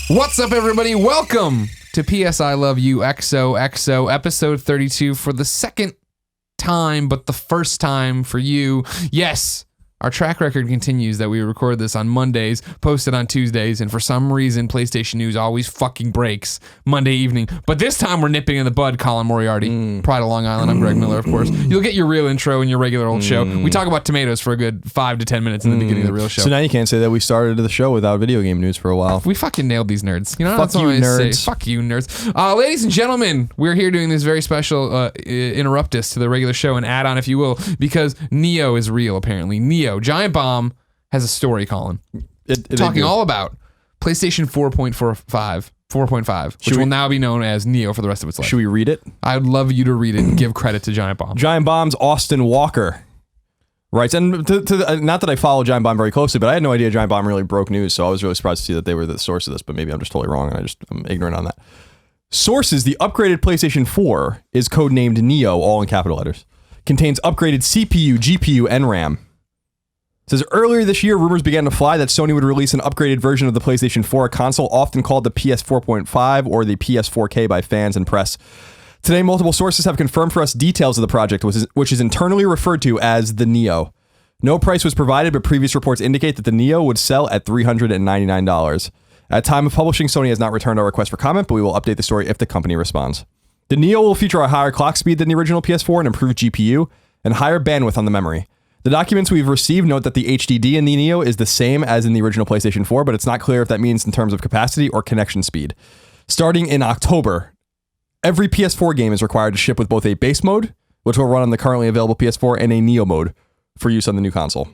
What's up, everybody? Welcome to PS I Love You XOXO, episode 32 for the second time, but the first time for you. Yes, our track record continues that we record this on Mondays, post it on Tuesdays, and for some reason, PlayStation News always fucking breaks Monday evening. But this time, we're nipping in the bud. Colin Moriarty, Pride of Long Island. I'm Greg Miller, of course. You'll get your real intro in your regular old show. We talk about tomatoes for a good 5 to 10 minutes in the beginning of the real show. So now you can't say that we started the show without video game news for a while. We fucking nailed these nerds. You know, Fuck that's all you, I nerds. say. Fuck you, nerds. Ladies and gentlemen, we're here doing this very special interruptus to the regular show, an add-on, if you will, because Neo is real, apparently. Neo, Giant Bomb, has a story, Colin. Talking all about PlayStation 4.5, which will now be known as Neo for the rest of its life. Should we read it? I would love you to read it and give credit to Giant Bomb. Giant Bomb's Austin Walker writes, and not that I follow Giant Bomb very closely, but I had no idea Giant Bomb really broke news, so I was really surprised to see that they were the source of this, but maybe I'm just totally wrong, and I'm ignorant on that. Sources, the upgraded PlayStation 4 is codenamed Neo, all in capital letters. Contains upgraded CPU, GPU, and RAM. Says earlier this year, rumors began to fly that Sony would release an upgraded version of the PlayStation 4, a console often called the PS4.5 or the PS4.5 by fans and press. Today, multiple sources have confirmed for us details of the project, which is internally referred to as the Neo. No price was provided, but previous reports indicate that the Neo would sell at $399. At time of publishing, Sony has not returned our request for comment, but we will update the story if the company responds. The Neo will feature a higher clock speed than the original PS4, an improved GPU, and higher bandwidth on the memory. The documents we've received note that the HDD in the Neo is the same as in the original PlayStation 4, but it's not clear if that means in terms of capacity or connection speed. Starting in October, every PS4 game is required to ship with both a base mode, which will run on the currently available PS4, and a Neo mode for use on the new console.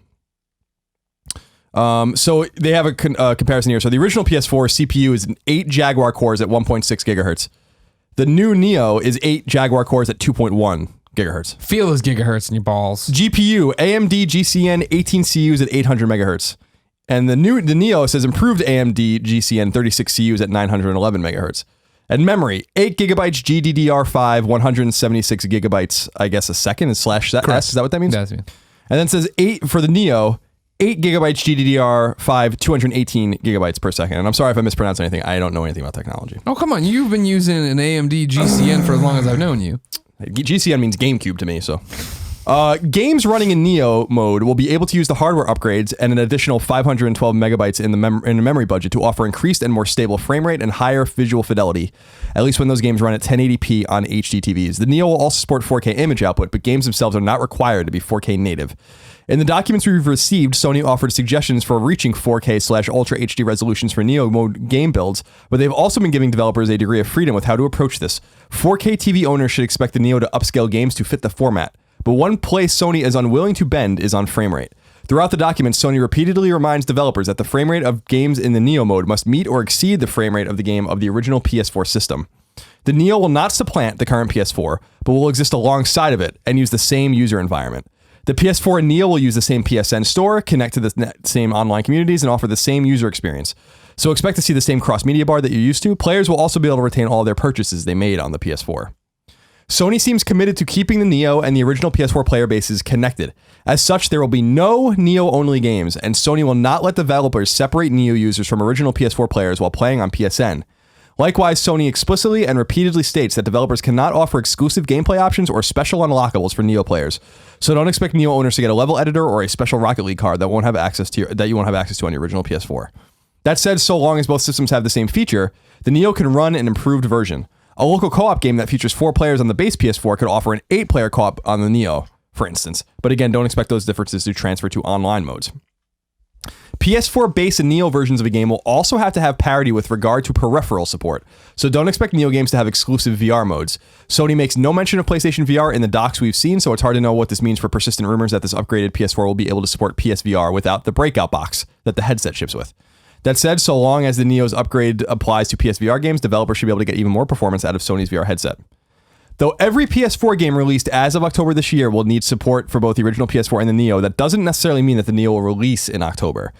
So they have a comparison here. So the original PS4 CPU is 8 Jaguar cores at 1.6 gigahertz. The new Neo is 8 Jaguar cores at 2.1 gigahertz. Feel those gigahertz in your balls. GPU, AMD GCN 18 CUs at 800 megahertz. And the Neo says improved AMD GCN 36 CUs at 911 megahertz. And memory, 8 gigabytes GDDR5, 176 gigabytes, I guess a second is slash S. Is that what that means? That's me. And then it says 8 for the Neo, 8 gigabytes GDDR5, 218 gigabytes per second. And I'm sorry if I mispronounce anything. I don't know anything about technology. Oh, come on. You've been using an AMD GCN for as long as I've known you. GCN means GameCube to me, so. Games running in Neo mode will be able to use the hardware upgrades and an additional 512 megabytes in the memory budget to offer increased and more stable frame rate and higher visual fidelity, at least when those games run at 1080p on HD TVs. The Neo will also support 4K image output, but games themselves are not required to be 4K native. In the documents we've received, Sony offered suggestions for reaching 4K/Ultra HD resolutions for Neo mode game builds, but they've also been giving developers a degree of freedom with how to approach this. 4K TV owners should expect the Neo to upscale games to fit the format, but one place Sony is unwilling to bend is on frame rate. Throughout the documents, Sony repeatedly reminds developers that the frame rate of games in the Neo mode must meet or exceed the frame rate of the game of the original PS4 system. The Neo will not supplant the current PS4, but will exist alongside of it and use the same user environment. The PS4 and Neo will use the same PSN store, connect to the same online communities, and offer the same user experience. So expect to see the same cross-media bar that you're used to. Players will also be able to retain all their purchases they made on the PS4. Sony seems committed to keeping the Neo and the original PS4 player bases connected. As such, there will be no Neo-only games, and Sony will not let developers separate Neo users from original PS4 players while playing on PSN. Likewise, Sony explicitly and repeatedly states that developers cannot offer exclusive gameplay options or special unlockables for Neo players. So don't expect Neo owners to get a level editor or a special Rocket League card that you won't have access to on your original PS4. That said, so long as both systems have the same feature, the Neo can run an improved version. A local co-op game that features 4 players on the base PS4 could offer an 8-player co-op on the Neo, for instance. But again, don't expect those differences to transfer to online modes. PS4 base and Neo versions of a game will also have to have parity with regard to peripheral support, so don't expect Neo games to have exclusive VR modes. Sony makes no mention of PlayStation VR in the docs we've seen, so it's hard to know what this means for persistent rumors that this upgraded PS4 will be able to support PSVR without the breakout box that the headset ships with. That said, so long as the Neo's upgrade applies to PSVR games, developers should be able to get even more performance out of Sony's VR headset. Though every PS4 game released as of October this year will need support for both the original PS4 and the Neo, that doesn't necessarily mean that the Neo will release in October.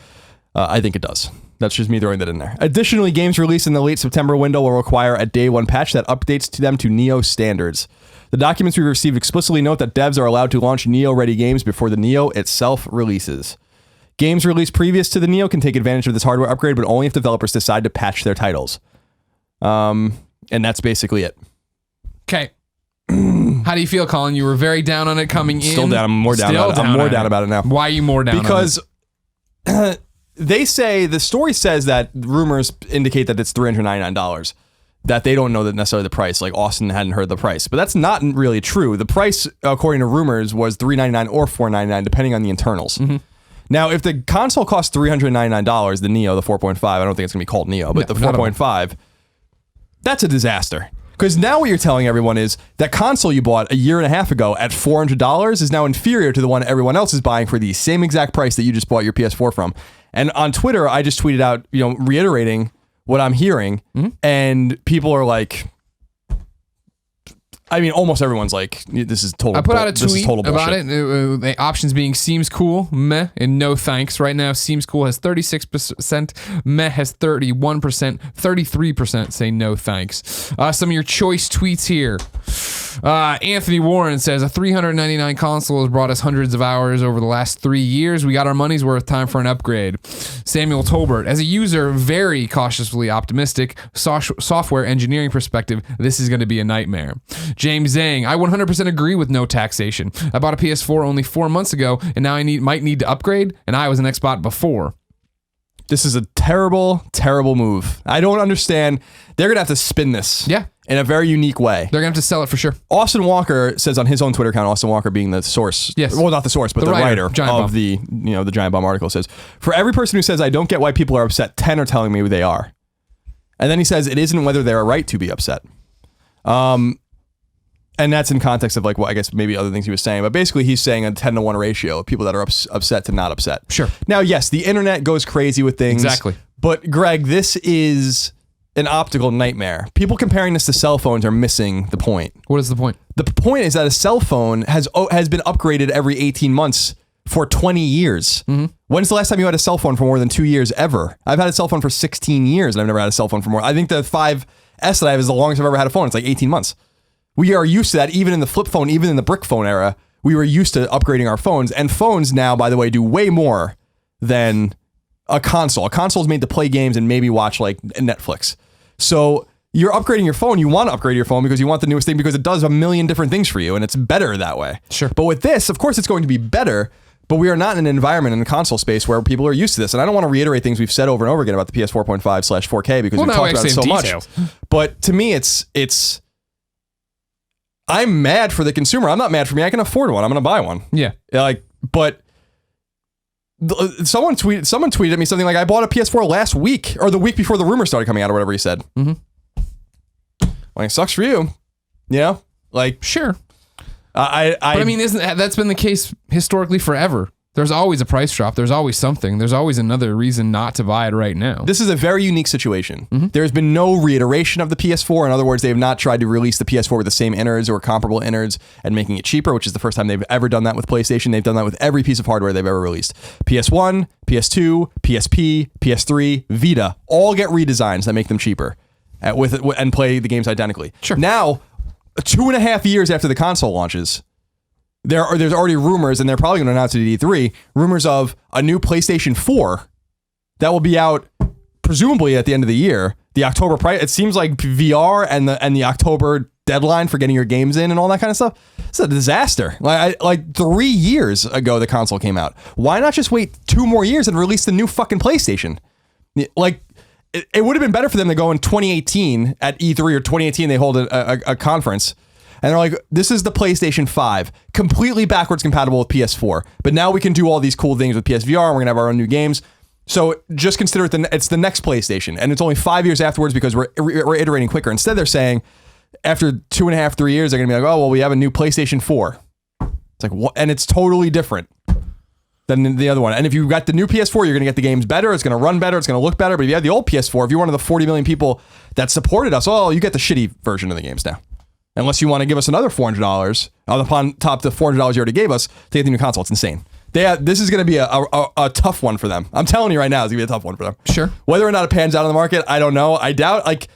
I think it does. That's just me throwing that in there. Additionally, games released in the late September window will require a day one patch that updates to them to Neo standards. The documents we received explicitly note that devs are allowed to launch Neo-ready games before the Neo itself releases. Games released previous to the Neo can take advantage of this hardware upgrade, but only if developers decide to patch their titles. And that's basically it. Okay. How do you feel, Colin? You were very down on it coming in. Still down. I'm more down about it. I'm more down about it now. Why are you more down because they say, the story says that rumors indicate that it's $399. That they don't know that necessarily the price. Like Austin hadn't heard the price, but that's not really true. The price, according to rumors, was $399 or $499, depending on the internals. Mm-hmm. Now, if the console costs $399, the Neo, the 4.5, I don't think it's gonna be called Neo, but the 4.5, that's a disaster. Because now what you're telling everyone is that console you bought a year and a half ago at $400 is now inferior to the one everyone else is buying for the same exact price that you just bought your PS4 from. And on Twitter, I just tweeted out, reiterating what I'm hearing, and people are like, I mean, almost everyone's like, this is total. I put out a tweet about bullshit. it. The options being seems cool, meh, and no thanks. Right now, seems cool has 36%, meh has 31%, 33% say no thanks. Some of your choice tweets here. Anthony Warren says a $399 console has brought us hundreds of hours over the last 3 years. We got our money's worth. Time for an upgrade. Samuel Tolbert, as a user, very cautiously optimistic. Software engineering perspective, this is going to be a nightmare. James Zhang, I 100% agree with no taxation. I bought a PS4 only 4 months ago, and now I might need to upgrade, and I was an Xbox before. This is a terrible, terrible move. I don't understand. They're going to have to spin this. Yeah. In a very unique way. They're going to have to sell it for sure. Austin Walker says on his own Twitter account, Austin Walker being the source. Yes. Well, not the source, but the writer of the Giant Bomb article says, for every person who says, I don't get why people are upset, 10 are telling me who they are. And then he says, it isn't whether they're right to be upset. And that's in context of like, well, I guess maybe other things he was saying, but basically he's saying a 10-to-1 ratio of people that are upset to not upset. Sure. Now, yes, the internet goes crazy with things. Exactly. But Greg, this is an optical nightmare. People comparing this to cell phones are missing the point. What is the point? The point is that a cell phone has been upgraded every 18 months for 20 years. Mm-hmm. When's the last time you had a cell phone for more than 2 years ever? I've had a cell phone for 16 years and I've never had a cell phone for more. I think the 5S that I have is the longest I've ever had a phone. It's like 18 months. We are used to that even in the flip phone, even in the brick phone era. We were used to upgrading our phones. And phones now, by the way, do way more than a console. A console is made to play games and maybe watch like Netflix. So you're upgrading your phone. You want to upgrade your phone because you want the newest thing because it does a million different things for you and it's better that way. Sure. But with this, of course, it's going to be better. But we are not in an environment in the console space where people are used to this. And I don't want to reiterate things we've said over and over again about the PS4.5/4K because we've talked about it so much. But to me, it's I'm mad for the consumer. I'm not mad for me. I can afford one. I'm going to buy one. Yeah. But someone tweeted at me something like, I bought a PS4 last week or the week before the rumor started coming out or whatever he said. Mm-hmm. Like, it sucks for you. Sure. But I mean, that's been the case historically forever. There's always a price drop. There's always something. There's always another reason not to buy it right now. This is a very unique situation. Mm-hmm. There's been no reiteration of the PS4. In other words, they have not tried to release the PS4 with the same innards or comparable innards and making it cheaper, which is the first time they've ever done that with PlayStation. They've done that with every piece of hardware they've ever released. PS1, PS2, PSP, PS3, Vita, all get redesigns that make them cheaper and play the games identically. Sure. Now, 2.5 years after the console launches, there's already rumors, and they're probably going to announce it at E3, rumors of a new PlayStation 4 that will be out presumably at the end of the year. The October price, it seems like VR and the October deadline for getting your games in and all that kind of stuff. It's a disaster. Like 3 years ago, the console came out. Why not just wait 2 more years and release the new fucking PlayStation? Like, it would have been better for them to go in 2018 at E3 or 2018, they hold a conference. And they're like, this is the PlayStation 5, completely backwards compatible with PS4. But now we can do all these cool things with PSVR, and we're going to have our own new games. So just consider it's the next PlayStation. And it's only 5 years afterwards because we're iterating quicker. Instead, they're saying after 2.5, 3 years, they're going to be like, oh, well, we have a new PlayStation 4. It's like, what? And it's totally different than the other one. And if you've got the new PS4, you're going to get the games better. It's going to run better. It's going to look better. But if you have the old PS4, if you're one of the 40 million people that supported us, you get the shitty version of the games now. Unless you want to give us another $400 upon top the $400 you already gave us to get the new console. It's insane. This is going to be a tough one for them. I'm telling you right now, it's going to be a tough one for them. Sure. Whether or not it pans out on the market, I don't know. I doubt. Like,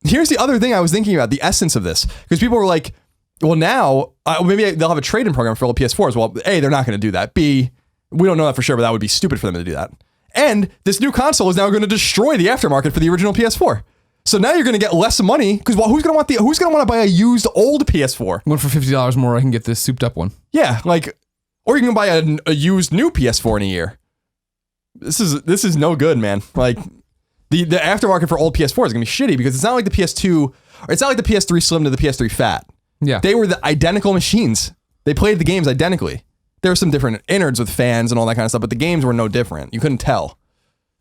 here's the other thing I was thinking about, the essence of this. Because people were like, well, now, maybe they'll have a trade-in program for all PS4s. Well, A, they're not going to do that. B, We don't know that for sure, but that would be stupid for them to do that. And this new console is now going to destroy the aftermarket for the original PS4. So now you're going to get less money because who's going to want to buy a used old PS4? One for $50 more, I can get this souped up one. Yeah, like, or you can buy a used new PS4 in a year. This is no good, man. Like, the aftermarket for old PS4 is going to be shitty because it's not like the PS2, or it's not like the PS3 Slim to the PS3 Fat. Yeah. They were the identical machines. They played the games identically. There were some different innards with fans and all that kind of stuff, but the games were no different. You couldn't tell.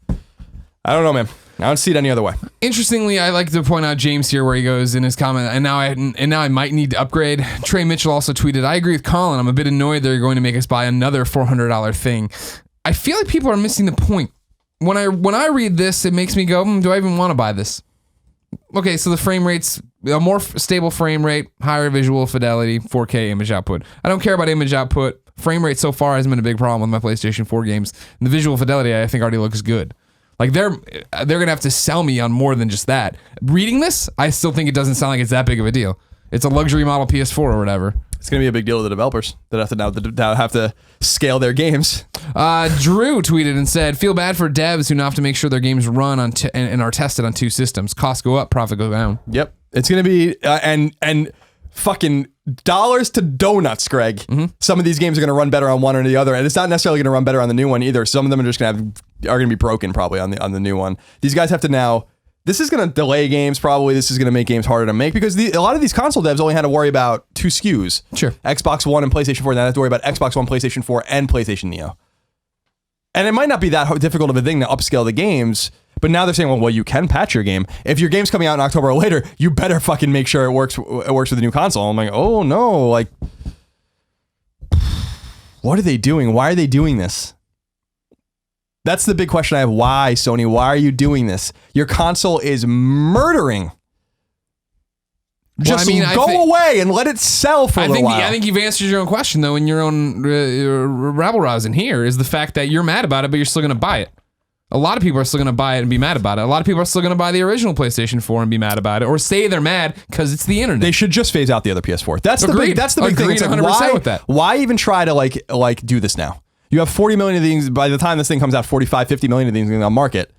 I don't know, man. I don't see it any other way. Interestingly, I like to point out James here where he goes in his comment, and now I might need to upgrade. Trey Mitchell also tweeted, I agree with Colin. I'm a bit annoyed they're going to make us buy another $400 thing. I feel like people are missing the point. When I read this, it makes me go, do I even want to buy this? Okay, so the frame rate's a more stable frame rate, higher visual fidelity, 4K image output. I don't care about image output. Frame rate so far hasn't been a big problem with my PlayStation 4 games. And the visual fidelity, I think, already looks good. Like, they're gonna have to sell me on more than just that. Reading this, I still think it doesn't sound like it's that big of a deal. It's a luxury model PS4 or whatever. It's gonna be a big deal to the developers that have to scale their games. Drew tweeted and said, "Feel bad for devs who now have to make sure their games run on and are tested on 2 systems. Costs go up, profit go down." Yep, it's gonna be and fucking dollars to donuts, Greg. Mm-hmm. Some of these games are gonna run better on one or the other, and it's not necessarily gonna run better on the new one either. Some of them are just gonna be broken probably on the new one. These guys have to now. This is going to delay games probably. This is going to make games harder to make because a lot of these console devs only had to worry about 2 SKUs. Sure. Xbox One and PlayStation 4. Now they have to worry about Xbox One, PlayStation 4, and PlayStation Neo. And it might not be that difficult of a thing to upscale the games, but now they're saying, well, you can patch your game. If your game's coming out in October or later, you better fucking make sure it works with the new console. I'm like, oh no, like, what are they doing? Why are they doing this? That's the big question I have. Why, Sony? Why are you doing this? Your console is murdering. Just go away and let it sell for a little while. I think you've answered your own question, though, in your own rabble-rousing here, is the fact that you're mad about it, but you're still going to buy it. A lot of people are still going to buy it and be mad about it. A lot of people are still going to buy the original PlayStation 4 and be mad about it, or say they're mad because it's the internet. They should just phase out the other PS4. That's the big thing. It's like, 100% with that. Why even try to like do this now? You have 40 million of these. By the time this thing comes out, 45, 50 million of these on the market.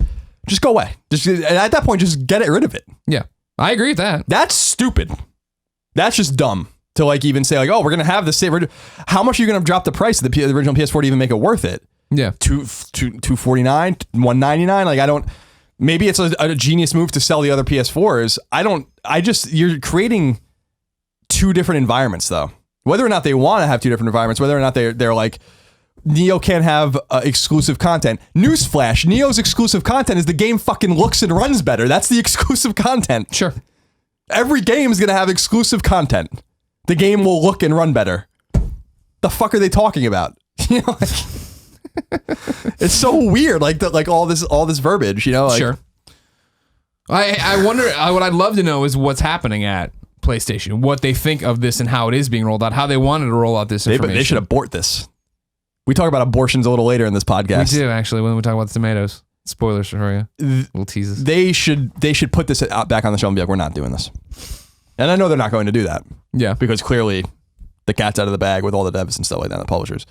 Just go away. Just at that point, just get rid of it. Yeah, I agree with that. That's stupid. That's just dumb to like even say like, oh, we're gonna have the same. How much are you gonna drop the price of the original PS4 to even make it worth it? Yeah, $249, $199. Like I don't. Maybe it's a genius move to sell the other PS4s. You're creating 2 different environments though. Whether or not they want to have 2 different environments, whether or not they're like. Neo can't have exclusive content. Newsflash, Neo's exclusive content is the game fucking looks and runs better. That's the exclusive content. Sure. Every game is going to have exclusive content. The game will look and run better. The fuck are they talking about? You know, like, it's so weird, like all this verbiage, you know? Like, sure. I wonder, what I'd love to know is what's happening at PlayStation, what they think of this and how it is being rolled out, how they wanted to roll out this information. They should abort this. We talk about abortions a little later in this podcast. We do, actually, when we talk about the tomatoes. Spoilers for you. Little teases. They should put this back on the shelf and be like, we're not doing this. And I know they're not going to do that. Yeah. Because clearly the cat's out of the bag with all the devs and stuff like that, the publishers.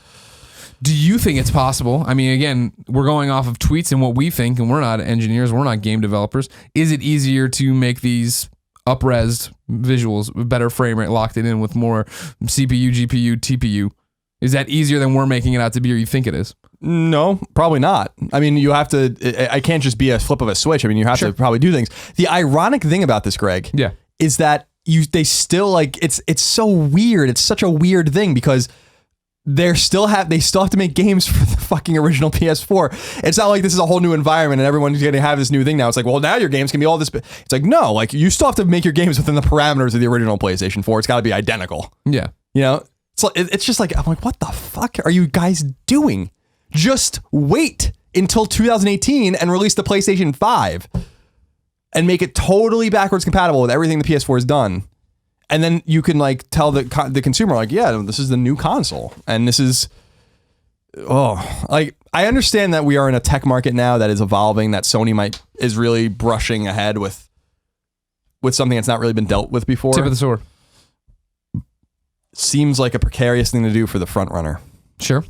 Do you think it's possible? I mean, again, we're going off of tweets and what we think, and we're not engineers, we're not game developers. Is it easier to make these up-res visuals, better frame rate, locked it in with more CPU, GPU, TPU? Is that easier than we're making it out to be, or you think it is? No, probably not. I mean, you have to, I can't just be a flip of a switch. I mean, you have to probably do things. The ironic thing about this, Greg, is that they still like, it's so weird. It's such a weird thing because they still have to make games for the fucking original PS4. It's not like this is a whole new environment and everyone's going to have this new thing now. It's like, well, now your games can be all this. It's like, no, like you still have to make your games within the parameters of the original PlayStation 4. It's got to be identical. Yeah. You know? So it's just like, I'm like, what the fuck are you guys doing? Just wait until 2018 and release the PlayStation 5 and make it totally backwards compatible with everything the PS4 has done. And then you can like tell the consumer like, yeah, this is the new console. And this is, like, I understand that we are in a tech market now that is evolving, that Sony is really brushing ahead with something that's not really been dealt with before. Tip of the sword. Seems like a precarious thing to do for the front runner. Sure.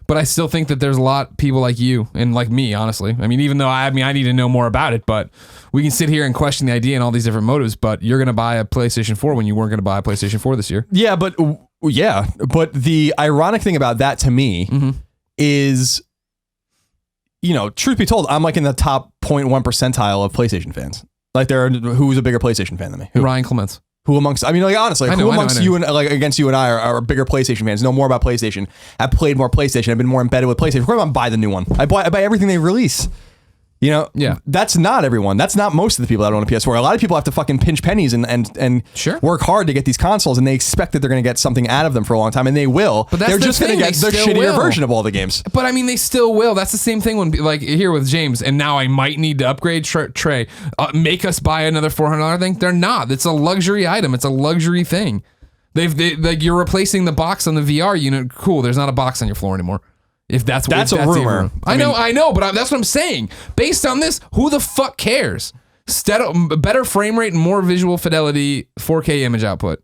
But I still think that there's a lot of people like you and like me, honestly. I mean, even though I need to know more about it, but we can sit here and question the idea and all these different motives, but you're going to buy a PlayStation 4 when you weren't going to buy a PlayStation 4 this year. Yeah, but the ironic thing about that to me is, you know, truth be told, I'm like in the top 0.1 percentile of PlayStation fans. Like, who's a bigger PlayStation fan than me? Who? Ryan Clements. Who amongst, I mean, like, honestly, who amongst you and, like, against you and I are bigger PlayStation fans, know more about PlayStation, have played more PlayStation, have been more embedded with PlayStation. Of course, I'm buy the new one. I buy everything they release. You know, that's not everyone. That's not most of the people that own a PS4. A lot of people have to fucking pinch pennies and work hard to get these consoles, and they expect that they're going to get something out of them for a long time, and they will. But they're just going to get the shittier version of all the games. But I mean, they still will. That's the same thing when, like, here with James, and now I might need to upgrade Trey. Make us buy another $400 thing. They're not. It's a luxury item. It's a luxury thing. Like, you're replacing the box on the VR unit. Cool. There's not a box on your floor anymore. If that's a rumor. I know, but that's what I'm saying. Based on this, who the fuck cares? Better frame rate and more visual fidelity, 4K image output.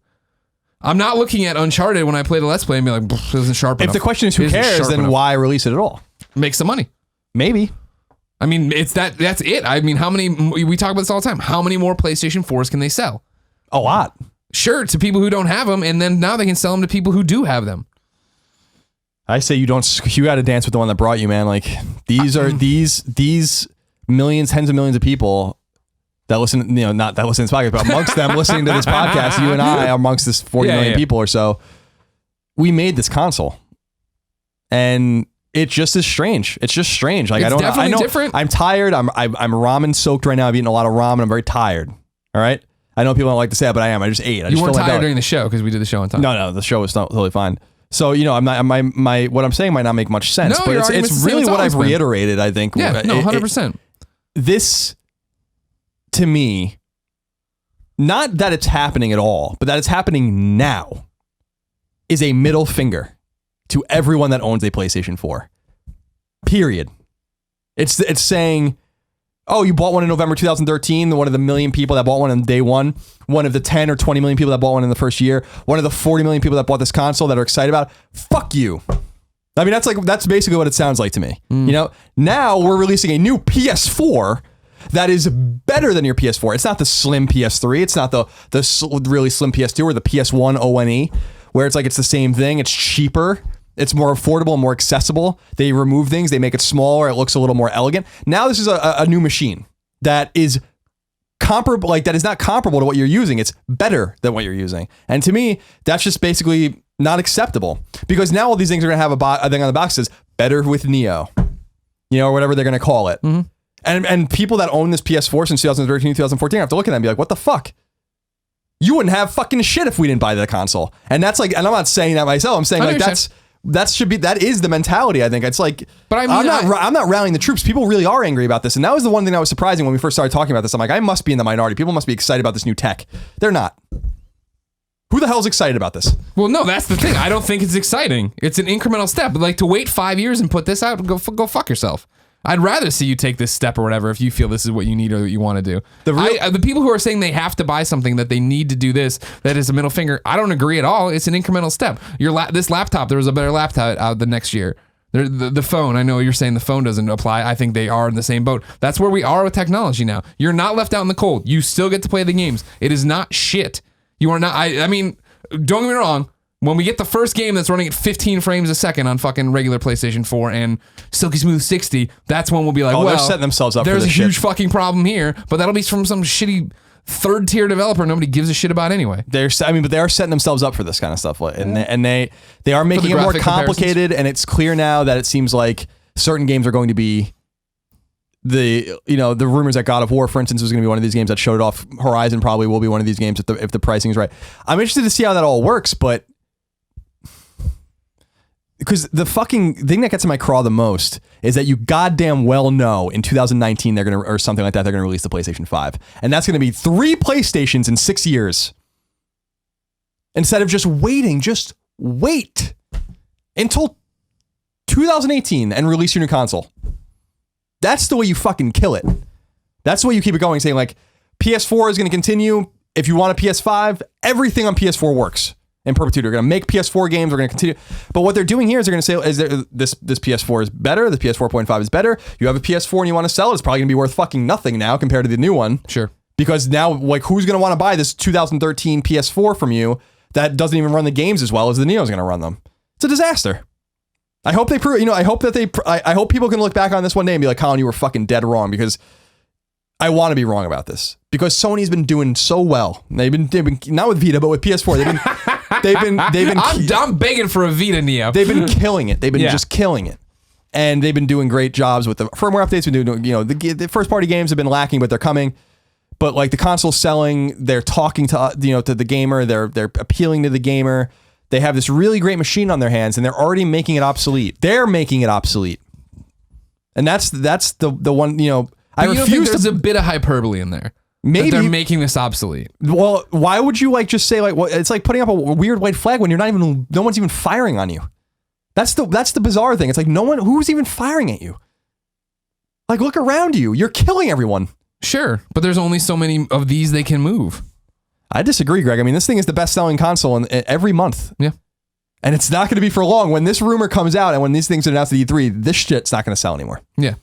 I'm not looking at Uncharted when I play the Let's Play and be like, it isn't sharp enough. If the question is who cares, then why release it at all? Make some money. Maybe. I mean, that's it. I mean, we talk about this all the time. How many more PlayStation 4s can they sell? A lot. Sure, to people who don't have them, and then now they can sell them to people who do have them. I say you got to dance with the one that brought you, man. Like, these are these millions, tens of millions of people that listen, you know, not that listen to this podcast, but amongst them listening to this podcast, you and I are amongst this 40 million people or so. We made this console, and it just is strange. It's just strange. Like, I know different. I'm tired. I'm ramen soaked right now. I've eaten a lot of ramen. I'm very tired. All right. I know people don't like to say that, but I am. I just ate. You weren't tired during the show because we did the show on time. No, the show was totally fine. So, you know, I'm not, my what I'm saying might not make much sense, but it's really what I've reiterated, I think. Yeah, no, 100%. This, to me, not that it's happening at all, but that it's happening now, is a middle finger to everyone that owns a PlayStation 4. Period. It's saying, oh, you bought one in November 2013, one of the million people that bought one on day one of the 10 or 20 million people that bought one in the first year, one of the 40 million people that bought this console that are excited about it. Fuck you. I mean, that's basically what it sounds like to me. You know, now we're releasing a new PS4 that is better than your PS4. It's not the slim PS3. It's not the really slim PS2 or the PS1 ONE, where it's like it's the same thing. It's cheaper. It's more affordable and more accessible. They remove things. They make it smaller. It looks a little more elegant. Now this is a new machine that is comparable, like that is not comparable to what you're using. It's better than what you're using. And to me, that's just basically not acceptable, because now all these things are going to have a thing on the box that says better with Neo, you know, or whatever they're going to call it. Mm-hmm. And people that own this PS4 since 2013, 2014 have to look at that and be like, what the fuck? You wouldn't have fucking shit if we didn't buy the console. And that's like, and I'm not saying that myself. I'm saying like that is the mentality. I think it's like, but I mean, I'm not rallying the troops. People really are angry about this. And that was the one thing that was surprising when we first started talking about this. I'm like, I must be in the minority. People must be excited about this new tech. They're not. Who the hell's excited about this? Well, no, that's the thing. I don't think it's exciting. It's an incremental step. But like, to wait 5 years and put this out, go fuck yourself. I'd rather see you take this step or whatever if you feel this is what you need or what you want to do. The people who are saying they have to buy something, that they need to do this, that is a middle finger, I don't agree at all. It's an incremental step. This laptop, there was a better laptop out the next year. The phone, I know you're saying the phone doesn't apply. I think they are in the same boat. That's where we are with technology now. You're not left out in the cold. You still get to play the games. It is not shit. You are not, I mean, don't get me wrong. When we get the first game that's running at 15 frames a second on fucking regular PlayStation 4 and Silky Smooth 60, that's when we'll be like, they're setting themselves up. There's for a huge fucking problem here, but that'll be from some shitty third tier developer nobody gives a shit about anyway. But they are setting themselves up for this kind of stuff, and they are making it more complicated. And it's clear now that it seems like certain games are going to be the rumors that God of War, for instance, was going to be one of these games that showed it off. Horizon probably will be one of these games if the pricing is right. I'm interested to see how that all works, but. Because the fucking thing that gets in my craw the most is that you goddamn well know in 2019 they're gonna, or something like that, they're gonna release the PlayStation 5, and that's gonna be 3 PlayStations in 6 years. Instead of just waiting, just wait until 2018 and release your new console. That's the way you fucking kill it. That's the way you keep it going, saying like PS4 is gonna continue. If you want a PS5, everything on PS4 works. in perpetuity. We're going to make PS4 games. We're going to continue. But what they're doing here is they're going to say, this PS4 is better. The PS4.5 is better. You have a PS4 and you want to sell it. It's probably going to be worth fucking nothing now compared to the new one. Sure. Because now, like, who's going to want to buy this 2013 PS4 from you that doesn't even run the games as well as the Neo's going to run them? It's a disaster. I hope they prove, I hope that I hope people can look back on this one day and be like, Colin, you were fucking dead wrong, because I want to be wrong about this, because Sony's been doing so well. They've been not with Vita, but with PS4. They've been I'm begging for a Vita Neo. They've been killing it. They've been just killing it. And they've been doing great jobs with the firmware updates. Been doing, the first party games have been lacking, but they're coming. But like the console's selling, they're talking to to the gamer, they're appealing to the gamer. They have this really great machine on their hands, and they're already making it obsolete. They're making it obsolete, and that's the one. I refuse. There's a bit of hyperbole in there. Maybe they're making this obsolete. Well, why would you just say it's like putting up a weird white flag when no one's even firing on you. That's the bizarre thing. It's like who's even firing at you. Like, look around you. You're killing everyone. Sure, but there's only so many of these they can move. I disagree, Greg. I mean, this thing is the best-selling console in every month. Yeah. And it's not going to be for long. When this rumor comes out and when these things are announced at E3, this shit's not going to sell anymore. Yeah.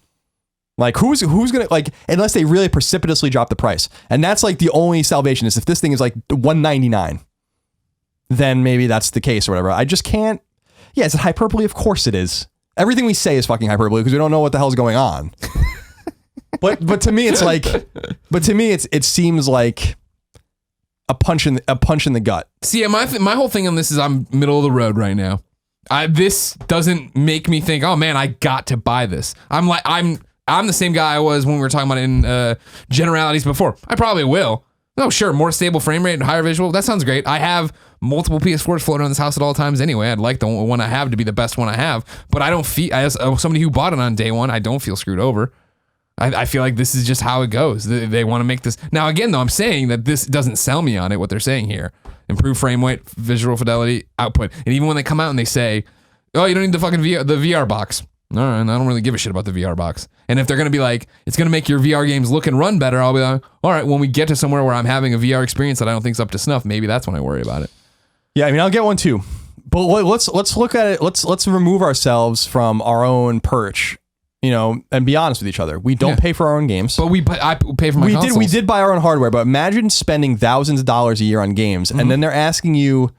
Like, who's going to, unless they really precipitously drop the price. And that's like the only salvation is if this thing is like $199, then maybe that's the case or whatever. I just can't. Yeah, is it hyperbole? Of course it is. Everything we say is fucking hyperbole because we don't know what the hell's going on. But to me, it's like, it seems like a punch in the gut. See, my whole thing on this is I'm middle of the road right now. This doesn't make me think, oh man, I got to buy this. I'm the same guy I was when we were talking about it in generalities before. I probably will. Oh sure, more stable frame rate and higher visual. That sounds great. I have multiple PS4s floating around this house at all times anyway. I'd like the one I have to be the best one I have, but I don't feel, as somebody who bought it on day one, I don't feel screwed over. I feel like this is just how it goes. They want to make this. Now, again, though, I'm saying that this doesn't sell me on it, what they're saying here. Improve frame rate, visual fidelity, output. And even when they come out and they say, oh, you don't need the fucking the VR box. All right, I don't really give a shit about the VR box. And if they're going to be like, it's going to make your VR games look and run better, I'll be like, all right, when we get to somewhere where I'm having a VR experience that I don't think's up to snuff, maybe that's when I worry about it. Yeah, I mean, I'll get one too. But let's look at it. Let's remove ourselves from our own perch. And be honest with each other. We don't pay for our own games. But I pay for my consoles. We did buy our own hardware, but imagine spending thousands of dollars a year on games, and then they're asking you,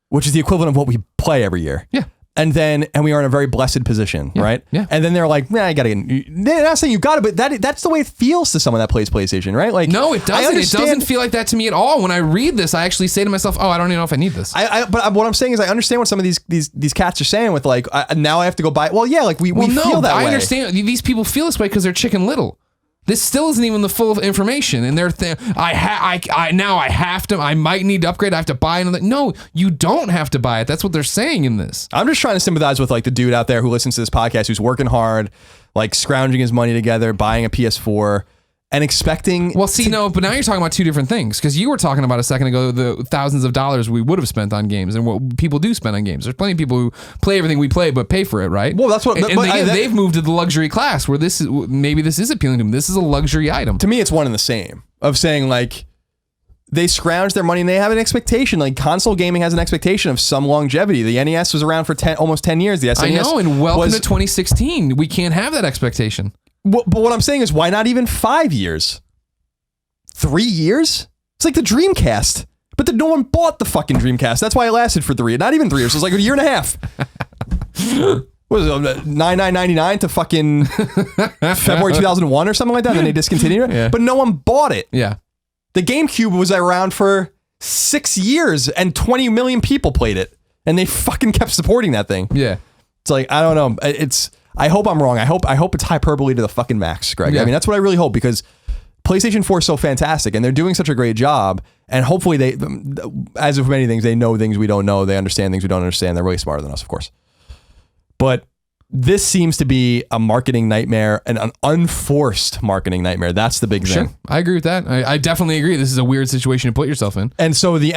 which is the equivalent of what we play every year. Yeah. And we are in a very blessed position, right? Yeah. And then they're like, I gotta get. They're not saying you got it, but that's the way it feels to someone that plays PlayStation, right? Like, no, it doesn't. It doesn't feel like that to me at all. When I read this, I actually say to myself, oh, I don't even know if I need this. But what I'm saying is, I understand what some of these cats are saying with like, now I have to go buy. Well, yeah, like we feel that way. I understand. These people feel this way because they're Chicken Little. This still isn't even the full information, and they're I might need to upgrade. I have to buy another. No, you don't have to buy it. That's what they're saying in this. I'm just trying to sympathize with like the dude out there who listens to this podcast, who's working hard, like scrounging his money together, buying a PS4, and expecting. But now you're talking about two different things, because you were talking about a second ago the thousands of dollars we would have spent on games and what people do spend on games. There's plenty of people who play everything we play but pay for it, right? Well, that's what. They've moved to the luxury class where this is appealing to them. This is a luxury item. To me, it's one and the same. Of saying like, they scrounge their money and they have an expectation. Like, console gaming has an expectation of some longevity. The NES was around for almost 10 years. The SNES. I know, and welcome to 2016. We can't have that expectation. But what I'm saying is, why not even 5 years? 3 years? It's like the Dreamcast. But no one bought the fucking Dreamcast. That's why it lasted for not even 3 years. It was like a year and a half. What was it, $99.99 to fucking February 2001 or something like that? And then they discontinued it. Yeah. But no one bought it. Yeah. The GameCube was around for 6 years and 20 million people played it. And they fucking kept supporting that thing. Yeah. It's like, I don't know. I hope I'm wrong. I hope it's hyperbole to the fucking max, Greg. Yeah. I mean, that's what I really hope, because PlayStation 4 is so fantastic and they're doing such a great job. And hopefully they, as with many things, they know things we don't know. They understand things we don't understand. They're really smarter than us, of course. But this seems to be a marketing nightmare, and an unforced marketing nightmare. That's the big thing. Sure. I agree with that. I definitely agree. This is a weird situation to put yourself in. And so the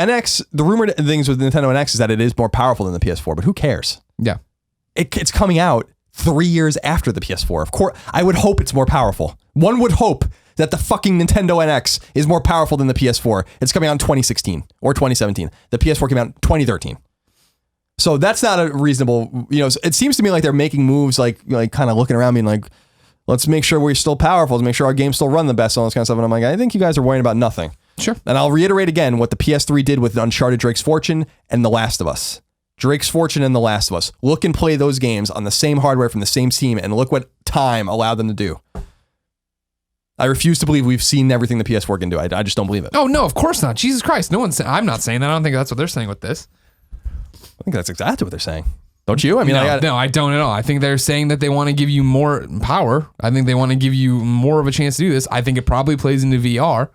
rumored things with Nintendo NX is that it is more powerful than the PS4, but who cares? Yeah. It's coming out 3 years after the PS4. Of course, I would hope it's more powerful. One would hope that the fucking Nintendo NX is more powerful than the PS4. It's coming out in 2016 or 2017. The PS4 came out in 2013. So that's not a reasonable, it seems to me like they're making moves like kind of looking around being like, let's make sure we're still powerful, let's make sure our games still run the best, all this kind of stuff. And I'm like, I think you guys are worrying about nothing. Sure. And I'll reiterate again what the PS3 did with Uncharted Drake's Fortune and The Last of Us. Drake's Fortune and The Last of Us. Look and play those games on the same hardware from the same team and look what time allowed them to do. I refuse to believe we've seen everything the PS4 can do. I just don't believe it. Oh, no, of course not. Jesus Christ. I'm not saying that. I don't think that's what they're saying with this. I think that's exactly what they're saying. Don't you? I mean, no, I don't at all. I think they're saying that they want to give you more power. I think they want to give you more of a chance to do this. I think it probably plays into VR,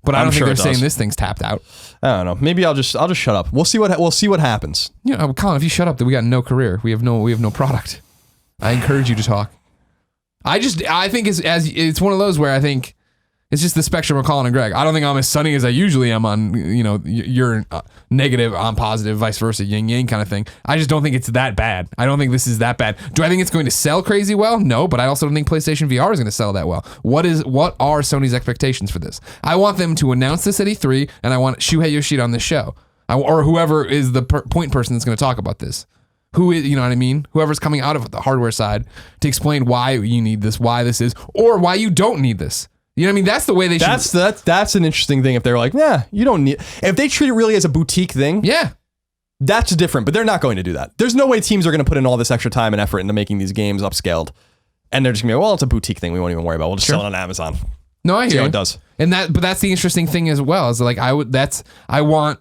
but I don't think they're saying this thing's tapped out. I don't know. Maybe I'll just shut up. We'll see what happens. Colin, if you shut up, then we got no career. We have no product. I encourage you to talk. I think it's one of those where I think it's just the spectrum of Colin and Greg. I don't think I'm as sunny as I usually am on, you're negative, I'm positive, vice versa, yin yang kind of thing. I just don't think it's that bad. I don't think this is that bad. Do I think it's going to sell crazy well? No, but I also don't think PlayStation VR is going to sell that well. What are Sony's expectations for this? I want them to announce this at E3, and I want Shuhei Yoshida on this show, or whoever is the point person that's going to talk about this. Who is, you know what I mean? Whoever's coming out of the hardware side to explain why you need this, why this is, or why you don't need this. You know what I mean? That's the way they should. That's an interesting thing. If they're like, yeah, you don't need. If they treat it really as a boutique thing, yeah, that's different. But they're not going to do that. There's no way teams are going to put in all this extra time and effort into making these games upscaled, and they're just gonna be, well, it's a boutique thing. We won't even worry about. We'll just sell it on Amazon. No, I hear See how you. it does. But that's the interesting thing as well. Is like I want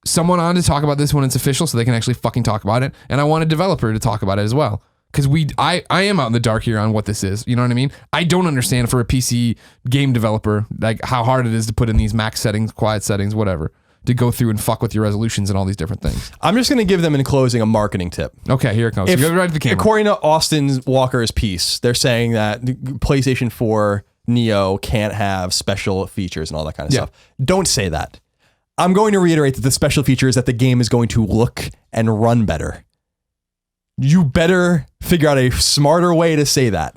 someone on to talk about this when it's official, so they can actually fucking talk about it, and I want a developer to talk about it as well. Because I am out in the dark here on what this is. You know what I mean? I don't understand for a PC game developer, like how hard it is to put in these max settings, quiet settings, whatever, to go through and fuck with your resolutions and all these different things. I'm just going to give them in closing a marketing tip. Okay, here it comes. Go right to the camera. According to Austin Walker's piece, they're saying that the PlayStation 4 Neo can't have special features and all that kind of stuff. Don't say that. I'm going to reiterate that the special feature is that the game is going to look and run better. You better figure out a smarter way to say that.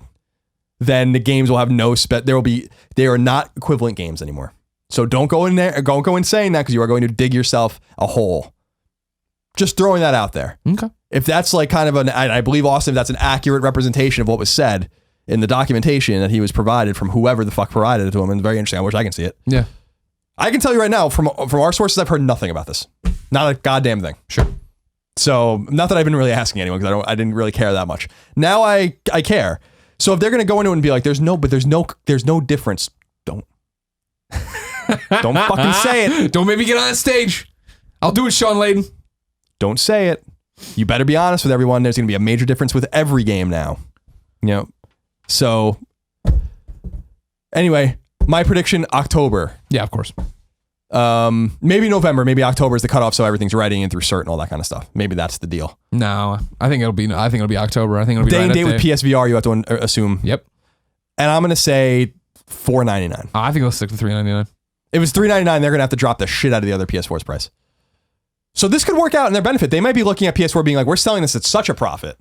Then the games will have no they are not equivalent games anymore. So don't go in there, don't go in saying that because you are going to dig yourself a hole. Just throwing that out there. Okay. If that's like kind of I believe Austin, if that's an accurate representation of what was said in the documentation that he was provided from whoever the fuck provided it to him, and very interesting. I wish I can see it. Yeah. I can tell you right now from our sources, I've heard nothing about this. Not a goddamn thing. Sure. So not that I've been really asking anyone because I didn't really care that much. Now I care. So if they're gonna go into it and be like, there's no difference. Don't fucking say it. Don't make me get on stage. I'll do it, Sean Layden. Don't say it. You better be honest with everyone. There's gonna be a major difference with every game now. So anyway, my prediction: October. Yeah, of course. Maybe November, maybe October is the cutoff, so everything's ready and through cert and all that kind of stuff. Maybe that's the deal. No, I think it'll be October. I think it'll be day and date with PSVR. You have to assume. Yep. And I'm gonna say $499. I think it'll stick to $399. If it's $399, they're gonna have to drop the shit out of the other PS4's price. So this could work out in their benefit. They might be looking at PS4 being like, we're selling this at such a profit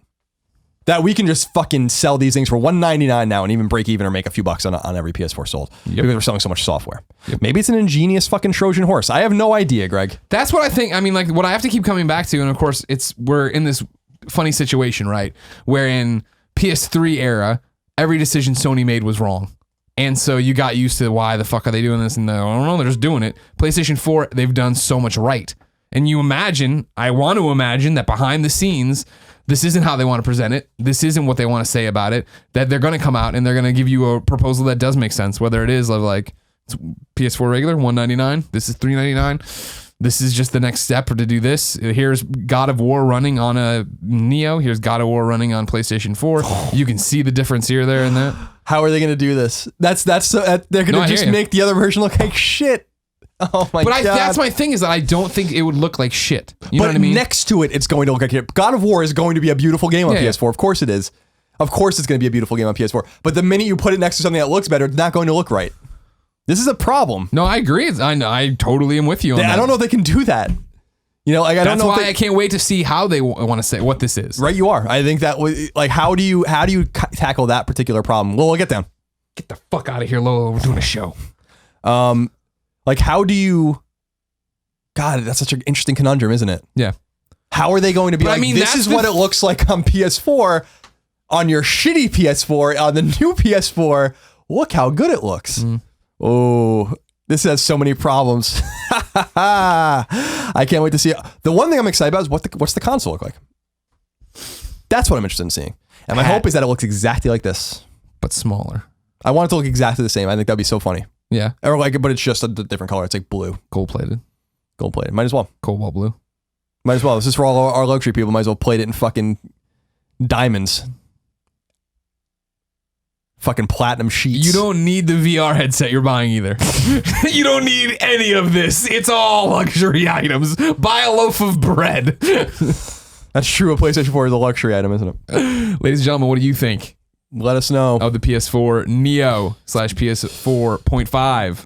that we can just fucking sell these things for $199 now and even break even or make a few bucks on every PS4 sold because we're selling so much software. Yep. Maybe it's an ingenious fucking Trojan horse. I have no idea, Greg. That's what I think. I mean, like what I have to keep coming back to, and of course we're in this funny situation, right? Where in PS3 era, every decision Sony made was wrong. And so you got used to why the fuck are they doing this? And I don't know, they're just doing it. PlayStation 4, they've done so much right. And I want to imagine that behind the scenes, this isn't how they want to present it. This isn't what they want to say about it. That they're going to come out and they're going to give you a proposal that does make sense. Whether it is like it's PS4 regular, $199. This is $399. This is just the next step to do this. Here's God of War running on a Neo. Here's God of War running on PlayStation 4. You can see the difference here, there, and that. How are they going to do this? They're going to just make the other version look like shit. Oh my God. That's my thing is that I don't think it would look like shit. You know what I mean? Next to it, it's going to look like shit. God of War is going to be a beautiful game on PS4. Yeah. Of course it is. Of course it's going to be a beautiful game on PS4. But the minute you put it next to something that looks better, it's not going to look right. This is a problem. No, I agree. I totally am with you on that. I don't know if they can do that. That's why I can't wait to see how they want to say what this is. Right, you are. I think that how do you tackle that particular problem? Well, we'll get down. Get the fuck out of here, Lola. We're doing a show. Like, how do you... God, that's such an interesting conundrum, isn't it? Yeah. How are they going to be this is what it looks like on PS4, on your shitty PS4, on the new PS4. Look how good it looks. Oh, this has so many problems. I can't wait to see it. The one thing I'm excited about is what's the console look like? That's what I'm interested in seeing. And my hope is that it looks exactly like this. But smaller. I want it to look exactly the same. I think that'd be so funny. Yeah. Or like, but it's just a different color. It's like blue. Gold-plated. Gold-plated. Might as well. Cobalt blue. Might as well. This is for all our luxury people. Might as well plate it in fucking diamonds. Fucking platinum sheets. You don't need the VR headset you're buying either. You don't need any of this. It's all luxury items. Buy a loaf of bread. That's true. A PlayStation 4 is a luxury item, isn't it? Ladies and gentlemen, what do you think? Let us know. Of the PS4 Neo / PS4.5.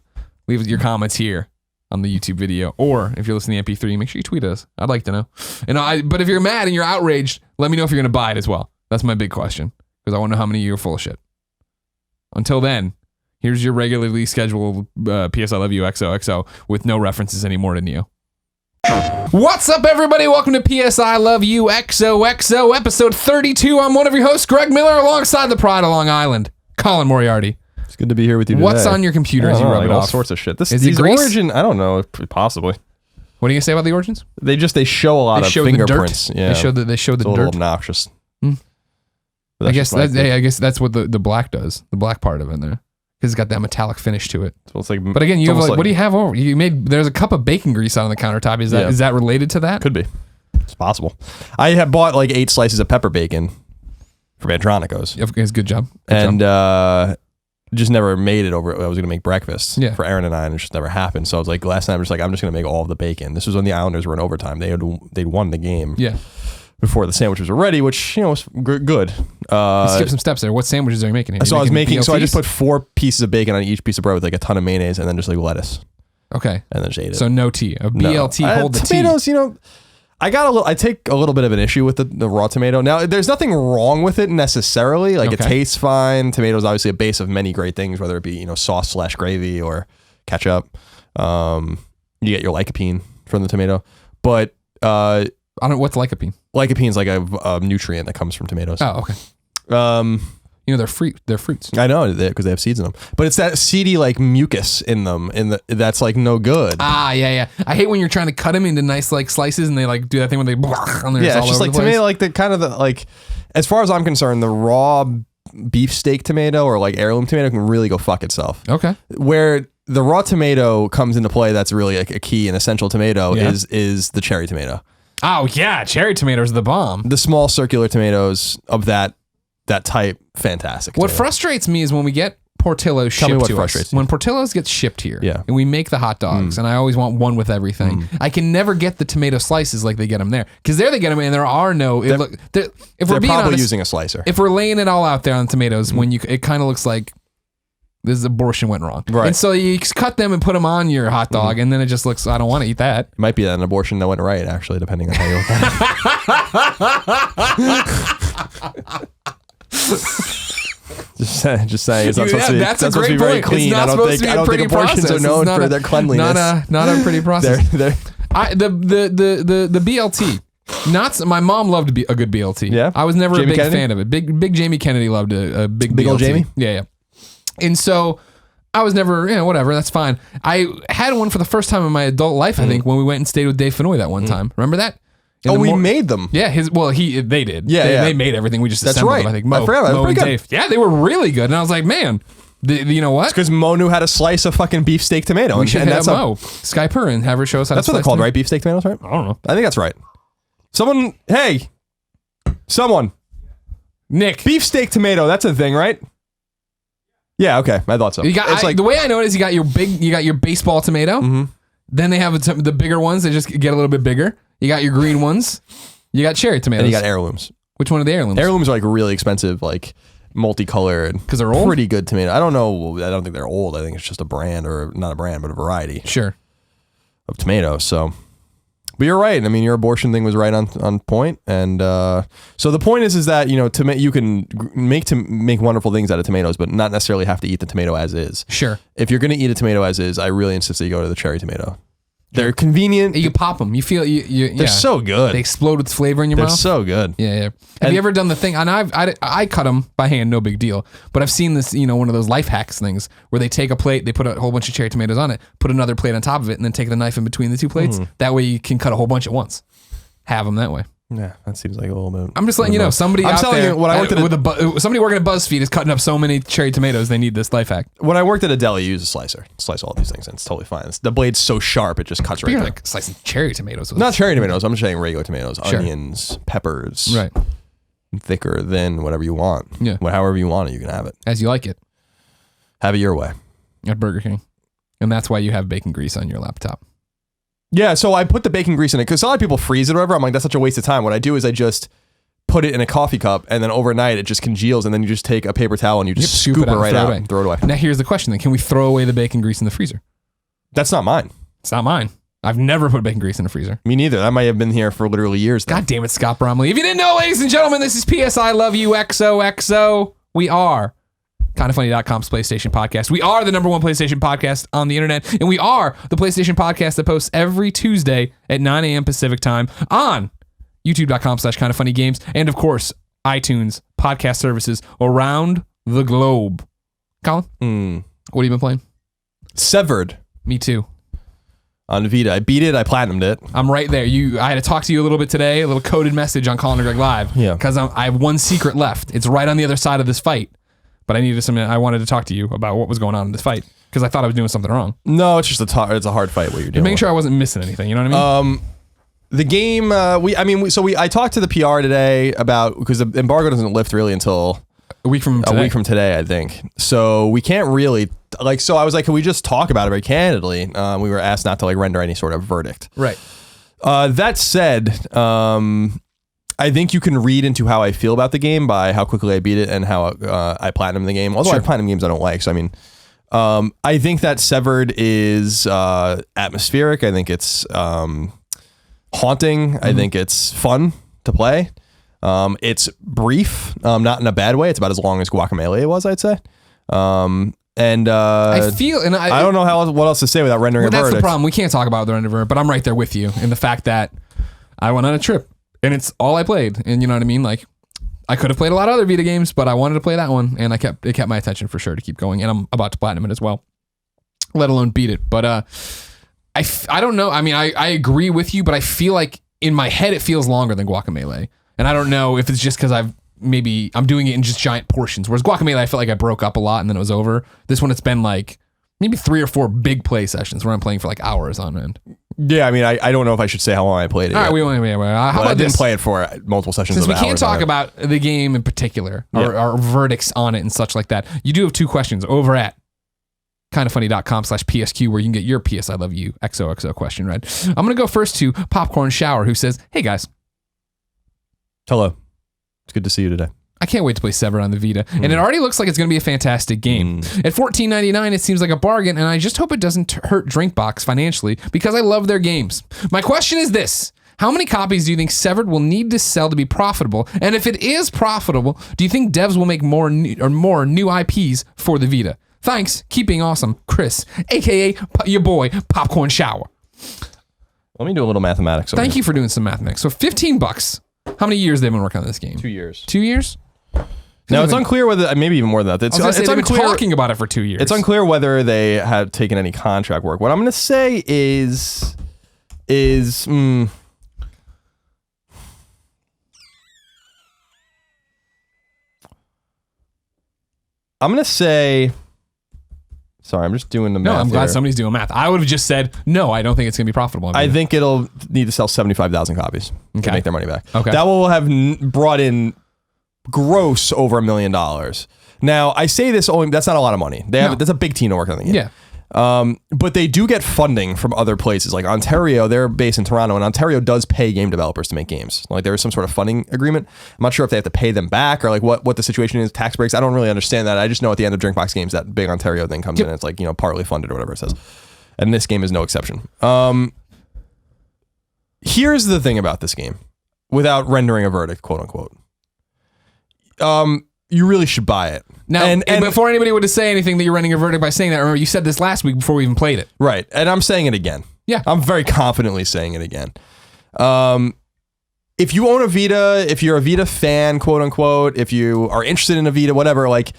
Leave your comments here on the YouTube video. Or if you're listening to MP3, make sure you tweet us. I'd like to know. But if you're mad and you're outraged, let me know if you're going to buy it as well. That's my big question. Because I want to know how many of you are full of shit. Until then, here's your regularly scheduled PS I Love You XOXO with no references anymore to Neo. What's up, everybody? Welcome to PS I Love You XOXO episode 32. I'm one of your hosts, Greg Miller, alongside the Pride of Long Island, Colin Moriarty. It's good to be here with you today. What's on your computer as you rub it all off? Sorts of shit. These Origin, I don't know, possibly. What are you gonna say about the Origins? They show a lot of fingerprints. Yeah, they show the it's a dirt. little obnoxious. I guess that's what the black does. The black part of it in there, because it's got that metallic finish to it. So it's like, but again, what do you have over? There's a cup of bacon grease out on the countertop. Is that related to that? Could be. It's possible. I have bought like 8 slices of pepper bacon from Andronico's. It's good job. Just never made it over. I was going to make breakfast for Aaron and I, and it just never happened. So I was like, last night I'm just going to make all of the bacon. This was when the Islanders were in overtime. They'd won the game. Yeah. Before the sandwiches were ready, which was good. Skip some steps there. What sandwiches are you making? So I just put 4 pieces of bacon on each piece of bread with like a ton of mayonnaise and then just like lettuce. Okay. And then just ate it. So no tea. A BLT. Hold the tomatoes, tea. I take a little bit of an issue with the raw tomato. Now, there's nothing wrong with it necessarily. Like, it tastes fine. Tomatoes obviously a base of many great things, whether it be sauce / gravy or ketchup. You get your lycopene from the tomato, but I don't know what's lycopene. Lycopene is like a nutrient that comes from tomatoes. Oh, okay. They're fruits. I know, because they have seeds in them. But it's that seedy like mucus in them, that's like no good. Yeah. I hate when you're trying to cut them into nice like slices and they like do that thing when they on there. Yeah, it's just like tomato, like the kind of the like. As far as I'm concerned, the raw beefsteak tomato or like heirloom tomato can really go fuck itself. Okay. Where the raw tomato comes into play, that's really like a key and essential tomato is the cherry tomato. Oh yeah, cherry tomatoes are the bomb. The small circular tomatoes of that type, fantastic. What frustrates me is when we get Portillo's shipped to us. When Portillo's gets shipped here, and we make the hot dogs, and I always want one with everything. I can never get the tomato slices like they get them there, because there they get them, and there are no. If we're being honest, using a slicer. If we're laying it all out there on tomatoes, it kind of looks like this abortion went wrong. Right. And so you cut them and put them on your hot dog, and then it just looks, I don't want to eat that. It might be an abortion that went right, actually, depending on how you look at it. Just saying. It's not supposed to be, that's supposed to be very clean. I don't think abortions are known for their cleanliness. Not a pretty process. The BLT. My mom loved a good BLT. Yeah. I was never a big fan of it. Big Jamie Kennedy loved a big BLT. Old Jamie? Yeah. And so I was never, whatever, that's fine. I had one for the first time in my adult life, I think, when we went and stayed with Dave Fenoy that one time. Remember that? We made them. Yeah, they did. Yeah, they made everything. We just assembled them, I think. I forgot. Mo and Dave. Yeah, they were really good. And I was like, man, you know what? It's because Mo knew how to slice a fucking beefsteak tomato. We should have Mo. Skype her and have her show us how to slice. That's what they're called, right? Beefsteak tomatoes, right? I don't know. I think that's right. Someone. Nick. Beefsteak tomato, that's a thing, right? Yeah, okay. I thought so. The way I know it is you got your baseball tomato. Mm-hmm. Then they have the bigger ones. They just get a little bit bigger. You got your green ones. You got cherry tomatoes. And you got heirlooms. Which one are the heirlooms? Heirlooms are like really expensive, like multicolored. Because they're old? Pretty good tomato. I don't know. I don't think they're old. I think it's just a brand, or not a brand, but a variety. Sure. Of tomatoes. So But you're right. I mean, your abortion thing was right on point. And so the point is that, you know, you can make wonderful things out of tomatoes, but not necessarily have to eat the tomato as is. Sure. If you're going to eat a tomato as is, I really insist that you go to the cherry tomato. They're convenient. You pop them. You feel they're so good. They explode with flavor in your mouth. They're so good. Yeah. Have you ever done the thing? And I cut them by hand, no big deal. But I've seen this, you know, one of those life hacks things where they take a plate, they put a whole bunch of cherry tomatoes on it, put another plate on top of it, and then take the knife in between the two plates. That way you can cut a whole bunch at once. Have them that way. Yeah, that seems like a little bit. I'm just letting you know, somebody out there somebody working at BuzzFeed is cutting up so many cherry tomatoes, they need this life hack. When I worked at a deli, you use a slicer. Slice all these things, and it's totally fine. The blade's so sharp, it just cuts right through. Like slicing cherry tomatoes. Not cherry tomatoes. I'm just saying regular tomatoes, Sure. onions, peppers. Right. Thicker, thin, whatever you want. Yeah. However you want it, you can have it. As you like it. Have it your way. At Burger King. And that's why you have bacon grease on your laptop. Yeah, so I put the bacon grease in it because a lot of people freeze it or whatever. I'm like, that's such a waste of time. What I do is I just put it in a coffee cup and then overnight it just congeals and then you just take a paper towel and you just scoop it right out and throw it away. Now here's the question then. Can we throw away the bacon grease in the freezer? That's not mine. It's not mine. I've never put bacon grease in the freezer. Me neither. That might have been here for literally years then. God damn it, Scott Bromley. If you didn't know, ladies and gentlemen, this is PS I Love You XOXO. We are KindaFunny.com's PlayStation podcast. We are the #1 PlayStation podcast on the internet, and we are the PlayStation podcast that posts every Tuesday at 9 a.m. Pacific time on YouTube.com/KindaFunnyGames, and of course, iTunes podcast services around the globe. Colin, what have you been playing? Severed. Me too. On Vita. I beat it. I platinumed it. I'm right there. I had to talk to you a little bit today, a little coded message on Colin and Greg Live. Yeah. Because I have one secret left. It's right on the other side of this fight. But I wanted to talk to you about what was going on in this fight because I thought I was doing something wrong. No, it's just it's a hard fight what you're doing. Make sure I wasn't missing anything. You know what I mean? The game. I talked to the PR today about because the embargo doesn't lift really until a week from today, I think. So we can't really So I was like, can we just talk about it very candidly? We were asked not to render any sort of verdict. Right. That said, I think you can read into how I feel about the game by how quickly I beat it and how I platinum the game. Although I platinum games I don't like. So I mean, I think that Severed is atmospheric. I think it's haunting. I think it's fun to play. It's brief, not in a bad way. It's about as long as Guacamelee was, I'd say. And I feel, and I don't know what else to say without rendering a verdict. That's the problem. We can't talk about the render verdict, but I'm right there with you in the fact that I went on a trip and it's all I played. And you know what I mean? Like, I could have played a lot of other Vita games, but I wanted to play that one, and it kept my attention for sure to keep going. And I'm about to platinum it as well, let alone beat it. But I don't know. I mean, I agree with you, but I feel like in my head it feels longer than Guacamelee, and I don't know if it's just because I'm doing it in just giant portions. Whereas Guacamelee, I felt like I broke up a lot and then it was over. This one, it's been like maybe 3 or 4 big play sessions where I'm playing for like hours on end. Yeah, I mean, I don't know if I should say how long I played it. All right, I didn't play it for multiple sessions. Since we can't talk about the game in particular or our verdicts on it and such like that, you do have 2 questions over at kindafunny.com/PSQ where you can get your PS I Love You XOXO question read. I'm going to go first to Popcorn Shower, who says, "Hey guys. Hello. It's good to see you today. I can't wait to play Severed on the Vita, and it already looks like it's going to be a fantastic game. At $14.99, it seems like a bargain, and I just hope it doesn't hurt Drinkbox financially because I love their games. My question is this. How many copies do you think Severed will need to sell to be profitable? And if it is profitable, do you think devs will make more new IPs for the Vita? Thanks. Keep being awesome. Chris, a.k.a. your boy, Popcorn Shower." Let me do a little mathematics. Thank you for doing some mathematics. So $15. How many years they've been working on this game? 2 years. 2 years? Now, it's unclear whether, maybe even more than that. They've been talking about it for 2 years. It's unclear whether they had taken any contract work. What I'm going to say is I'm going to say, sorry, I'm just doing the math. No, I'm glad somebody's doing math. I would have just said, no, I don't think it's going to be profitable. I think it'll need to sell 75,000 copies to make their money back. Okay. That will have brought in gross over $1 million. Now, I say this only, that's not a lot of money. That's a big team to work on the game. Yeah. But they do get funding from other places. Like Ontario, they're based in Toronto, and Ontario does pay game developers to make games. Like there is some sort of funding agreement. I'm not sure if they have to pay them back or like what the situation is, tax breaks. I don't really understand that. I just know at the end of Drinkbox games, that big Ontario thing comes in and it's like, partly funded or whatever it says. And this game is no exception. Here's the thing about this game, without rendering a verdict, quote unquote. You really should buy it. Now, and before anybody would say anything that you're rendering a verdict by saying that, remember you said this last week before we even played it. Right, and I'm saying it again. Yeah. I'm very confidently saying it again. If you own a Vita, if you're a Vita fan, quote unquote, if you are interested in a Vita, whatever, like,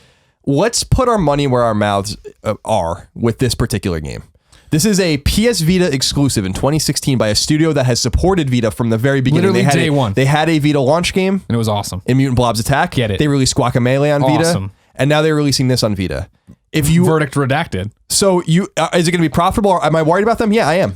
let's put our money where our mouths are with this particular game. This is a PS Vita exclusive in 2016 by a studio that has supported Vita from the very beginning. Literally day one. They had a Vita launch game. And it was awesome. In Mutant Blob's Attack. Get it. They released Guacamelee on Awesome. Vita. And now they're releasing this on Vita. If you verdict redacted. So you is it going to be profitable? Or am I worried about them? Yeah, I am.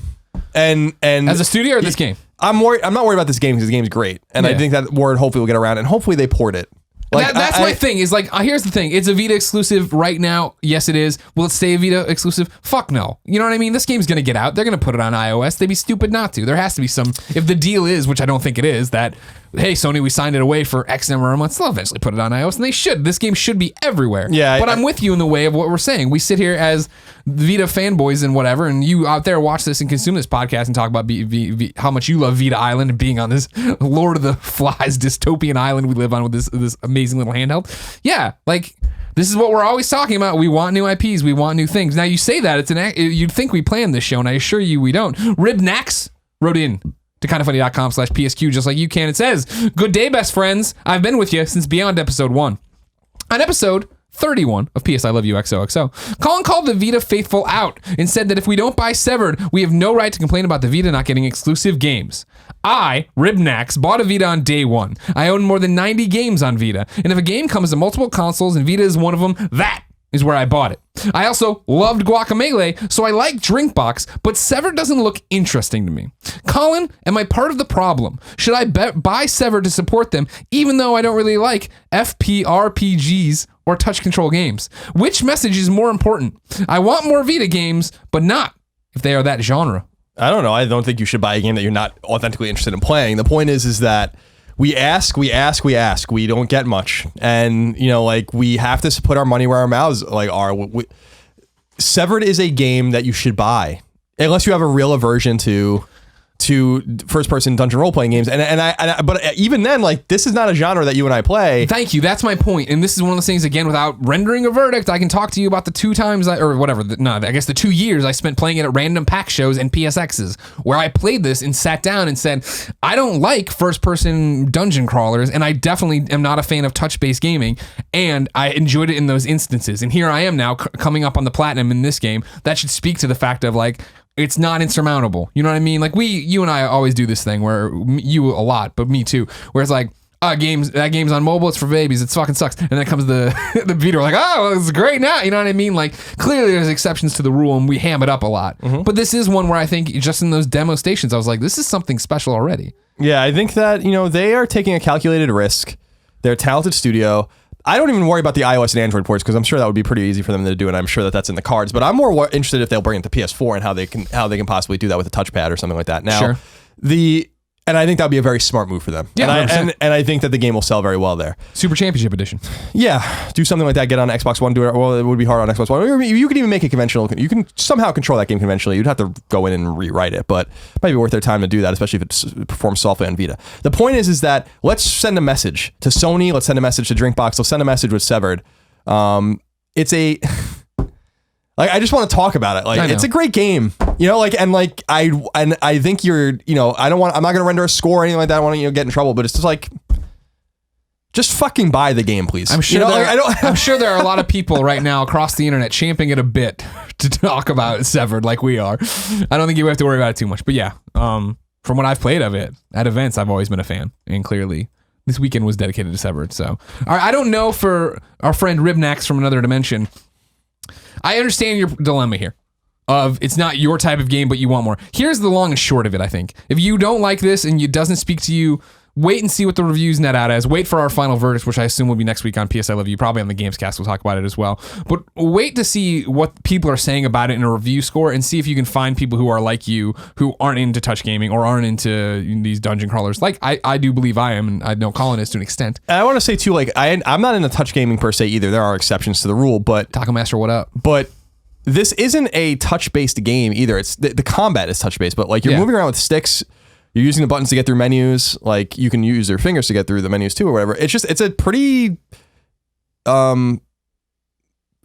And as a studio or this game? I'm worried. I'm not worried about this game because the game's great. And I think that word hopefully will get around and hopefully they port it. Like, that's my thing is like, here's the thing. It's a Vita exclusive right now. Yes, it is. Will it stay a Vita exclusive? Fuck no. You know what I mean? This game's going to get out. They're going to put it on iOS. They'd be stupid not to. There has to be some, if the deal is, which I don't think it is, that, hey, Sony, we signed it away for X number of months. They'll eventually put it on iOS and they should. This game should be everywhere. Yeah. But I'm with you in the way of what we're saying. We sit here as Vita fanboys and whatever, and you out there watch this and consume this podcast and talk about how much you love Vita Island and being on this Lord of the Flies dystopian island we live on with this amazing little handheld. Yeah, like this is what we're always talking about. We want new IPs. We want new things. Now you say that you'd think we planned this show, and I assure you we don't. Ribnax wrote in to kindoffunny.com/PSQ just like you can. It says, "Good day, best friends. I've been with you since beyond episode 1. On episode 31 of PS I Love You XOXO, Colin called the Vita faithful out and said that if we don't buy Severed, we have no right to complain about the Vita not getting exclusive games. I, Ribnax, bought a Vita on day 1. I own more than 90 games on Vita, and if a game comes to multiple consoles and Vita is one of them, that is where I bought it. I also loved Guacamelee, so I like Drinkbox, but Severed doesn't look interesting to me. Colin, am I part of the problem? Should I buy Severed to support them, even though I don't really like FPRPGs or touch control games? Which message is more important? I want more Vita games, but not if they are that genre." I don't know. I don't think you should buy a game that you're not authentically interested in playing. The point is that we ask. We don't get much. And, you know, like, we have to put our money where our mouths like are. Severed is a game that you should buy. Unless you have a real aversion to first-person dungeon role-playing games, but even then, like, this is not a genre that you and I play. Thank you. That's my point. And this is one of those things, again, without rendering a verdict, I can talk to you about the 2 times, the 2 years I spent playing it at random PAX shows and PSXs, where I played this and sat down and said, I don't like first-person dungeon crawlers, and I definitely am not a fan of touch-based gaming, and I enjoyed it in those instances. And here I am now, coming up on the platinum in this game. That should speak to the fact of, like, it's not insurmountable. You know what I mean? Like, you and I always do this thing where you a lot, but me too, where it's like, that game's on mobile, it's for babies, it fucking sucks. And then comes the Vita, we're like, oh, it's great now. You know what I mean? Like, clearly there's exceptions to the rule and we ham it up a lot. Mm-hmm. But this is one where I think just in those demo stations, I was like, this is something special already. Yeah, I think that, you know, they are taking a calculated risk. They're a talented studio. I don't even worry about the iOS and Android ports because I'm sure that would be pretty easy for them to do, and I'm sure that that's in the cards. But I'm more interested if they'll bring it to PS4 and how they can possibly do that with a touchpad or something like that. Now, sure. And I think that would be a very smart move for them. Yeah, and I think that the game will sell very well there. Super Championship Edition. Yeah, do something like that. Get on Xbox One. Do it. Well, it would be hard on Xbox One. You can even make it conventional. You can somehow control that game conventionally. You'd have to go in and rewrite it, but it might be worth their time to do that, especially if it performs softly on Vita. The point is that let's send a message to Sony. Let's send a message to Drinkbox. Let's send a message with Severed. It's a like, I just want to talk about it. Like, it's a great game, you know, like, I think you're, you know, I'm not going to render a score or anything like that. I want to, you know, get in trouble, but it's just like, just fucking buy the game, please. I'm sure, you know, I'm sure there are a lot of people right now across the internet champing it a bit to talk about Severed like we are. I don't think you have to worry about it too much, but yeah, from what I've played of it at events, I've always been a fan, and clearly this weekend was dedicated to Severed. So I don't know, for our friend Ribnax from another dimension, I understand your dilemma here of it's not your type of game, but you want more. Here's the long and short of it, I think. If you don't like this and it doesn't speak to you, wait and see what the reviews net out as. Wait for our final verdict, which I assume will be next week on PS I Love You. Probably on the Gamescast, we'll talk about it as well. But wait to see what people are saying about it in a review score and see if you can find people who are like you, who aren't into touch gaming or aren't into these dungeon crawlers. Like I do believe I am, and I know Colin is to an extent. And I want to say too, like, I'm not into touch gaming per se either. There are exceptions to the rule, but Taco Master, what up? But this isn't a touch-based game either. It's the combat is touch-based, but like, you're moving around with sticks. You're using the buttons to get through menus. Like you can use your fingers to get through the menus too or whatever. It's a pretty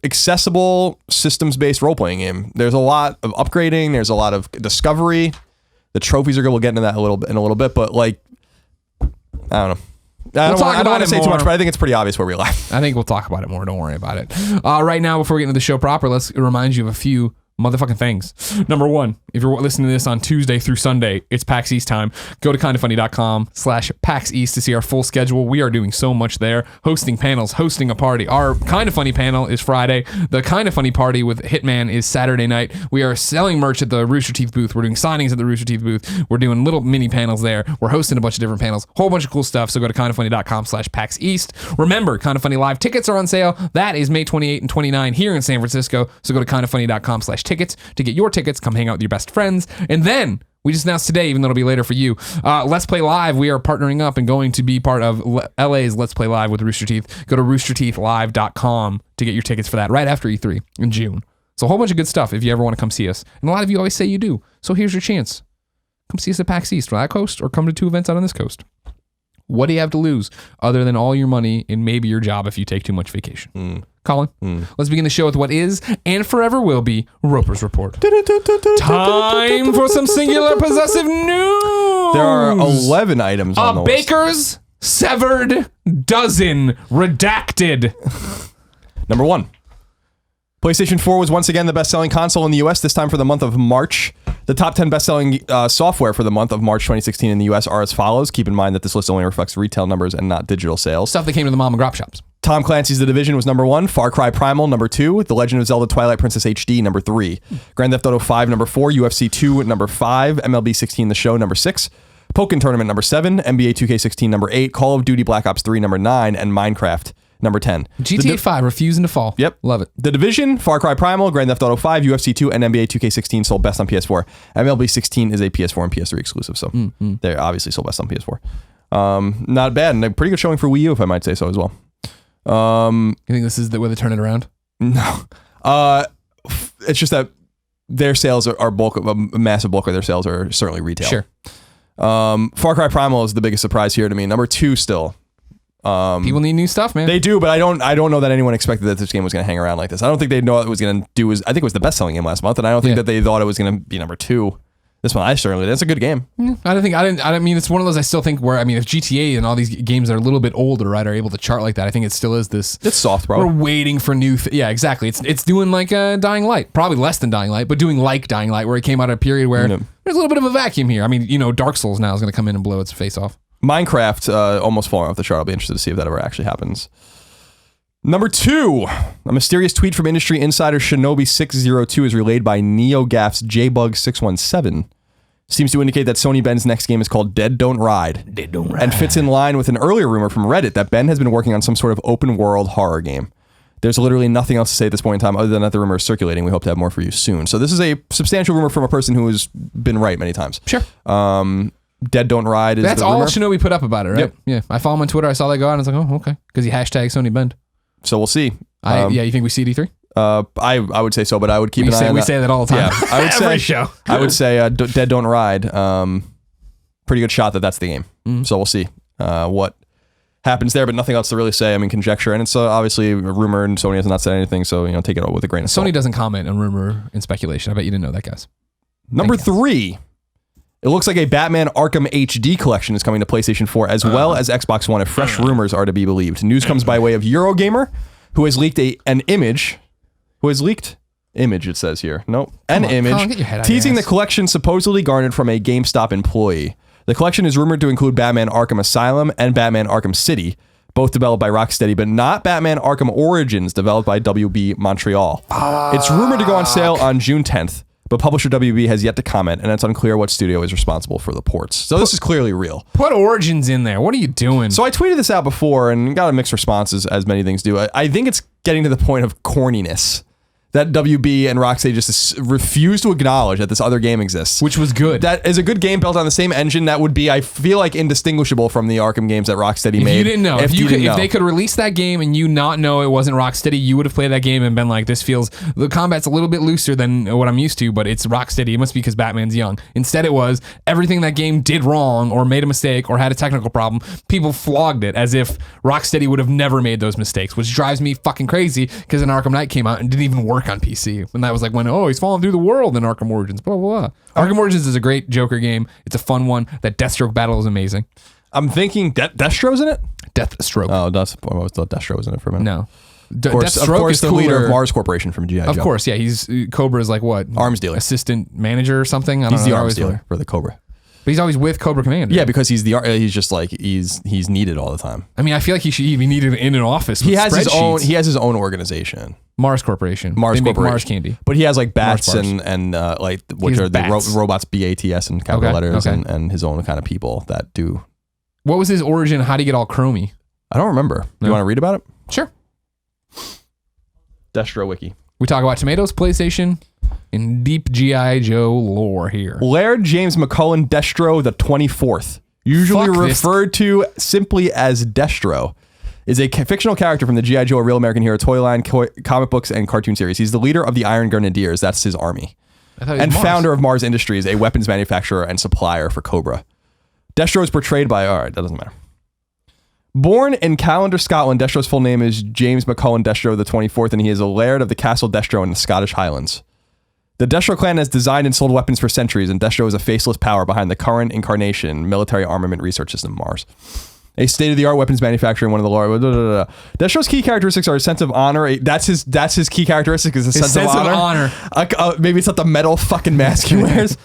accessible systems-based role-playing game. There's a lot of upgrading. There's a lot of discovery. The trophies are good. We'll get into that in a little bit, but like, I don't know. I don't want to say too much, but I think it's pretty obvious where we lie. I think we'll talk about it more. Don't worry about it. Right now, before we get into the show proper, let's remind you of a few motherfucking things. Number one, if you're listening to this on Tuesday through Sunday, it's PAX East time. Go to kindafunny.com/PAX East to see our full schedule. We are doing so much there. Hosting panels, hosting a party. Our Kinda Funny panel is Friday. The Kinda Funny party with Hitman is Saturday night. We are selling merch at the Rooster Teeth booth. We're doing signings at the Rooster Teeth booth. We're doing little mini panels there. We're hosting a bunch of different panels. Whole bunch of cool stuff. So go to kindafunny.com/PAX East. Remember, Kinda Funny Live tickets are on sale. That is May 28 and 29 here in San Francisco. So go to kindafunny.com/tickets to get your tickets. Come hang out with your best friends. And then we just announced today, even though it'll be later for you, Let's Play Live. We are partnering up and going to be part of LA's Let's Play Live with Rooster Teeth. Go to roosterteethlive.com to get your tickets for that right after E3 in June. So a whole bunch of good stuff if you ever want to come see us. And a lot of you always say you do. So here's your chance. Come see us at PAX East on that coast or come to 2 events out on this coast. What do you have to lose other than all your money and maybe your job if you take too much vacation? Colin, let's begin the show with what is and forever will be Roper's Report. Time for some singular possessive news. There are 11 items on the list. Baker's severed dozen redacted. Number 1. PlayStation 4 was once again the best-selling console in the US, this time for the month of March. The top 10 best-selling software for the month of March 2016 in the US are as follows. Keep in mind that this list only reflects retail numbers and not digital sales. Stuff that came to the mom and grop shops. Tom Clancy's The Division was number 1. Far Cry Primal, number 2. The Legend of Zelda Twilight Princess HD, number 3. Grand Theft Auto 5, number 4. UFC 2, number 5. MLB 16 The Show, number 6. Pokken Tournament, number 7. NBA 2K16, number 8. Call of Duty Black Ops 3, number 9. And Minecraft, number 10. GTA 5 refusing to fall. Yep. Love it. The Division, Far Cry Primal, Grand Theft Auto 5, UFC 2, and NBA 2K16 sold best on PS4. MLB 16 is a PS4 and PS3 exclusive, so they're obviously sold best on PS4. Not bad, and a pretty good showing for Wii U, if I might say so as well. You think this is the way they turn it around? No. It's just that their sales are a massive bulk of their sales are certainly retail. Sure. Far Cry Primal is the biggest surprise here to me. Number 2 still. People need new stuff, man. They do, but I don't know that anyone expected that this game was going to hang around like this. I don't think they know what it was going to do. I think it was the best-selling game last month, and I don't think that they thought it was going to be number 2. This one, I certainly did. It's a good game. I mean, it's one of those I still think where, I mean, if GTA and all these games that are a little bit older, right, are able to chart like that, I think it still is this. It's soft, bro. We're waiting for new. Yeah, exactly. It's doing like Dying Light. Probably less than Dying Light, but doing like Dying Light, where it came out at a period where there's a little bit of a vacuum here. I mean, Dark Souls now is going to come in and blow its face off. Minecraft almost falling off the chart. I'll be interested to see if that ever actually happens. Number 2, a mysterious tweet from industry insider Shinobi602 is relayed by NeoGAF's JBug617. Seems to indicate that Sony Ben's next game is called Dead Don't Ride. Dead Don't Ride. And fits in line with an earlier rumor from Reddit that Ben has been working on some sort of open world horror game. There's literally nothing else to say at this point in time other than that the rumor is circulating. We hope to have more for you soon. So this is a substantial rumor from a person who has been right many times. Sure. Dead Don't Ride is That's the all rumor. Shinobi put up about it, right? Yep. Yeah. I follow him on Twitter. I saw that go out and I was like, oh, okay. Because he hashtagged Sony Bend. So we'll see. You think we see D3? I would say so, but I would keep an eye on that. We say that all the time. Yeah, I would Every say, show. I would say Dead Don't Ride. Pretty good shot that that's the game. So we'll see what happens there, but nothing else to really say. I mean, conjecture, and it's obviously a rumor, and Sony has not said anything, so take it all with a grain of salt. Sony doesn't comment on rumor and speculation. I bet you didn't know that, guys. Number 3. It looks like a Batman Arkham HD collection is coming to PlayStation 4 as well as Xbox One if fresh rumors are to be believed. News comes by way of Eurogamer, who has leaked an image. It says here. Nope. An image Colin, get your head out of teasing your the ass. collection supposedly garnered from a GameStop employee. The collection is rumored to include Batman Arkham Asylum and Batman Arkham City, both developed by Rocksteady, but not Batman Arkham Origins, developed by WB Montreal. It's rumored to go on sale on June 10th. But publisher WB has yet to comment, and it's unclear what studio is responsible for the ports. So this is clearly real. Put Origins in there. What are you doing? So I tweeted this out before and got a mixed response as many things do. I think it's getting to the point of corniness that WB and Rocksteady just refuse to acknowledge that this other game exists. Which was good. That is a good game built on the same engine that would be, I feel like, indistinguishable from the Arkham games that Rocksteady made. You didn't know. If they could release that game and you not know it wasn't Rocksteady, you would have played that game and been like, this feels, the combat's a little bit looser than what I'm used to, but it's Rocksteady. It must be because Batman's young. Instead, it was everything that game did wrong or made a mistake or had a technical problem. People flogged it as if Rocksteady would have never made those mistakes, which drives me fucking crazy because an Arkham Knight came out and didn't even work on PC. And that was like when, he's falling through the world in Arkham Origins, blah, blah, blah. Arkham Origins is a great Joker game. It's a fun one. That Deathstroke battle is amazing. I'm thinking Deathstroke's in it? Deathstroke. Oh, I always thought Deathstroke was in it for a minute. No. Of course, the leader of Mars Corporation from G.I. Joe. Of course, yeah. He's Cobra's like what? Arms dealer. Assistant manager or something? He's the arms dealer for the Cobra. But he's always with Cobra Commander. Yeah, because he's just like he's needed all the time. I mean, I feel like he should be needed in an office. With He has his own organization. Mars Corporation. Mars They make Corporation. Mars candy. But he has like bats and like which are bats. the robots BATS and capital letters okay. and his own kind of people that do. What was his origin? How did he get all chromy? I don't remember. No. You want to read about it? Sure. Destro Wiki. We talk about tomatoes, PlayStation, and deep G.I. Joe lore here. Laird James McCullen Destro the 24th, usually referred to simply as Destro, is a fictional character from the G.I. Joe, a Real American Hero toy line, comic books, and cartoon series. He's the leader of the Iron Grenadiers. That's his army. And founder of Mars Industries, a weapons manufacturer and supplier for Cobra. Destro is portrayed by... All right, that doesn't matter. Born in Callander, Scotland, Destro's full name is James McCullen Destro the 24th, and he is a laird of the Castle Destro in the Scottish Highlands. The Destro clan has designed and sold weapons for centuries, and Destro is a faceless power behind the current incarnation military armament research system Mars. A state-of-the-art weapons manufacturer and one of the largest. Destro's key characteristics are a sense of honor. That's his key characteristic is a sense of honor. Maybe it's not the metal fucking mask he wears.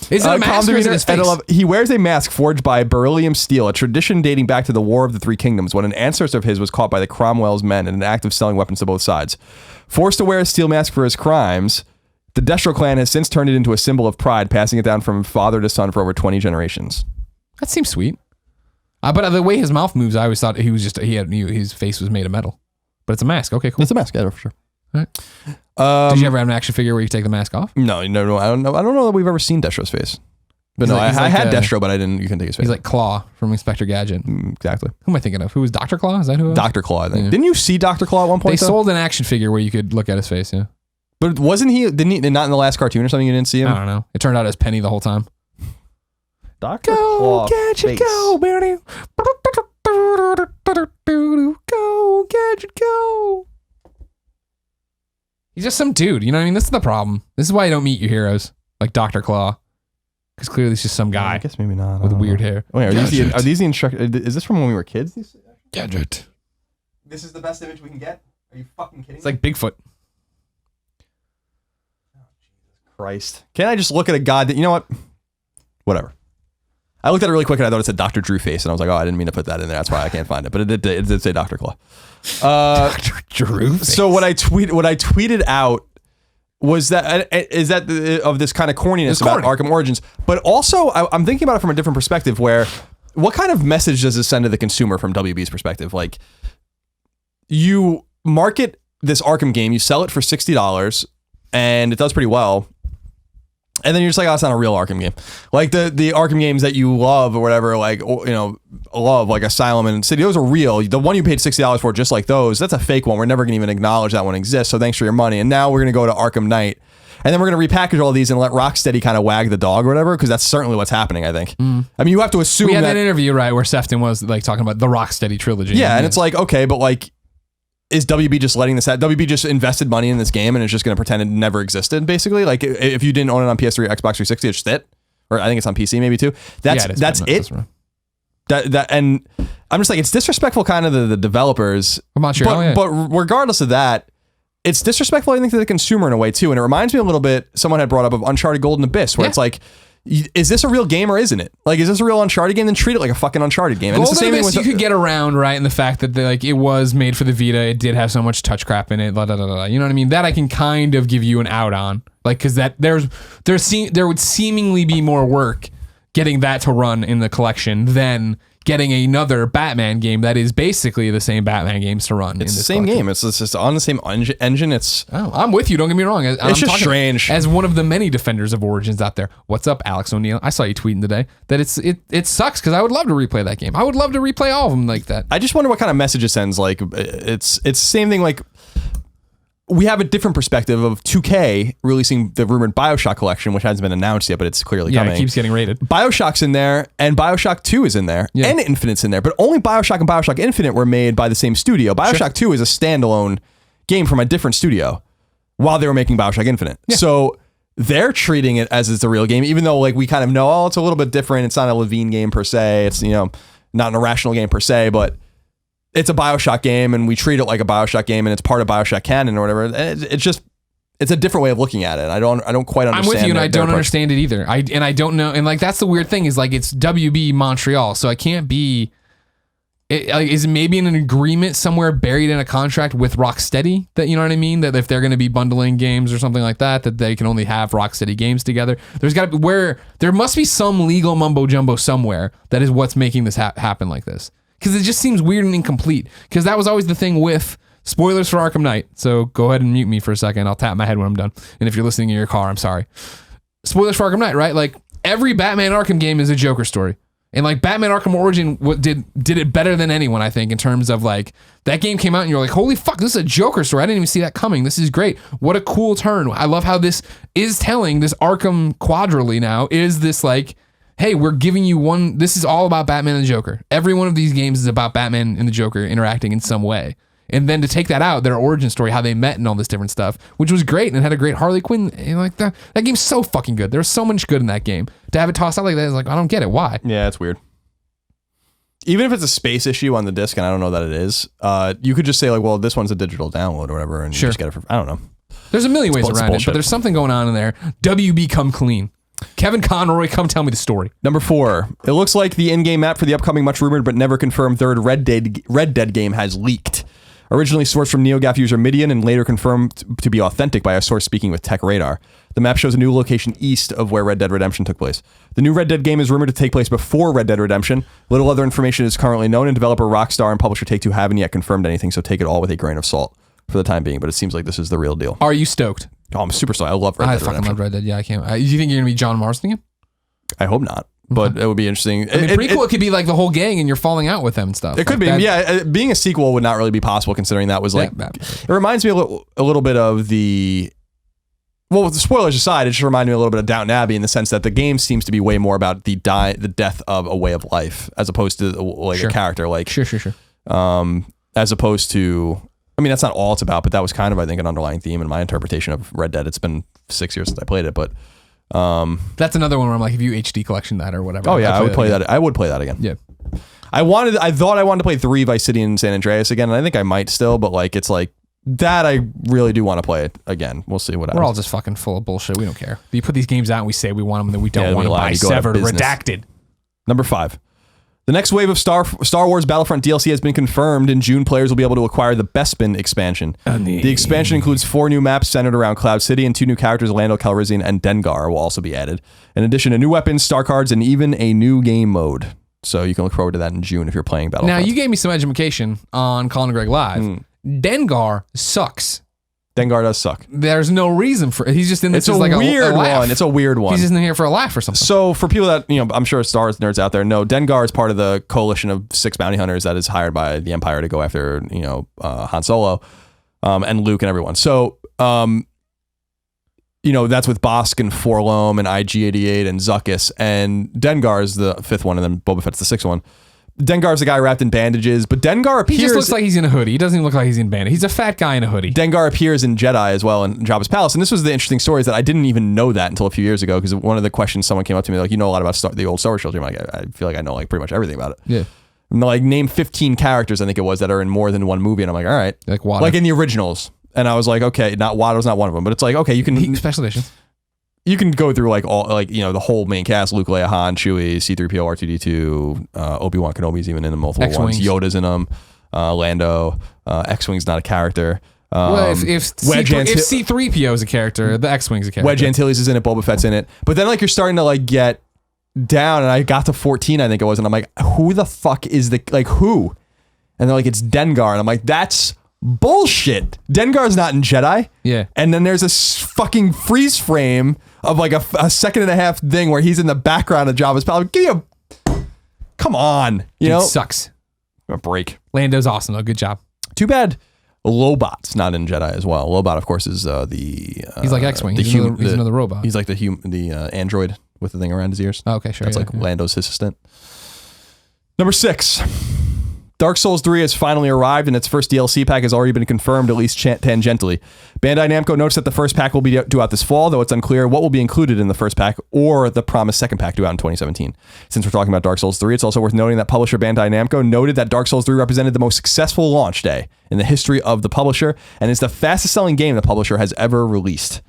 Is it a mask or is it his face? He wears a mask forged by beryllium steel, a tradition dating back to the War of the Three Kingdoms, when an ancestor of his was caught by the Cromwell's men in an act of selling weapons to both sides. Forced to wear a steel mask for his crimes, the Destro clan has since turned it into a symbol of pride, passing it down from father to son for over 20 generations. That seems sweet. But the way his mouth moves, I always thought his face was made of metal. But it's a mask. Okay, cool. It's a mask, yeah, for sure. All right. Did you ever have an action figure where you take the mask off? No. I don't know that we've ever seen Destro's face. But I had Destro, but you couldn't take his face. He's like Claw from Inspector Gadget. Exactly. Who am I thinking of? Who was Dr. Claw? Is that who it was? Dr. Claw, I think. Yeah. Didn't you see Dr. Claw at one point? They sold an action figure where you could look at his face, yeah. But didn't he, not in the last cartoon or something, you didn't see him? I don't know. It turned out as Penny the whole time. Dr. Claw Gadget, go, Bernie. Go, Gadget, go. He's just some dude, you know what I mean? This is the problem. This is why you don't meet your heroes, like Dr. Claw. Because clearly he's just some guy. I guess maybe not. With weird hair. Wait, are these the instructions? Is this from when we were kids? Gadget. This is the best image we can get? Are you fucking kidding me? It's like Bigfoot. Christ. Can't I just look at a god that, you know what? Whatever. I looked at it really quick and I thought it said Dr. Drew face and I was like, I didn't mean to put that in there. That's why I can't find it. But it did say Dr. Claw. Dr. Drew face. So what I tweeted out was that of this kind of corniness about Arkham Origins, but also I'm thinking about it from a different perspective where what kind of message does this send to the consumer from WB's perspective? Like, you market this Arkham game, you sell it for $60 and it does pretty well. And then you're just like, it's not a real Arkham game. Like the Arkham games that you love or whatever, like, love, like Asylum and City, those are real. The one you paid $60 for, just like those, that's a fake one. We're never going to even acknowledge that one exists. So thanks for your money. And now we're going to go to Arkham Knight. And then we're going to repackage all these and let Rocksteady kind of wag the dog or whatever, because that's certainly what's happening, I think. I mean, you have to assume we had that interview, right, where Sefton was like talking about the Rocksteady trilogy. Yeah, and it's like, okay, but like, is WB just letting this happen? WB just invested money in this game and it's just going to pretend it never existed, basically? Like, if you didn't own it on PS3 or Xbox 360, it's just it. Or I think it's on PC maybe too. That's it. And I'm just like, it's disrespectful kind of the developers. I'm not sure. But regardless of that, it's disrespectful, I think, to the consumer in a way too. And it reminds me a little bit, someone had brought up, of Uncharted Golden Abyss, where it's like, is this a real game or isn't it? Like, is this a real Uncharted game? Then treat it like a fucking Uncharted game. And Golden it's the same Abyss, thing with you could get around, right? And the fact that it was made for the Vita, it did have so much touch crap in it, blah, blah, blah, blah. You know what I mean? That I can kind of give you an out on, like, because there would seemingly be more work getting that to run in the collection than getting another Batman game that is basically the same Batman games to run. It's the same game. It's just on the same engine. I'm with you. Don't get me wrong. It's just strange. As one of the many defenders of Origins out there. What's up, Alex O'Neill? I saw you tweeting today that it sucks because I would love to replay that game. I would love to replay all of them like that. I just wonder what kind of message it sends. Like it's the same thing. Like we have a different perspective of 2K releasing the rumored BioShock collection, which hasn't been announced yet, but it's clearly coming. Yeah, it keeps getting rated. BioShock's in there, and BioShock 2 is in there, and Infinite's in there, but only BioShock and BioShock Infinite were made by the same studio. BioShock 2 is a standalone game from a different studio while they were making BioShock Infinite. Yeah. So they're treating it as it's a real game, even though like we kind of know, oh, it's a little bit different. It's not a Levine game per se. It's, not an irrational game per se, but it's a BioShock game, and we treat it like a BioShock game, and it's part of BioShock canon or whatever. It's a different way of looking at it. I don't quite understand. I'm with you, and I don't understand it either. I don't know, and like that's the weird thing is like it's WB Montreal, so I can't be. Is it maybe in an agreement somewhere buried in a contract with Rocksteady that you know what I mean? That if they're going to be bundling games or something like that, that they can only have Rocksteady games together. There's got to be there must be some legal mumbo jumbo somewhere that is what's making this happen like this. Because it just seems weird and incomplete. Because that was always the thing with spoilers for Arkham Knight. So go ahead and mute me for a second. I'll tap my head when I'm done. And if you're listening in your car, I'm sorry. Spoilers for Arkham Knight, right? Like every Batman Arkham game is a Joker story. And like Batman Arkham Origin did it better than anyone, I think, in terms of like that game came out and you're like, holy fuck, this is a Joker story. I didn't even see that coming. This is great. What a cool turn. I love how this is telling this Arkham quadrilogy now is this like, hey, we're giving you one. This is all about Batman and the Joker. Every one of these games is about Batman and the Joker interacting in some way. And then to take that out, their origin story, how they met and all this different stuff, which was great and had a great Harley Quinn. And like that game's so fucking good. There's so much good in that game. To have it tossed out like that is like, I don't get it. Why? Yeah, it's weird. Even if it's a space issue on the disc, and I don't know that it is, you could just say like, well, this one's a digital download or whatever, and you just get it for, I don't know. There's a million ways around it, but there's something going on in there. WB come clean. Kevin Conroy, come tell me the story. Number 4. It looks like the in-game map for the upcoming much rumored but never confirmed third Red Dead game has leaked. Originally sourced from NeoGAF user Midian and later confirmed to be authentic by a source speaking with Tech Radar. The map shows a new location east of where Red Dead Redemption took place. The new Red Dead game is rumored to take place before Red Dead Redemption. Little other information is currently known, and developer Rockstar and publisher Take-Two haven't yet confirmed anything, so take it all with a grain of salt for the time being, but it seems like this is the real deal. Are you stoked? Oh, I'm super stoked. I love Red Dead Redemption. I fucking love Red Dead. Yeah, I can't. Do you think you're going to be John Marston again? I hope not, but it would be interesting. I mean, prequel, it could be like the whole gang and you're falling out with them and stuff. It could be. Yeah, being a sequel would not really be possible considering that was like... It reminds me a little bit of the... Well, with the spoilers aside, it just reminded me a little bit of Downton Abbey in the sense that the game seems to be way more about the death of a way of life as opposed to like a character. Like Sure. As opposed to... I mean, that's not all it's about, but that was kind of, I think, an underlying theme in my interpretation of Red Dead. It's been 6 years since I played it, but... That's another one where I'm like, if you HD collection that or whatever. Oh yeah, I would play that. I would play that again. Yeah. I thought I wanted to play 3 Vice City and San Andreas again, and I think I might still, but like it's like that I really do want to play it again. We'll see what happens. We're all just fucking full of bullshit. We don't care. You put these games out and we say we want them and then we don't want them by severed, redacted. Number 5. The next wave of Star Wars Battlefront DLC has been confirmed. In June, players will be able to acquire the Bespin expansion. The expansion includes 4 new maps centered around Cloud City, and 2 new characters, Lando Calrissian and Dengar, will also be added. In addition to new weapons, star cards, and even a new game mode. So you can look forward to that in June if you're playing Battlefront. Now, you gave me some education on Colin and Greg Live. Dengar sucks. Dengar does suck. There's no reason for it. He's just in this. It's a weird one. It's a weird one. He's just in here for a laugh or something. So for people that, I'm sure Star Wars nerds out there know, Dengar is part of the coalition of 6 bounty hunters that is hired by the Empire to go after, Han Solo, and Luke and everyone. So, that's with Bosk and Forlom and IG-88 and Zuckuss, and Dengar is the 5th one, and then Boba Fett's the 6th one. Dengar's the guy wrapped in bandages, but Dengar appears... He just looks like he's in a hoodie. He doesn't even look like he's in bandage. He's a fat guy in a hoodie. Dengar appears in Jedi as well in Jabba's palace, and this was the interesting story is that I didn't even know that until a few years ago, because one of the questions someone came up to me like, you know a lot about the old Star Wars trilogy. I'm like, I feel like I know like pretty much everything about it. Yeah. And like name 15 characters, I think it was, that are in more than one movie, and I'm like, all right. Like Water. Like in the originals. And I was like, okay, Watto's not one of them, but it's like, okay, you can... Special editions. You can go through like all the whole main cast: Luke, Leia, Han, Chewie, C-3PO, R2-D2, Obi-Wan Kenobi's even in the multiple X-Wings. ones. Yoda's in them. Lando. X-Wing's not a character. Well, if C-3PO is a character, the X-Wing's a character. Wedge Antilles is in it. Boba Fett's in it. But then like you're starting to like get down and I got to 14, I think it was, and I'm like, who the fuck is who? And they're like, it's Dengar, and I'm like, that's bullshit. Dengar's not in Jedi. Yeah. And then there's this fucking freeze frame of like a second and a half thing where he's in the background of Jabba's palace. Come on, you know, sucks. A break. Lando's awesome though. Good job. Too bad Lobot's not in Jedi as well. Lobot, of course, is he's like X-Wing. He's another robot. He's like the android with the thing around his ears. Oh, okay, sure. That's Lando's assistant. Number 6. Dark Souls 3 has finally arrived, and its first DLC pack has already been confirmed, at least tangentially. Bandai Namco notes that the first pack will be due out this fall, though it's unclear what will be included in the first pack or the promised second pack due out in 2017. Since we're talking about Dark Souls 3, it's also worth noting that publisher Bandai Namco noted that Dark Souls 3 represented the most successful launch day in the history of the publisher, and is the fastest selling game the publisher has ever released.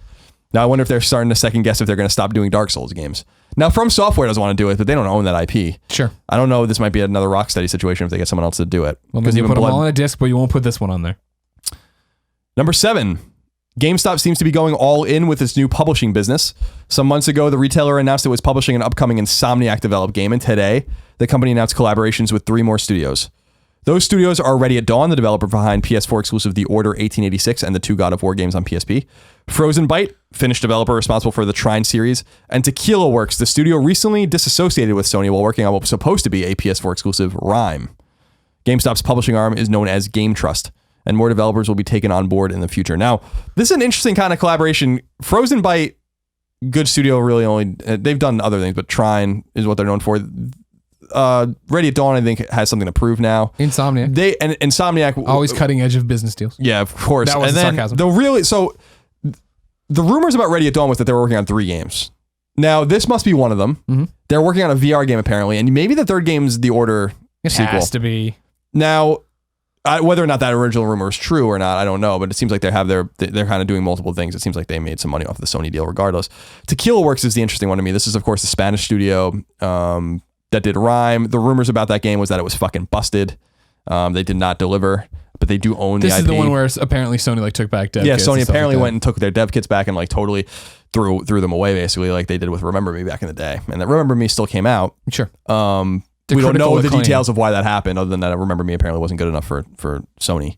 Now, I wonder if they're starting to second guess if they're going to stop doing Dark Souls games. Now, From Software doesn't want to do it, but they don't own that IP. Sure. I don't know. This might be another Rocksteady situation if they get someone else to do it. Well, maybe you put them all on a disc, but you won't put this one on there. Number 7. GameStop seems to be going all in with its new publishing business. Some months ago, the retailer announced it was publishing an upcoming Insomniac-developed game, and today, the company announced collaborations with 3 more studios. Those studios are Ready at Dawn, the developer behind PS4 exclusive The Order 1886 and the 2 God of War games on PSP. Frozen Byte, Finnish developer responsible for the Trine series. And Tequila Works, the studio recently disassociated with Sony while working on what was supposed to be a PS4 exclusive Rime. GameStop's publishing arm is known as Game Trust, and more developers will be taken on board in the future. Now, this is an interesting kind of collaboration. Frozen Byte, good studio, really only, they've done other things, but Trine is what they're known for. Ready at Dawn, I think, has something to prove now. Insomniac. Insomniac always cutting edge of business deals. Yeah, of course. That was sarcasm. The rumors about Ready at Dawn was that they were working on 3 games. Now, this must be one of them. Mm-hmm. They're working on a VR game apparently, and maybe the third game's The Order sequel. It has to be. Now, whether or not that original rumor is true or not, I don't know, but it seems like they're kind of doing multiple things. It seems like they made some money off the Sony deal regardless. Tequila Works is the interesting one to me. This is, of course, the Spanish studio that did Rime. The rumors about that game was that it was fucking busted. They did not deliver, but they do own the IP. This is the one where apparently Sony took back dev kits. Yeah, Sony apparently went and took their dev kits back and totally threw them away, basically, like they did with Remember Me back in the day. And that Remember Me still came out. Sure. We don't know the details of why that happened, other than that Remember Me apparently wasn't good enough for Sony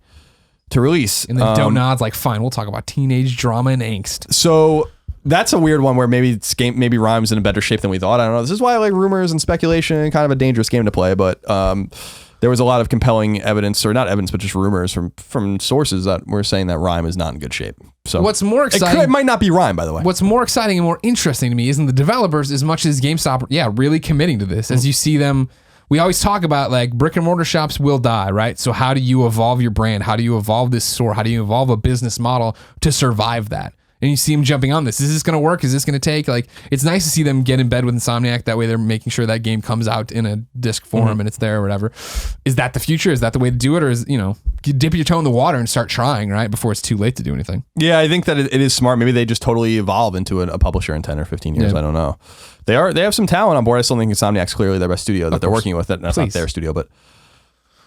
to release. And then Donod's like, fine, we'll talk about teenage drama and angst. So that's a weird one where maybe Rime's in a better shape than we thought. I don't know. This is why I like rumors and speculation, kind of a dangerous game to play, but there was a lot of compelling evidence, or not evidence, but just rumors from sources that were saying that Rime is not in good shape. So what's more exciting? It might not be Rime, by the way. What's more exciting and more interesting to me isn't the developers as much as GameStop, really committing to this. As you see them, we always talk about like brick and mortar shops will die, right? So how do you evolve your brand? How do you evolve this store? How do you evolve a business model to survive that? And you see them jumping on this. Is this going to work? Is this going to take? Like, it's nice to see them get in bed with Insomniac. That way they're making sure that game comes out in a disc form and it's there or whatever. Is that the future? Is that the way to do it? Or is, you dip your toe in the water and start trying, right? Before it's too late to do anything. Yeah, I think that it is smart. Maybe they just totally evolve into a publisher in 10 or 15 years. Yeah. I don't know. They have some talent on board. I still think Insomniac's clearly their best studio that they're working with. That's not their studio, but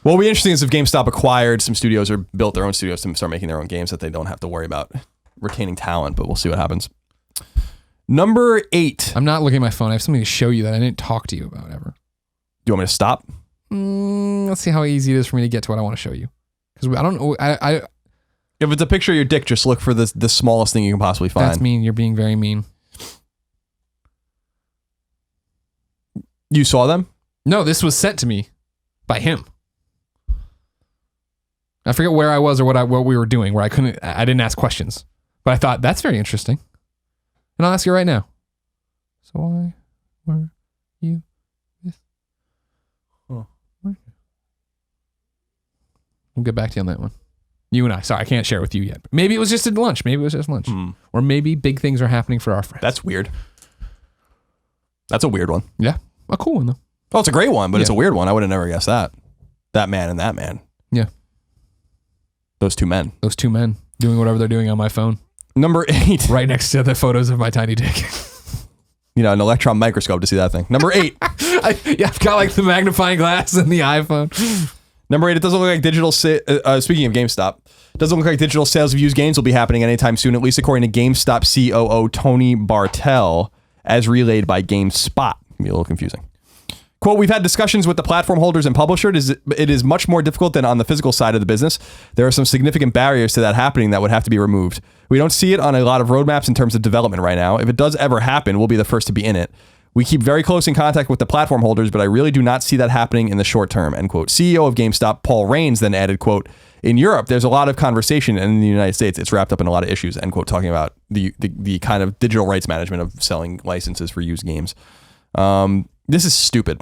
what will be interesting is if GameStop acquired some studios or built their own studios to start making their own games that they don't have to worry about retaining talent, but we'll see what happens. Number 8. I'm not looking at my phone. I have something to show you that I didn't talk to you about ever. Do you want me to stop? Let's see how easy it is for me to get to what I want to show you. Because I don't know. If it's a picture of your dick, just look for the smallest thing you can possibly find. That's mean. You're being very mean. You saw them? No, this was sent to me by him. I forget where I was or what we were doing, where I didn't ask questions. But I thought, that's very interesting. And I'll ask you right now. So why were you this? Oh. We'll get back to you on that one. You and I. Sorry, I can't share it with you yet. Maybe it was just at lunch. Or maybe big things are happening for our friends. That's weird. That's a weird one. Yeah. A cool one, though. Oh, it's a great one, but it's a weird one. I would have never guessed that. That man and that man. Yeah. Those two men doing whatever they're doing on my phone. Number 8. Right next to the photos of my tiny dick. An electron microscope to see that thing. Number 8. I've got like the magnifying glass and the iPhone. Number 8, it doesn't look like digital, speaking of GameStop, it doesn't look like digital sales of used games will be happening anytime soon, at least according to GameStop COO Tony Bartel, as relayed by GameSpot. be a little confusing. Quote, we've had discussions with the platform holders and publishers. It is much more difficult than on the physical side of the business. There are some significant barriers to that happening that would have to be removed. We don't see it on a lot of roadmaps in terms of development right now. If it does ever happen, we'll be the first to be in it. We keep very close in contact with the platform holders, but I really do not see that happening in the short term, end quote. CEO of GameStop, Paul Raines, then added, quote, in Europe, there's a lot of conversation, and in the United States, it's wrapped up in a lot of issues, end quote, talking about the kind of digital rights management of selling licenses for used games. This is stupid.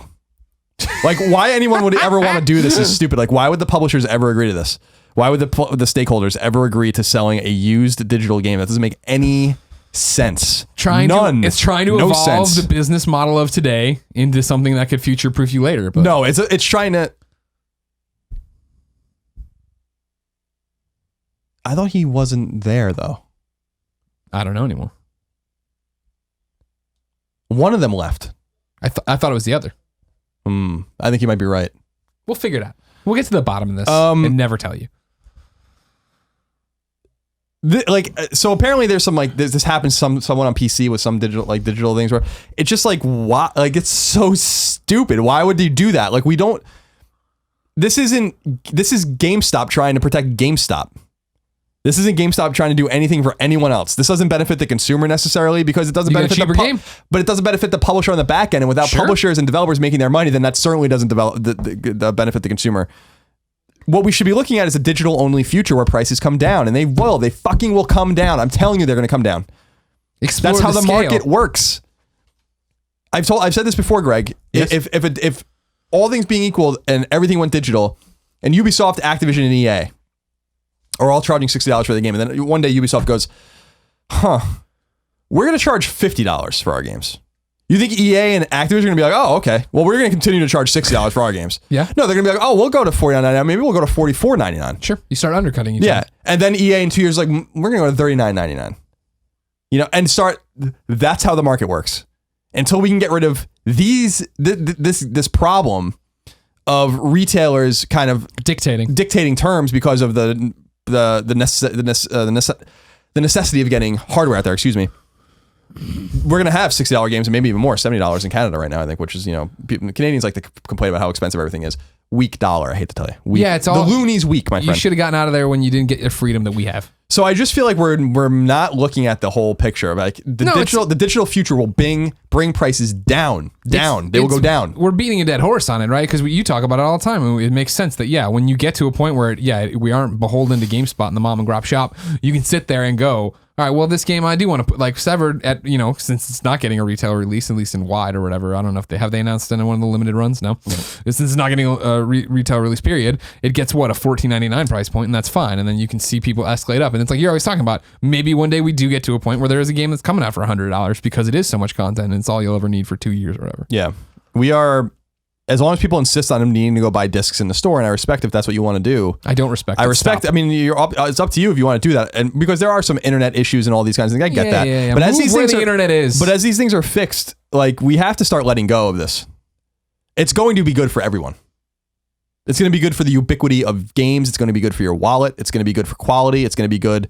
Like, why anyone would ever want to do this is stupid. Like, why would the publishers ever agree to this? Why would the stakeholders ever agree to selling a used digital game? That doesn't make any sense. It's trying to evolve the business model of today into something that could future-proof you later. But no, it's trying to... I thought he wasn't there, though. I don't know anymore. One of them left. I thought it was the other. I think you might be right. We'll figure it out. We'll get to the bottom of this and never tell you. So apparently there's some like this happens someone on PC with some digital things where it's just like why, like it's so stupid. Why would you do that? Like this is GameStop trying to protect GameStop. This isn't GameStop trying to do anything for anyone else. This doesn't benefit the consumer necessarily because it doesn't benefit the game, but it doesn't benefit the publisher on the back end. And without publishers and developers making their money, then that certainly doesn't the benefit the consumer. What we should be looking at is a digital only future where prices come down, and they fucking will come down. I'm telling you, they're going to come down. That's how the market works. I've said this before, Greg. Yes. If all things being equal and everything went digital, and Ubisoft, Activision, and EA are all charging $60 for the game, and then one day Ubisoft goes, we're going to charge $50 for our games. You think EA and Activision are going to be like, oh, okay, well, we're going to continue to charge $60 for our games. Yeah. No, they're going to be like, oh, we'll go to $49.99. Maybe we'll go to $44.99. Sure. You start undercutting each other. And then EA in 2 years, like, we're going to go to $39.99. You know, and that's how the market works. Until we can get rid of this problem of retailers kind of dictating terms because of the necessity of getting hardware out there, we're going to have $60 games and maybe even more, $70 in Canada right now, I think, which is, Canadians like to complain about how expensive everything is. Weak dollar, I hate to tell you. Weak. Yeah, it's all... The loony's weak, my friend. You should have gotten out of there when you didn't get the freedom that we have. So I just feel like we're not looking at the whole picture. Like the digital future will bring prices down. They will go down. We're beating a dead horse on it, right? Because you talk about it all the time. And it makes sense that, when you get to a point where, we aren't beholden to GameSpot and the mom and grop shop, you can sit there and go, all right, well, this game I do want to put, like, Severed at, since it's not getting a retail release, at least in wide or whatever. I don't know if they announced in one of the limited runs. No. Since it's not getting a retail release period, it gets a $14.99 price point, and that's fine. And then you can see people escalate up. And it's like you're always talking about, maybe one day we do get to a point where there is a game that's coming out for $100 because it is so much content and it's all you'll ever need for 2 years or whatever. Yeah. We are, as long as people insist on them needing to go buy discs in the store, and I respect if that's what you want to do. I don't respect. I respect. Stop. I mean, it's up to you if you want to do that, and because there are some internet issues and all these kinds of things, I get that. Yeah. But as these things are fixed, like we have to start letting go of this. It's going to be good for everyone. It's going to be good for the ubiquity of games. It's going to be good for your wallet. It's going to be good for quality. It's going to be good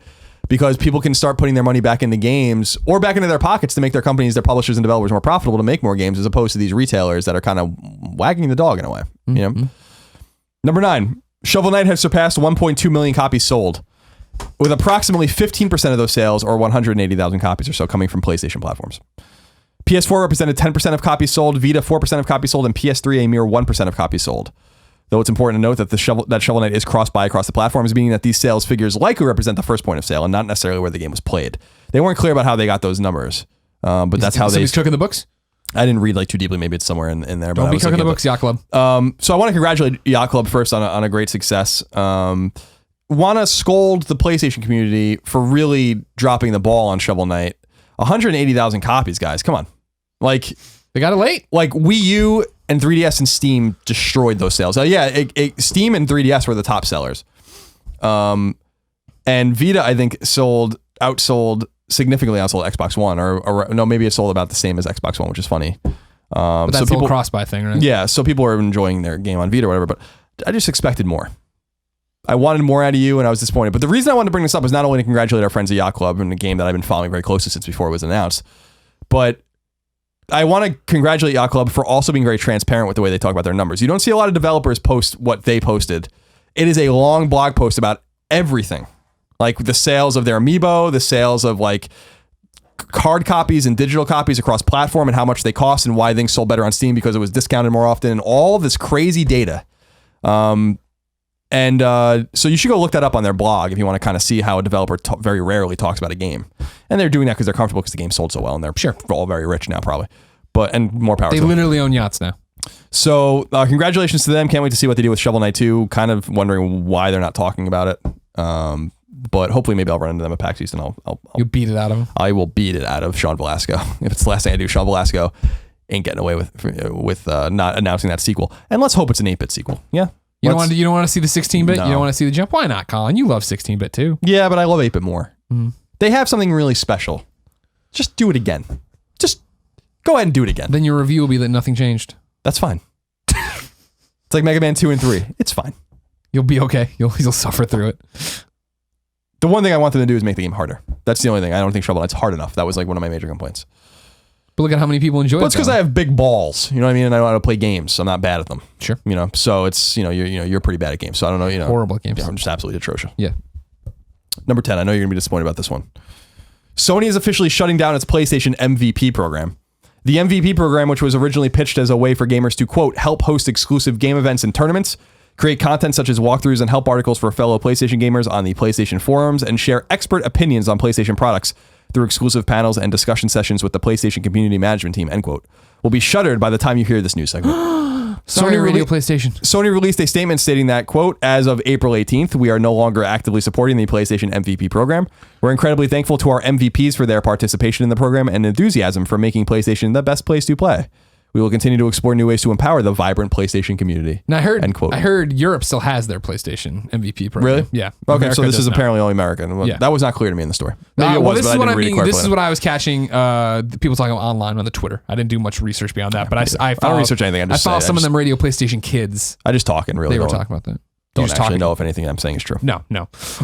because people can start putting their money back into games or back into their pockets to make their companies, their publishers and developers more profitable to make more games, as opposed to these retailers that are kind of wagging the dog in a way. Mm-hmm. Number 9, Shovel Knight has surpassed 1.2 million copies sold, with approximately 15% of those sales, or 180,000 copies or so, coming from PlayStation platforms. PS4 represented 10% of copies sold, Vita 4% of copies sold, and PS3 a mere 1% of copies sold. Though it's important to note that Shovel Knight is cross-buy across the platforms, meaning that these sales figures likely represent the first point of sale and not necessarily where the game was played. They weren't clear about how they got those numbers, but that's how they... Somebody's cooking the books? I didn't read too deeply. Maybe it's somewhere in there. Don't be cooking the books, Yacht Club. So I want to congratulate Yacht Club first on a great success. Want to scold the PlayStation community for really dropping the ball on Shovel Knight. 180,000 copies, guys. Come on. Like... They got it late. Like Wii U and 3DS and Steam destroyed those sales. Steam and 3DS were the top sellers. And Vita, I think, significantly outsold Xbox One, or no, maybe it sold about the same as Xbox One, which is funny. But that's a little cross-buy thing, right? Yeah, so people are enjoying their game on Vita or whatever, but I just expected more. I wanted more out of you, and I was disappointed. But the reason I wanted to bring this up is not only to congratulate our friends at Yacht Club in a game that I've been following very closely since before it was announced, but I want to congratulate Yacht Club for also being very transparent with the way they talk about their numbers. You don't see a lot of developers post what they posted. It is a long blog post about everything, like the sales of their amiibo, the sales of like card copies and digital copies across platform, and how much they cost, and why things sold better on Steam because it was discounted more often, and all this crazy data. So you should go look that up on their blog if you want to kind of see how a developer very rarely talks about a game. And they're doing that because they're comfortable because the game sold so well, and they're all very rich now probably. And more power to them. They literally own yachts now. So congratulations to them. Can't wait to see what they do with Shovel Knight 2. Kind of wondering why they're not talking about it. But hopefully maybe I'll run into them at PAX East and You'll beat it out of them. I will beat it out of Sean Velasco. If it's the last thing I do, Sean Velasco ain't getting away with not announcing that sequel. And let's hope it's an 8-bit sequel. Yeah. You don't want to see the 16-bit? No. You don't want to see the jump? Why not, Colin? You love 16-bit too. Yeah, but I love 8-bit more. They have something really special. Just do it again. Just go ahead and do it again. Then your review will be that nothing changed. That's fine. It's like Mega Man 2 and 3. It's fine. You'll be okay. You'll suffer through it. The one thing I want them to do is make the game harder. That's the only thing. I don't think Shovel Knight's hard enough. That was like one of my major complaints. But look at how many people enjoy it. Well, it's because I have big balls. You know what I mean? And I know how to play games. So I'm not bad at them. Sure. So it's, you're pretty bad at games. So I don't know, Horrible at games. Yeah, I'm just absolutely atrocious. Yeah. Number 10. I know you're going to be disappointed about this one. Sony is officially shutting down its PlayStation MVP program. The MVP program, which was originally pitched as a way for gamers to, quote, help host exclusive game events and tournaments, create content such as walkthroughs and help articles for fellow PlayStation gamers on the PlayStation forums, and share expert opinions on PlayStation products through exclusive panels and discussion sessions with the PlayStation community management team, end quote, will be shuttered by the time you hear this news segment. Sorry, Radio PlayStation. Sony released a statement stating that, quote, as of April 18th, we are no longer actively supporting the PlayStation MVP program. We're incredibly thankful to our MVPs for their participation in the program and enthusiasm for making PlayStation the best place to play. We will continue to explore new ways to empower the vibrant PlayStation community. Now, end quote. I heard Europe still has their PlayStation MVP program. Really? Yeah. Okay, America so this is does not. apparently only American. Well, Yeah. That was not clear to me in the story. Maybe it was, this but is I what didn't read it quite This clearly. is what I was catching people talking online on the Twitter. I didn't do much research beyond that, but I don't research anything. I follow some of them Radio PlayStation kids. I just talk and really They were don't, talking about that. don't just actually talking. know if anything I'm saying is true. No.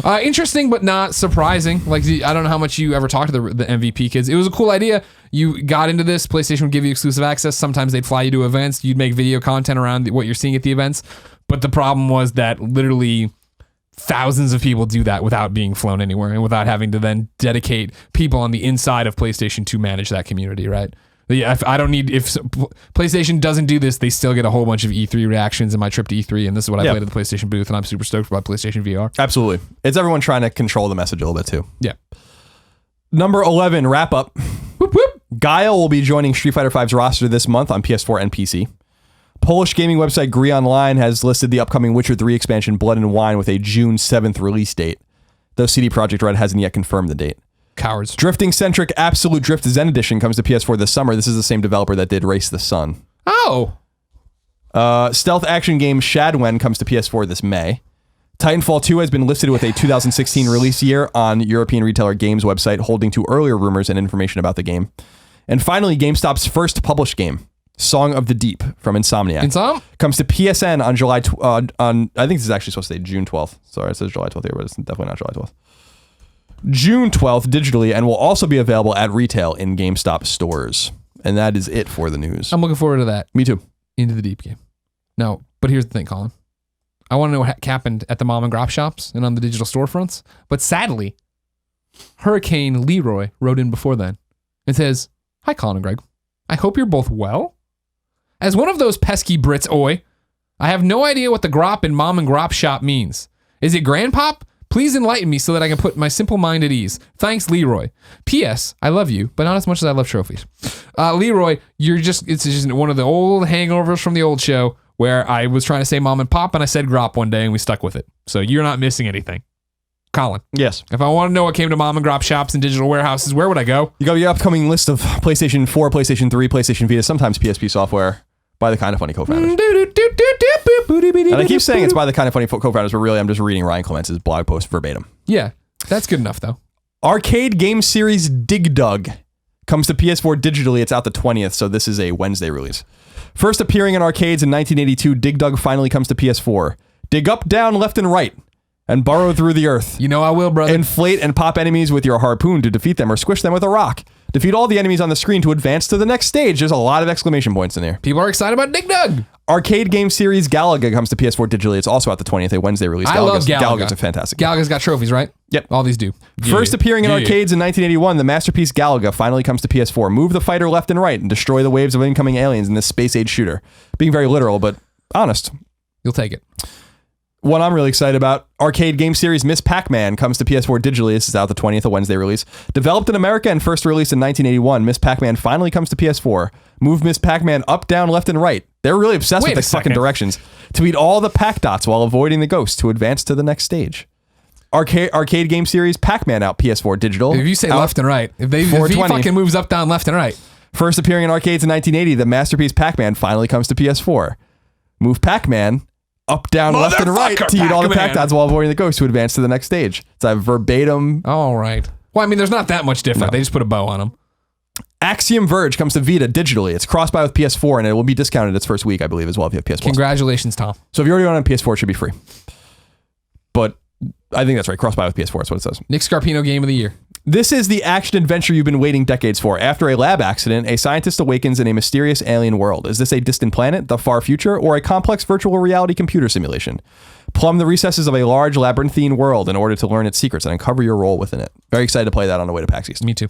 Interesting, but not surprising. Like, I don't know how much you ever talked to the MVP kids. It was a cool idea. You got into this. PlayStation would give you exclusive access. Sometimes they'd fly you to events. You'd make video content around what you're seeing at the events. But the problem was that literally thousands of people do that without being flown anywhere and without having to then dedicate people on the inside of PlayStation to manage that community, right? Yeah, if PlayStation doesn't do this, they still get a whole bunch of E3 reactions in my trip to E3, and this is what I played at the PlayStation booth, and I'm super stoked about PlayStation VR. Absolutely. It's everyone trying to control the message a little bit too. Yeah. Number 11, wrap up. Whoop, whoop. Guile will be joining Street Fighter V's roster this month on PS4 and PC. Polish gaming website Gry Online has listed the upcoming Witcher 3 expansion Blood and Wine with a June 7th release date, though CD Projekt Red hasn't yet confirmed the date. Cowards. Drifting-centric Absolute Drift Zen Edition comes to PS4 this summer. This is the same developer that did Race the Sun. Oh. Stealth action game Shadwen comes to PS4 this May. Titanfall 2 has been listed with a 2016 release year on European retailer Games website, holding to earlier rumors and information about the game. And finally, GameStop's first published game, Song of the Deep from Insomniac, comes to PSN on July. I think this is actually supposed to say June 12th. Sorry, it says July 12th here, but it's definitely not July 12th. June 12th digitally, and will also be available at retail in GameStop stores. And that is it for the news. I'm looking forward to that. Me too. Into the Deep game. No, but here's the thing, Colin. I want to know what happened at the mom and grop shops and on the digital storefronts. But sadly, Hurricane Leroy wrote in before then and says, "Hi, Colin and Greg. I hope you're both well. As one of those pesky Brits, I have no idea what the grop in mom and grop shop means. Is it grandpop? Please enlighten me so that I can put my simple mind at ease. Thanks, Leroy. P.S. I love you, but not as much as I love trophies." Leroy, it's just one of the old hangovers from the old show where I was trying to say mom and pop and I said grop one day and we stuck with it. So you're not missing anything. Colin. Yes. If I want to know what came to mom and grop shops and digital warehouses, where would I go? You got your upcoming list of PlayStation 4, PlayStation 3, PlayStation Vita, sometimes PSP software by the Kind of Funny co-founders. And I keep saying it's by the Kind of Funny co-founders, but really I'm just reading Ryan Clemence's blog post verbatim. Yeah, that's good enough though. Arcade game series Dig Dug comes to PS4 digitally. It's out the 20th, so this is a Wednesday release. First appearing in arcades in 1982, Dig Dug finally comes to PS4. Dig up, down, left, and right, and burrow through the earth. You know I will, brother. Inflate and pop enemies with your harpoon to defeat them or squish them with a rock. Defeat all the enemies on the screen to advance to the next stage. There's a lot of exclamation points in there. People are excited about Dig Dug. Arcade game series Galaga comes to PS4 digitally. It's also out the 20th, a Wednesday release. I love Galaga. Galaga's a fantastic game. Galaga's got trophies, right? Yep. All these do. First appearing in arcades in 1981, the masterpiece Galaga finally comes to PS4. Move the fighter left and right and destroy the waves of incoming aliens in this space-age shooter. Being very literal, but honest. You'll take it. One I'm really excited about, arcade game series Miss Pac-Man comes to PS4 digitally. This is out the 20th, a Wednesday release. Developed in America and first released in 1981, Miss Pac-Man finally comes to PS4. Move Miss Pac-Man up, down, left, and right. They're really obsessed with the fucking directions. To beat all the Pac dots while avoiding the ghosts to advance to the next stage. Arcade game series Pac-Man out PS4 digital. If you say left and right, if he fucking moves up, down, left, and right. First appearing in arcades in 1980, the masterpiece Pac-Man finally comes to PS4. Move Pac-Man up, down, left, and right to eat all the Pac dots while avoiding the ghost to advance to the next stage. It's a verbatim. All right. Well, I mean, there's not that much different. They just put a bow on them. Axiom Verge comes to Vita digitally. It's cross-buy with PS4, and it will be discounted its first week, I believe, as well if you have PS4. Congratulations, Tom. So if you already own it on PS4, it should be free. But I think that's right. Cross-buy with PS4 is what it says. Nick Scarpino Game of the Year. This is the action-adventure you've been waiting decades for. After a lab accident, a scientist awakens in a mysterious alien world. Is this a distant planet, the far future, or a complex virtual reality computer simulation? Plumb the recesses of a large labyrinthine world in order to learn its secrets and uncover your role within it. Very excited to play that on the way to PAX East. Me too.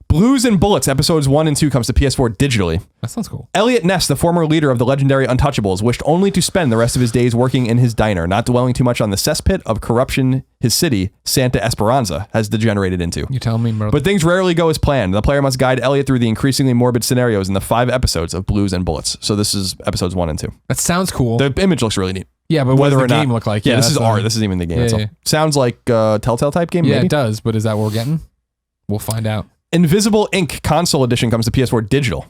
Blues and Bullets episodes 1 and 2 comes to PS4 digitally. That sounds cool. Elliot Ness, the former leader of the legendary Untouchables, wished only to spend the rest of his days working in his diner, not dwelling too much on the cesspit of corruption his city, Santa Esperanza, has degenerated into. You tell me, bro. But things rarely go as planned. The player must guide Elliot through the increasingly morbid scenarios in the 5 episodes of Blues and Bullets. So this is episodes 1 and 2. That sounds cool. The image looks really neat. Yeah, but what does the game look like? Yeah, this is art. This is even the game itself. Sounds like a Telltale type game, maybe? It does, but is that what we're getting? We'll find out. Invisible Inc. console edition comes to PS4 digital.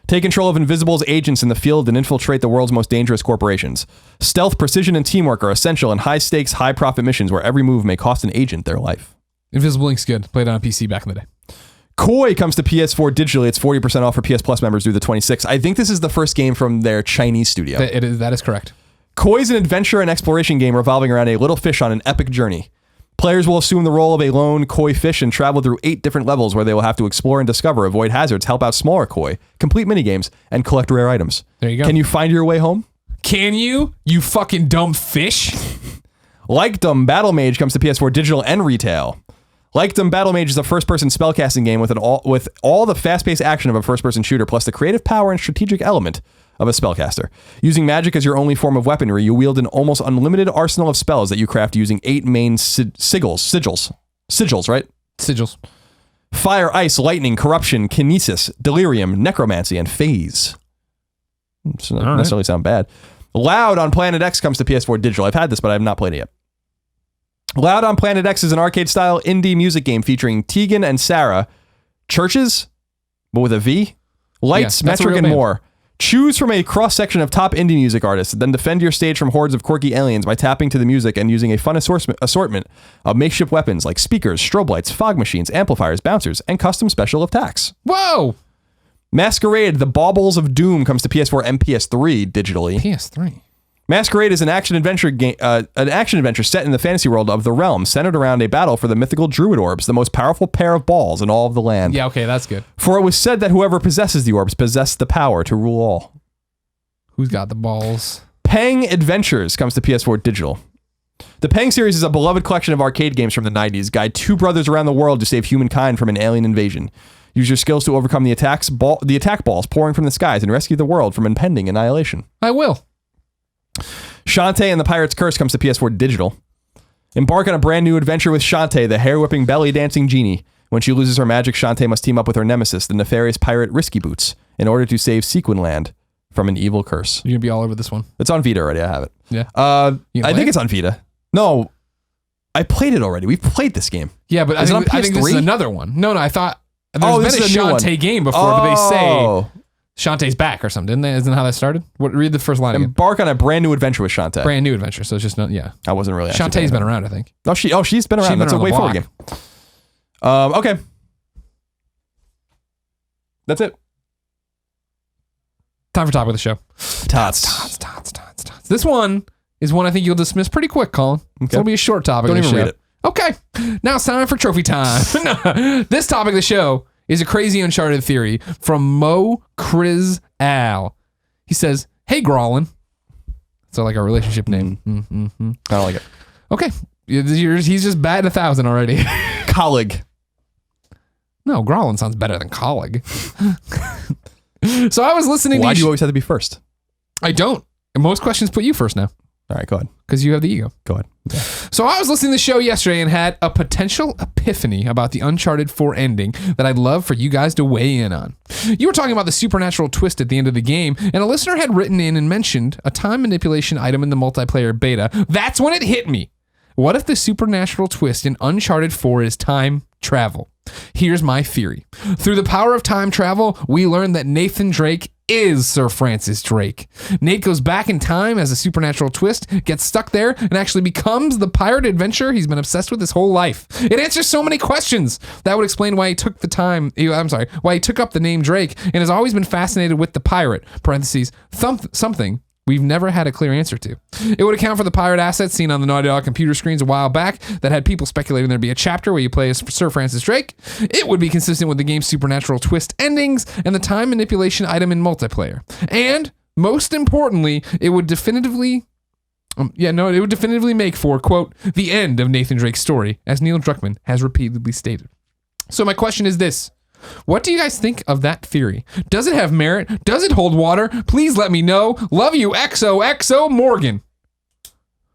Take control of Invisible's agents in the field and infiltrate the world's most dangerous corporations. Stealth, precision, and teamwork are essential in high-stakes, high-profit missions where every move may cost an agent their life. Invisible Inc's good. Played on a PC back in the day. Koi comes to PS4 digitally. It's 40% off for PS Plus members through the 26th. I think this is the first game from their Chinese studio. That is correct. Koi is an adventure and exploration game revolving around a little fish on an epic journey. Players will assume the role of a lone koi fish and travel through 8 different levels where they will have to explore and discover, avoid hazards, help out smaller koi, complete minigames, and collect rare items. There you go. Can you find your way home? Can you? You fucking dumb fish. Likedom Battle Mage comes to PS4 digital and retail. Likedom Battle Mage is a first-person spellcasting game with all the fast-paced action of a first-person shooter, plus the creative power and strategic element of a spellcaster. Using magic as your only form of weaponry, you wield an almost unlimited arsenal of spells that you craft using 8 main sigils, right? Sigils. Fire, ice, lightning, corruption, kinesis, delirium, necromancy, and phase. Doesn't necessarily sound bad. Loud on Planet X comes to PS4 digital. I've had this, but I have not played it yet. Loud on Planet X is an arcade-style indie music game featuring Tegan and Sarah, Churches, but with a V, Lights, Metric, and more. Choose from a cross-section of top indie music artists, then defend your stage from hordes of quirky aliens by tapping to the music and using a fun assortment of makeshift weapons like speakers, strobe lights, fog machines, amplifiers, bouncers, and custom special attacks. Whoa! Masquerade, The Baubles of Doom comes to PS4 and PS3 digitally. PS3. Masquerade is an action-adventure game, set in the fantasy world of The Realm, centered around a battle for the mythical druid orbs, the most powerful pair of balls in all of the land. Yeah, okay, that's good. For it was said that whoever possesses the orbs possessed the power to rule all. Who's got the balls? Pang Adventures comes to PS4 digital. The Pang series is a beloved collection of arcade games from the 90s. Guide 2 brothers around the world to save humankind from an alien invasion. Use your skills to overcome the attack balls pouring from the skies and rescue the world from impending annihilation. I will. Shantae and the Pirate's Curse comes to PS4 digital. Embark on a brand new adventure with Shantae, the hair-whipping, belly-dancing genie. When she loses her magic, Shantae must team up with her nemesis, the nefarious pirate Risky Boots, in order to save Sequin Land from an evil curse. You're going to be all over this one. It's on Vita already. I have it. Yeah. I think it's on Vita. No, I played it already. We've played this game. Yeah, but I think this is another one. No, I thought there's been a Shantae game before, but they say Shantae's back or something, didn't they? Isn't that how that started? Read the first line again. Embark on a brand new adventure with Shantae. Brand new adventure, so it's just not, yeah. I wasn't really Shantae's been around, I think. She's been around. That's a way forward game. Okay. That's it. Time for topic of the show. Tots. This one is one I think you'll dismiss pretty quick, Colin. Okay. It'll be a short topic of the show. Don't even read it. Okay. Now it's time for trophy time. This topic of the show is a crazy Uncharted theory from Mo Kriz Al. He says, "Hey, Grolin." So like our relationship name. I don't like it. Okay. He's just batting 1,000 already. Colleague. No, Grolin sounds better than colleague. So I was listening Why to do you always have to be first? I don't. Most questions put you first now. All right, go ahead. Because you have the ego. Go ahead. Yeah. So I was listening to the show yesterday and had a potential epiphany about the Uncharted 4 ending that I'd love for you guys to weigh in on. You were talking about the supernatural twist at the end of the game, and a listener had written in and mentioned a time manipulation item in the multiplayer beta. That's when it hit me. What if the supernatural twist in Uncharted 4 is time travel? Here's my theory. Through the power of time travel, we learn that Nathan Drake is Sir Francis Drake. Nate goes back in time as a supernatural twist, gets stuck there, and actually becomes the pirate adventurer he's been obsessed with his whole life. It answers so many questions. That would explain why he took why he took up the name Drake and has always been fascinated with the pirate, parentheses, something we've never had a clear answer to. It would account for the pirate assets seen on the Naughty Dog computer screens a while back that had people speculating there'd be a chapter where you play as Sir Francis Drake. It would be consistent with the game's supernatural twist endings and the time manipulation item in multiplayer. And most importantly, it would definitively make for, quote, the end of Nathan Drake's story, as Neil Druckmann has repeatedly stated. So my question is this. What do you guys think of that theory? Does it have merit? Does it hold water? Please let me know. Love you, XOXO Morgan.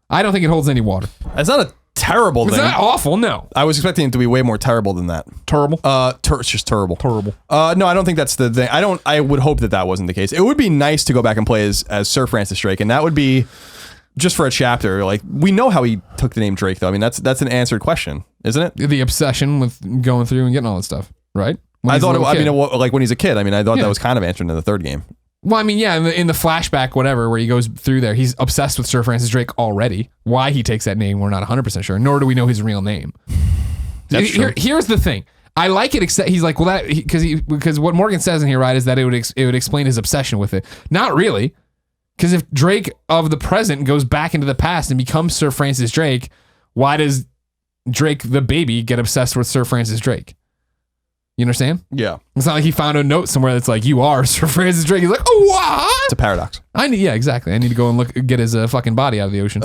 I don't think it holds any water. It's not a terrible thing. It's not awful, no. I was expecting it to be way more terrible than that. Terrible? It's just terrible. Terrible. No, I don't think that's the thing. I would hope that wasn't the case. It would be nice to go back and play as Sir Francis Drake, and that would be just for a chapter. Like, we know how he took the name Drake, though. I mean, that's an answered question, isn't it? The obsession with going through and getting all that stuff, right? I thought, like when he's a kid. I mean, I thought that was kind of answered in the third game. Well, I mean, yeah, in the flashback, whatever, where he goes through there, he's obsessed with Sir Francis Drake already. Why he takes that name, we're not 100% sure, nor do we know his real name. That's true. Here's the thing. I like it, except he's like, well, that because what Morgan says in here, right, is that it would explain his obsession with it. Not really, because if Drake of the present goes back into the past and becomes Sir Francis Drake, why does Drake the baby get obsessed with Sir Francis Drake? You understand? Yeah. It's not like he found a note somewhere that's like, you are Sir Francis Drake. He's like, oh, what? It's a paradox. Exactly. I need to go and get his fucking body out of the ocean.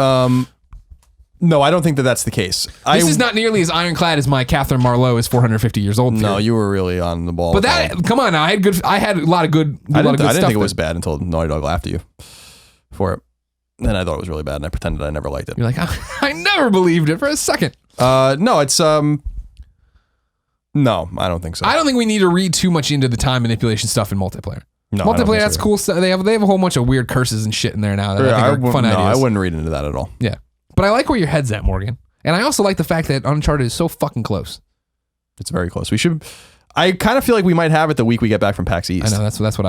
No, I don't think that's the case. This is not nearly as ironclad as my Catherine Marlowe is 450 years old. No, you were really on the ball. But come on now, I had a lot of good I didn't stuff think it was bad until Naughty Dog laughed at you for it. Then I thought it was really bad, and I pretended I never liked it. You're like, I never believed it for a second. No, it's No, I don't think so. I don't think we need to read too much into the time manipulation stuff in multiplayer. No, multiplayer, that's cool stuff. They have a whole bunch of weird curses and shit in there now that I think are fun ideas. I wouldn't read into that at all. Yeah. But I like where your head's at, Morgan. And I also like the fact that Uncharted is so fucking close. It's very close. I kind of feel like we might have it the week we get back from PAX East. I know that's what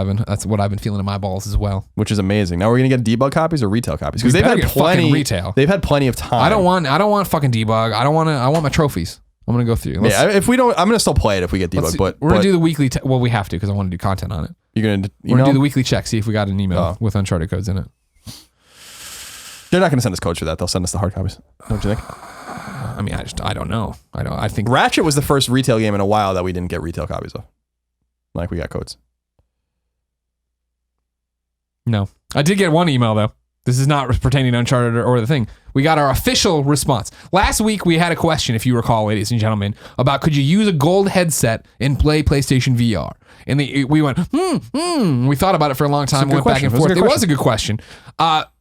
I've been feeling in my balls as well. Which is amazing. Now we're gonna get debug copies or retail copies because they've had plenty retail. They've had plenty of time. I don't want fucking debug. I want my trophies. I'm gonna go through. If we don't, I'm gonna still play it if we get debug. But we're gonna do the weekly. Well, we have to because I want to do content on it. We're gonna do the weekly check. See if we got an email with Uncharted codes in it. They're not gonna send us codes for that. They'll send us the hard copies. Don't you think? I mean, I don't know. I think Ratchet was the first retail game in a while that we didn't get retail copies of. Like we got codes. No, I did get one email though. This is not pertaining to Uncharted or the thing. We got our official response. Last week, we had a question, if you recall, ladies and gentlemen, about could you use a gold headset and play PlayStation VR? And we went, We thought about it for a long time. Went back and forth. It was a good question.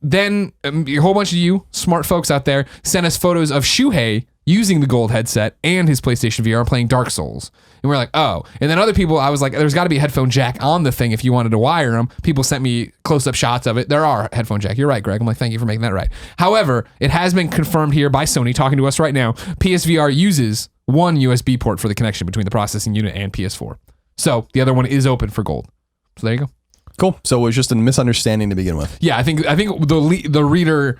Then a whole bunch of you smart folks out there sent us photos of Shuhei using the gold headset and his PlayStation VR playing Dark Souls. And we're like, oh. And then other people, I was like, there's got to be a headphone jack on the thing if you wanted to wire them. People sent me close-up shots of it. There are headphone jack. You're right, Greg. I'm like, thank you for making that right. However, it has been confirmed here by Sony talking to us right now. PSVR uses one USB port for the connection between the processing unit and PS4. So the other one is open for gold. So there you go. Cool. So it was just a misunderstanding to begin with. Yeah, I think the reader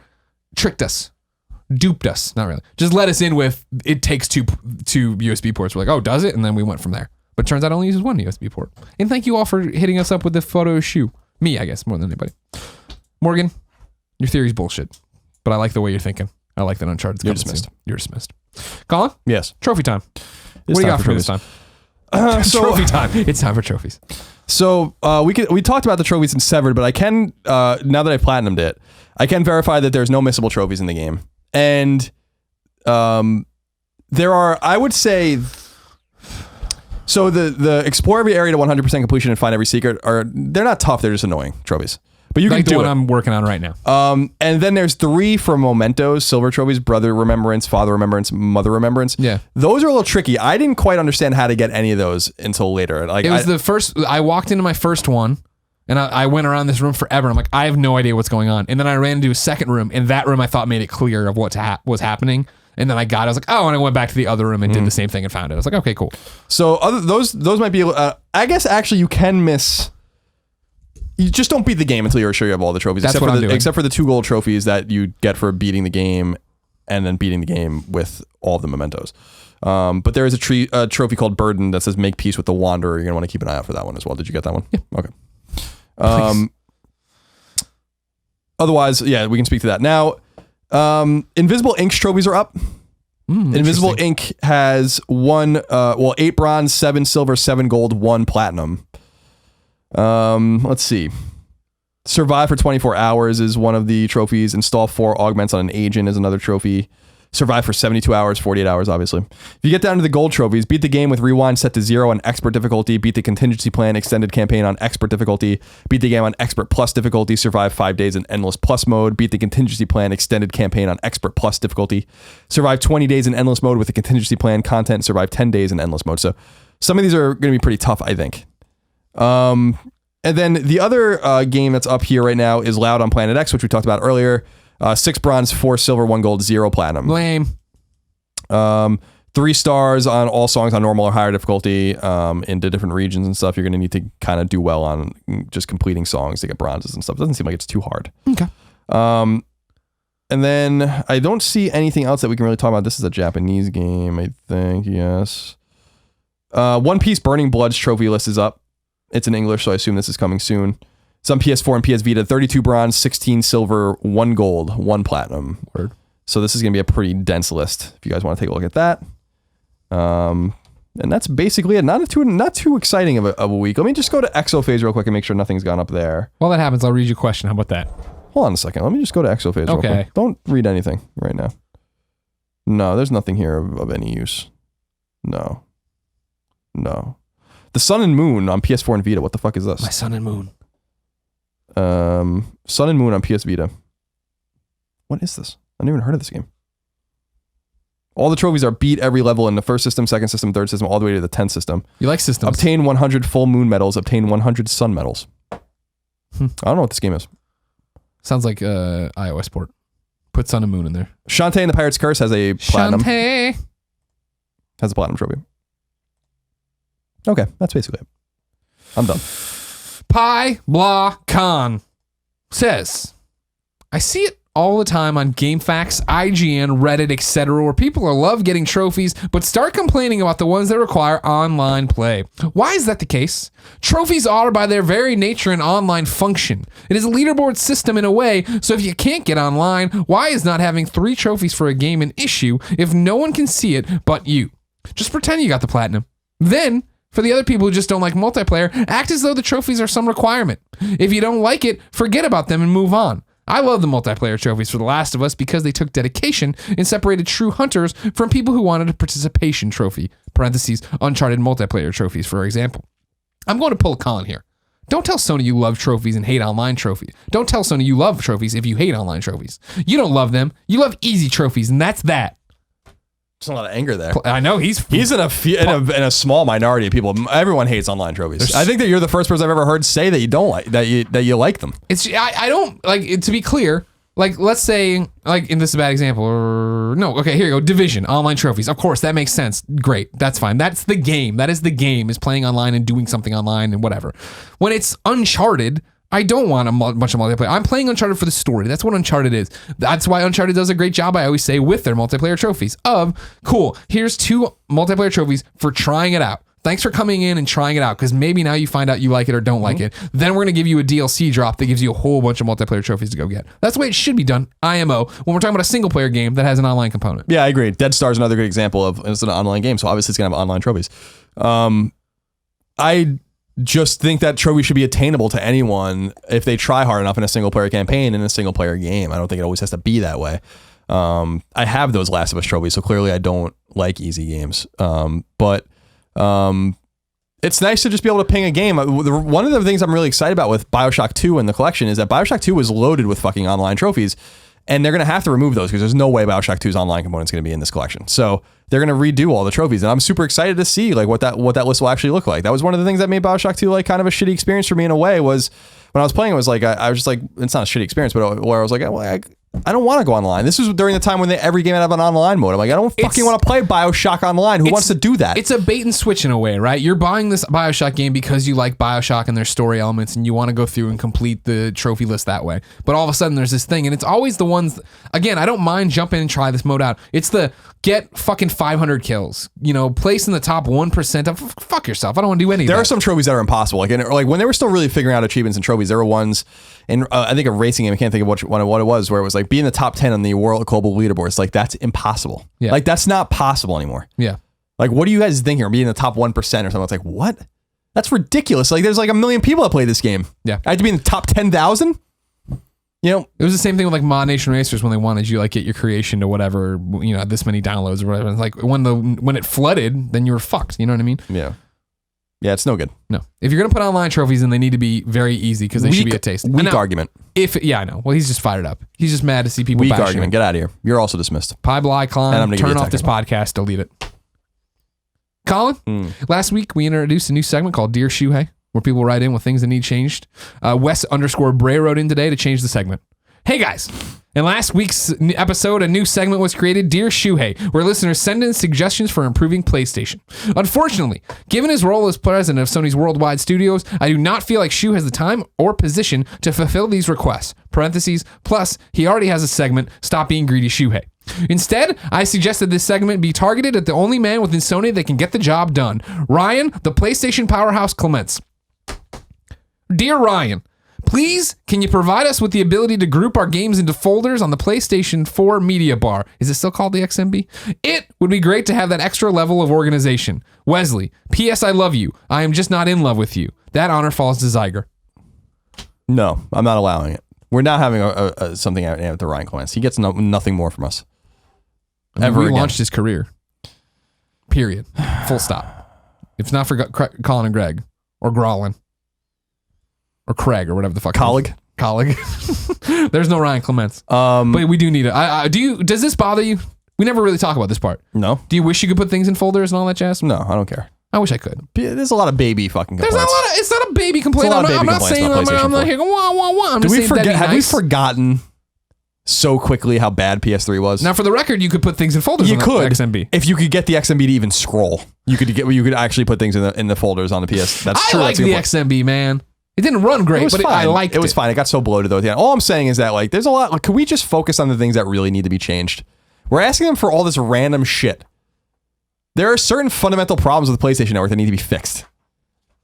tricked us. Duped us. Not really. Just let us in with it takes two USB ports. We're like, oh, does it? And then we went from there. But it turns out it only uses one USB port. And thank you all for hitting us up with the photo of Shoe. Me, I guess, more than anybody. Morgan, your theory's bullshit. But I like the way you're thinking. I like that Uncharted's coming soon. You're dismissed. Colin? Yes. Trophy time. What do you got for me this time? Trophy time. It's time for trophies. So we talked about the trophies in Severed, but I can now that I've platinumed it, I can verify that there's no missable trophies in the game, and there are, I would say, so the explore every area to 100% completion and find every secret they're not tough, they're just annoying trophies. But you can do the one it. I'm working on right now. And then there's 3 for mementos, silver trophies, brother remembrance, father remembrance, mother remembrance. Yeah. Those are a little tricky. I didn't quite understand how to get any of those until later. Like it was the first, I walked into my first one and I went around this room forever. I'm like, I have no idea what's going on. And then I ran into a second room, and that room I thought made it clear of what was happening. And then I was like, oh, and I went back to the other room and did the same thing and found it. I was like, okay, cool. So those might be, I guess actually you can miss. You just don't beat the game until you're sure you have all the trophies. That's except what for I'm doing. Except for the 2 gold trophies that you get for beating the game and then beating the game with all of the mementos. But there is a trophy called Burden that says make peace with the Wanderer. You're going to want to keep an eye out for that one as well. Did you get that one? Yeah. Okay. Otherwise, yeah, we can speak to that. Now, Invisible Ink's trophies are up. Invisible Ink has 8 bronze, 7 silver, 7 gold, 1 platinum. Let's see. Survive for 24 hours is one of the trophies. Install 4 augments on an agent is another trophy. Survive for 72 hours, 48 hours, obviously. If you get down to the gold trophies, beat the game with rewind set to 0 on expert difficulty, beat the contingency plan extended campaign on expert difficulty, beat the game on expert plus difficulty, survive 5 days in endless plus mode, beat the contingency plan extended campaign on expert plus difficulty, survive 20 days in endless mode with the contingency plan content, survive 10 days in endless mode. So some of these are going to be pretty tough, I think. And then the other game that's up here right now is Loud on Planet X, which we talked about earlier. 6 bronze, 4 silver, 1 gold, 0 platinum. Lame. 3 stars on all songs on normal or higher difficulty into different regions and stuff. You're going to need to kind of do well on just completing songs to get bronzes and stuff. It doesn't seem like it's too hard. Okay. And then I don't see anything else that we can really talk about. This is a Japanese game, I think. Yes. One Piece Burning Blood's trophy list is up. It's in English, so I assume this is coming soon. It's on PS4 and PS Vita. 32 bronze, 16 silver, 1 gold, 1 platinum. Word. So this is going to be a pretty dense list if you guys want to take a look at that. And that's basically it. Not too exciting of a week. Let me just go to XO phase real quick and make sure nothing's gone up there. While that happens, I'll read you a question. How about that? Hold on a second. Let me just go to XO phase real quick. Don't read anything right now. No, there's nothing here of any use. No. The Sun and Moon on PS4 and Vita. What the fuck is this? My Sun and Moon. Sun and Moon on PS Vita. What is this? I've never even heard of this game. All the trophies are beat every level in the first system, second system, third system, all the way to the 10th system. You like systems. Obtain 100 full moon medals. Obtain 100 sun medals. I don't know what this game is. Sounds like iOS port. Put Sun and Moon in there. Shantae and the Pirate's Curse has a platinum. Shantae. Has a platinum trophy. Okay, that's basically it. I'm done. Pi Blah Con says, I see it all the time on GameFAQs, IGN, Reddit, etc., where people love getting trophies, but start complaining about the ones that require online play. Why is that the case? Trophies are, by their very nature, an online function. It is a leaderboard system in a way, so if you can't get online, why is not having 3 trophies for a game an issue if no one can see it but you? Just pretend you got the platinum. Then, for the other people who just don't like multiplayer, act as though the trophies are some requirement. If you don't like it, forget about them and move on. I love the multiplayer trophies for The Last of Us because they took dedication and separated true hunters from people who wanted a participation trophy. Parentheses, Uncharted multiplayer trophies, for example. I'm going to pull a Colin here. Don't tell Sony you love trophies and hate online trophies. Don't tell Sony you love trophies if you hate online trophies. You don't love them. You love easy trophies, and that's that. There's a lot of anger there. I know he's in a small minority of people. Everyone hates online trophies. I think that you're the first person I've ever heard say that you don't like that you like them. I don't like it, to be clear. Like, let's say, like, and this is a bad example, or no, okay, here you go. Division, online trophies. Of course, that makes sense. Great, that's fine. That's the game. That is the game, is playing online and doing something online and whatever. When it's Uncharted, I don't want a bunch of multiplayer. I'm playing Uncharted for the story. That's what Uncharted is. That's why Uncharted does a great job, I always say, with their multiplayer trophies. Cool, here's 2 multiplayer trophies for trying it out. Thanks for coming in and trying it out, because maybe now you find out you like it or don't like it. Then we're going to give you a DLC drop that gives you a whole bunch of multiplayer trophies to go get. That's the way it should be done, IMO, when we're talking about a single player game that has an online component. Yeah, I agree. Dead Star is another good example of, it's an online game, so obviously it's going to have online trophies. I just think that trophy should be attainable to anyone if they try hard enough in a single player campaign in a single player game. I don't think it always has to be that way. I have those Last of Us trophies, so clearly I don't like easy games. But it's nice to just be able to ping a game. One of the things I'm really excited about with BioShock 2 and the collection is that BioShock 2 was loaded with fucking online trophies, and they're going to have to remove those because there's no way BioShock 2's online component is going to be in this collection. So they're going to redo all the trophies, and I'm super excited to see like what that list will actually look like. That was one of the things that made BioShock 2 like kind of a shitty experience for me in a way. Was when I was playing, it was like I was just like, it's not a shitty experience, but where I was like, I don't want to go online. This was during the time when every game had have an online mode. I'm like, I don't fucking want to play BioShock online. Who wants to do that? It's a bait and switch in a way, right? You're buying this BioShock game because you like BioShock and their story elements and you want to go through and complete the trophy list that way. But all of a sudden there's this thing, and it's always the ones, again, I don't mind jumping and try this mode out. It's the get fucking 500 kills, place in the top 1% of, fuck yourself. I don't want to do any of that. There are some trophies that are impossible. Like when they were still really figuring out achievements and trophies, there were ones in, I think a racing game, I can't think of what it was, where it was like be in the top 10 on the world global leaderboards. Like that's impossible. Yeah. Like that's not possible anymore. Yeah. Like what do you guys think here? Be in the top 1% or something. It's like, what? That's ridiculous. Like there's like 1 million people that play this game. Yeah. I had to be in the top 10,000. It was the same thing with like Mod Nation Racers when they wanted you like get your creation to whatever, this many downloads or whatever. It's like when it flooded, then you were fucked. You know what I mean? Yeah. Yeah, it's no good. No. If you're going to put online trophies, then they need to be very easy because they should be a taste. Weak argument. I know. Well, he's just fired up. He's just mad to see people Weak bashing argument. him. Get out of here. You're also dismissed. Pie Bly, Colin, turn off this podcast, delete it. Colin, last week we introduced a new segment called Dear Shuhei, where people write in with things that need changed. Wes_Bray wrote in today to change the segment. Hey guys, in last week's episode, a new segment was created, Dear Shuhei, where listeners send in suggestions for improving PlayStation. Unfortunately, given his role as president of Sony's worldwide studios, I do not feel like Shu has the time or position to fulfill these requests. Parentheses, plus, he already has a segment, Stop Being Greedy Shuhei. Instead, I suggested this segment be targeted at the only man within Sony that can get the job done, Ryan, the PlayStation powerhouse Clements. Dear Ryan, please, can you provide us with the ability to group our games into folders on the PlayStation 4 media bar? Is it still called the XMB? It would be great to have that extra level of organization. Wesley, P.S. I love you. I am just not in love with you. That honor falls to Zyger. No, I'm not allowing it. We're not having something out with the Ryan Clements. He gets nothing more from us. Ever again. Launched his career. Period. Full stop. If not for Colin and Greg, or Grolin, or Craig, or whatever the fuck. Colleague. There's no Ryan Clements. But we do need it. Does this bother you? We never really talk about this part. No. Do you wish you could put things in folders and all that jazz? No, I don't care. I wish I could. There's a lot of baby fucking complaints. It's not a baby complaint. I'm not saying I'm not here going wah wah wah. I'm just saying that'd be nice. Have we forgotten so quickly how bad PS3 was? Now, for the record, you could put things in folders. You could XMB. If you could get the XMB to even scroll, you could actually put things in the folders on the PS. That's true. I like the XMB, man. It didn't run great, but I liked it. It was fine. It got so bloated though at the end. All I'm saying is that like there's a lot. Like, could we just focus on the things that really need to be changed? We're asking them for all this random shit. There are certain fundamental problems with the PlayStation Network that need to be fixed.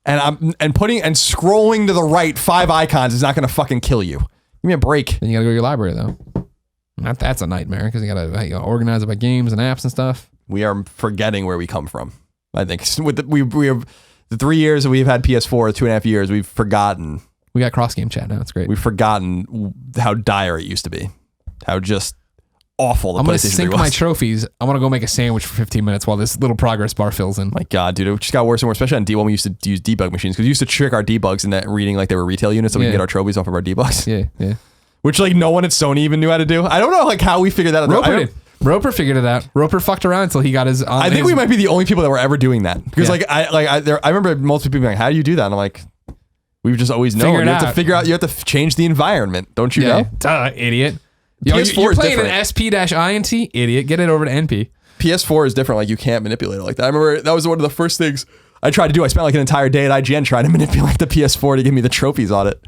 And scrolling to the right 5 icons is not going to fucking kill you. Give me a break. Then you got to go to your library though. That's a nightmare because you got to organize it by games and apps and stuff. We are forgetting where we come from. I think with we have the 3 years that we've had PS4, 2.5 years, we've forgotten. We got cross game chat now. It's great. We've forgotten how dire it used to be. How just awful the PlayStation 3 was. I'm going to sync my trophies. I'm going to go make a sandwich for 15 minutes while this little progress bar fills in. My God, dude. It just got worse and worse, especially on when we used to use debug machines. Because we used to trick our debugs into reading like they were retail units so we could get our trophies off of our debugs. Yeah. Which like no one at Sony even knew how to do. I don't know like how we figured that out. Roper did. Roper figured it out. Roper fucked around until he got his. I think we might be the only people that were ever doing that. Because I remember multiple people being like, how do you do that? And I'm like, we've just always known. You have to figure out, you have to change the environment. Don't you know? Duh, idiot. PS4 you're is playing different. an SP-INT, idiot. Get it over to NP. PS4 is different. Like you can't manipulate it like that. I remember that was one of the first things I tried to do. I spent like an entire day at IGN trying to manipulate the PS4 to give me the trophies on it.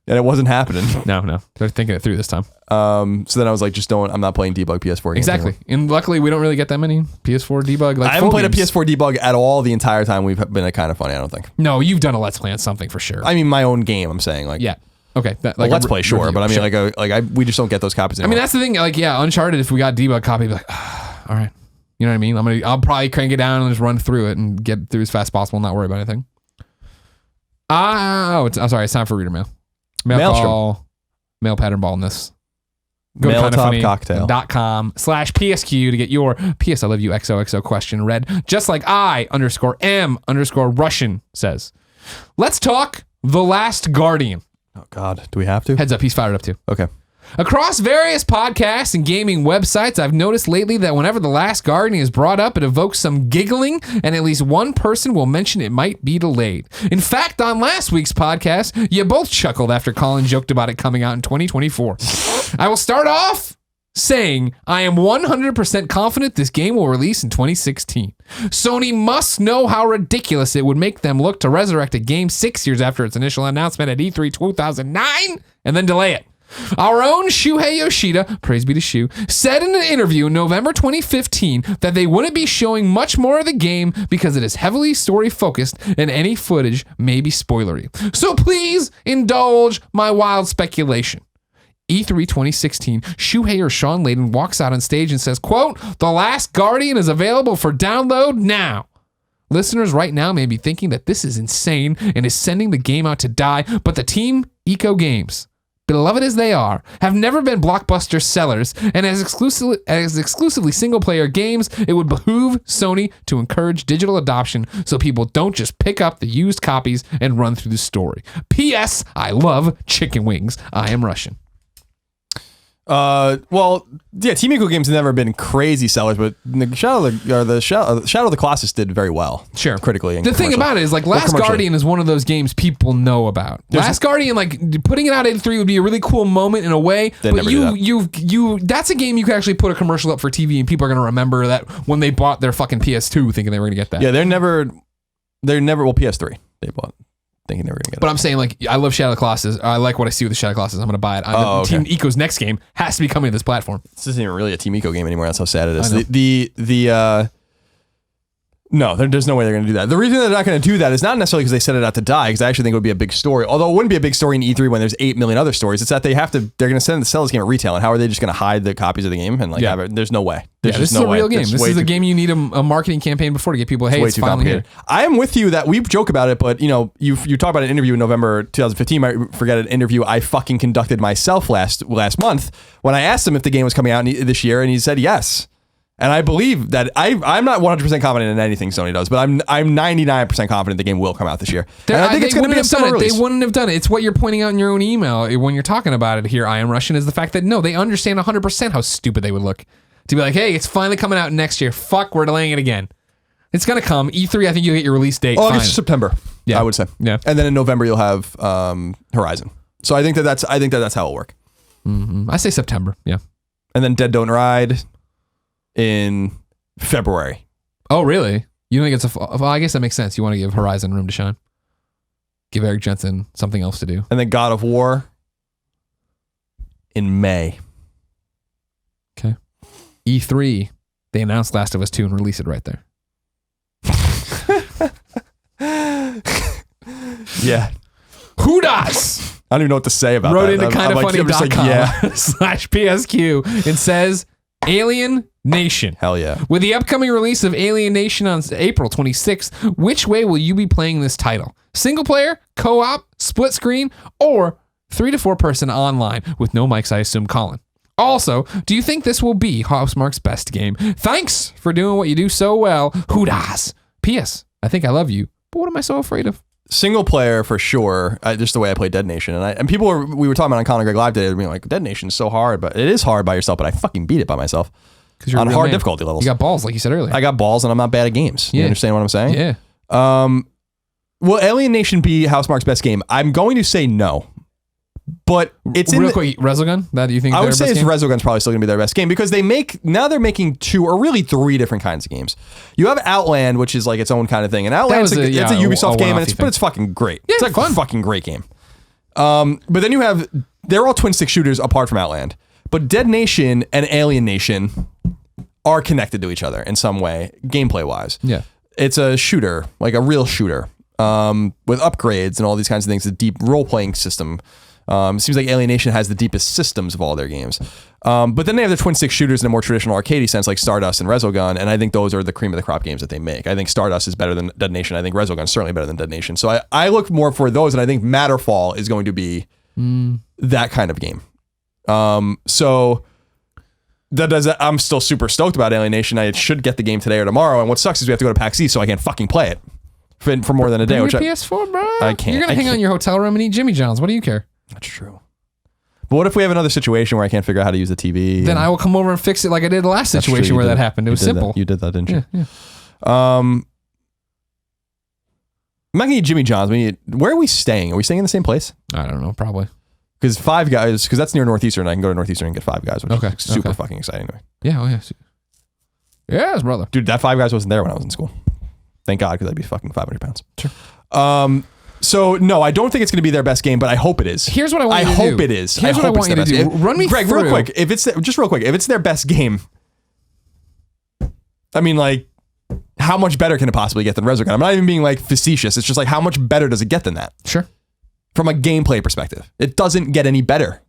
And it wasn't happening. No. They're thinking it through this time. So then I was like, I'm not playing debug PS4 games exactly. anymore. And luckily we don't really get that many PS4 debug. I haven't played a PS4 debug at all the entire time we've been at Kind of Funny, I don't think. No, you've done a Let's Play on something for sure. I mean, my own game, I'm saying. Like, yeah. Okay. Let's Play, sure. Review, but I mean, we just don't get those copies anymore. I mean, that's the thing. Like, yeah, Uncharted, if we got debug copy, be like, all right. You know what I mean? I'll probably crank it down and just run through it and get through as fast as possible and not worry about anything. I'm sorry. It's time for reader mail. Mail call. Mail pattern baldness. Go to kindoffunny.com/PSQ to get your PS I Love You XOXO question read, just like I_M_Russian says. Let's talk The Last Guardian. Oh, God. Do we have to? Heads up. He's fired up too. Okay. Across various podcasts and gaming websites, I've noticed lately that whenever The Last Guardian is brought up, it evokes some giggling, and at least one person will mention it might be delayed. In fact, on last week's podcast, you both chuckled after Colin joked about it coming out in 2024. I will start off saying I am 100% confident this game will release in 2016. Sony must know how ridiculous it would make them look to resurrect a game 6 years after its initial announcement at E3 2009 and then delay it. Our own Shuhei Yoshida, praise be to Shu, said in an interview in November 2015 that they wouldn't be showing much more of the game because it is heavily story focused and any footage may be spoilery. So please indulge my wild speculation. E3 2016, Shuhei or Sean Layden walks out on stage and says, quote, "The Last Guardian is available for download now." Listeners right now may be thinking that this is insane and is sending the game out to die, but the team Eco Games, beloved as they are, have never been blockbuster sellers, and as exclusively single-player games, it would behoove Sony to encourage digital adoption so people don't just pick up the used copies and run through the story. P.S. I love chicken wings. I am Russian. Well, yeah, Team Eco Games have never been crazy sellers, but Shadow of the Colossus did very well. Sure. Critically. And the thing about it is, like, Last Guardian is one of those games people know about. Last Guardian, like, putting it out at E3 would be a really cool moment in a way, but that's a game you could actually put a commercial up for TV and people are going to remember that when they bought their fucking PS2 thinking they were going to get that. Yeah, they're never, well, PS3 they bought. Thinking they were gonna get but I'm saying, like, I love Shadow of the Colossus. I like what I see with the Shadow of the Colossus. I'm gonna buy it. Okay. Team Eco's next game has to be coming to this platform. This isn't even really a Team Eco game anymore. That's how sad it is. No, there's no way they're going to do that. The reason they're not going to do that is not necessarily because they set it out to die, because I actually think it would be a big story. Although it wouldn't be a big story in E3 when there's 8 million other stories. It's that they're going to sell this game at retail, and how are they just going to hide the copies of the game and have it? There's no way. This is a real game. This is a game you need a marketing campaign before to get people. Hey, it's finally here. I am with you that we joke about it, but you talk about an interview in November 2015. I forget an interview I fucking conducted myself last month when I asked him if the game was coming out this year, and he said yes. And I believe that I'm not 100% confident in anything Sony does, but I'm 99% confident the game will come out this year. And I think it's going to be a summer release. They wouldn't have done it. It's what you're pointing out in your own email when you're talking about it here, I Am Russian, is the fact that no, they understand 100% how stupid they would look to be like, hey, it's finally coming out next year. Fuck, we're delaying it again. It's going to come. E3, I think you'll get your release date. August, September, I would say. Yeah. And then in November you'll have Horizon. So I think that's how it'll work. Mm-hmm. I say September. Yeah. And then Dead Don't Ride in February. Oh, really? You don't think it's well, I guess that makes sense. You want to give Horizon room to shine. Give Eric Jensen something else to do. And then God of War in May. Okay. E3, they announced Last of Us 2 and release it right there. Yeah. Who does? I don't even know what to say about that. Wrote into kindoffunny.com/PSQ and says Alien Nation. Hell yeah. With the upcoming release of Alien Nation on April 26th, which way will you be playing this title? Single player, co-op, split screen, or 3 to 4 person online with no mics, I assume, Colin? Also, do you think this will be Housemarque's best game? Thanks for doing what you do so well. Who does? P.S. I think I love you, but what am I so afraid of? Single player for sure. Just the way I play Dead Nation, and we were talking about on Colin and Greg Live today, being like, Dead Nation is so hard, but it is hard by yourself. But I fucking beat it by myself on hard difficulty levels. You got balls, like you said earlier. I got balls, and I'm not bad at games. You understand what I'm saying? Yeah. Will Alien Nation be Housemarque's best game? I'm going to say no. But it's real quick, Resogun? That do you think? I would say Resogun's probably still gonna be their best game because they're making 2 or really 3 different kinds of games. You have Outland, which is like its own kind of thing, and Outland's it's a Ubisoft game, and it's fucking great. Yeah, it's like a fucking great game. But then they're all twin stick shooters apart from Outland. But Dead Nation and Alien Nation are connected to each other in some way, gameplay wise. Yeah, it's a shooter, like a real shooter, with upgrades and all these kinds of things. A deep role playing system. Seems like Alienation has the deepest systems of all their games. But then they have the twin stick shooters in a more traditional arcadey sense, like Stardust and Resogun, and I think those are the cream of the crop games that they make. I think Stardust is better than Detonation. I think Resogun is certainly better than Detonation. So I look more for those, and I think Matterfall is going to be that kind of game. So that does. I'm still super stoked about Alienation. I should get the game today or tomorrow, and what sucks is we have to go to PAX East, so I can't fucking play it for more than a day. Bring Which your PS4, bro. I can't. You're gonna hang out in your hotel room and eat Jimmy John's. What do you care? That's true. But what if we have another situation where I can't figure out how to use the TV? Then I will come over and fix it like I did the last situation where that happened. It was simple. You did that, didn't you? Yeah. I'm not gonna eat Jimmy John's. Where are we staying? Are we staying in the same place? I don't know. Probably. Because Five Guys, because that's near Northeastern. I can go to Northeastern and get Five Guys, which is super fucking exciting to me. Yeah. Oh yeah. Yes, brother. Dude, that Five Guys wasn't there when I was in school. Thank God, because I'd be fucking 500 pounds. Sure. So no, I don't think it's going to be their best game, but I hope it is. Here's what I want you to do. I hope it is. Here's what I want you to do. Run me Greg, through. real quick. If it's their best game, I mean, like, how much better can it possibly get than Resogun? I'm not even being like facetious. It's just like, how much better does it get than that? Sure. From a gameplay perspective, it doesn't get any better.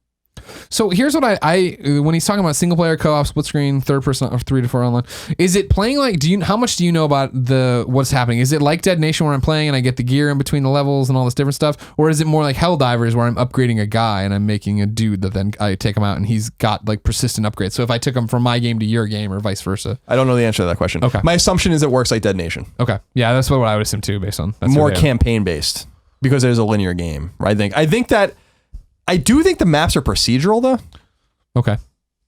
So here's what I when he's talking about single player co-op, split screen, third person, or 3 to 4 online, is it playing like, how much do you know about what's happening? Is it like Detonation where I'm playing and I get the gear in between the levels and all this different stuff? Or is it more like Helldivers where I'm upgrading a guy and I'm making a dude that then I take him out and he's got like persistent upgrades? So if I took him from my game to your game or vice versa. I don't know the answer to that question. Okay. My assumption is it works like Detonation. Okay. Yeah, that's what I would assume too, based on more campaign based because there's a linear game. Right? I do think the maps are procedural though. Okay.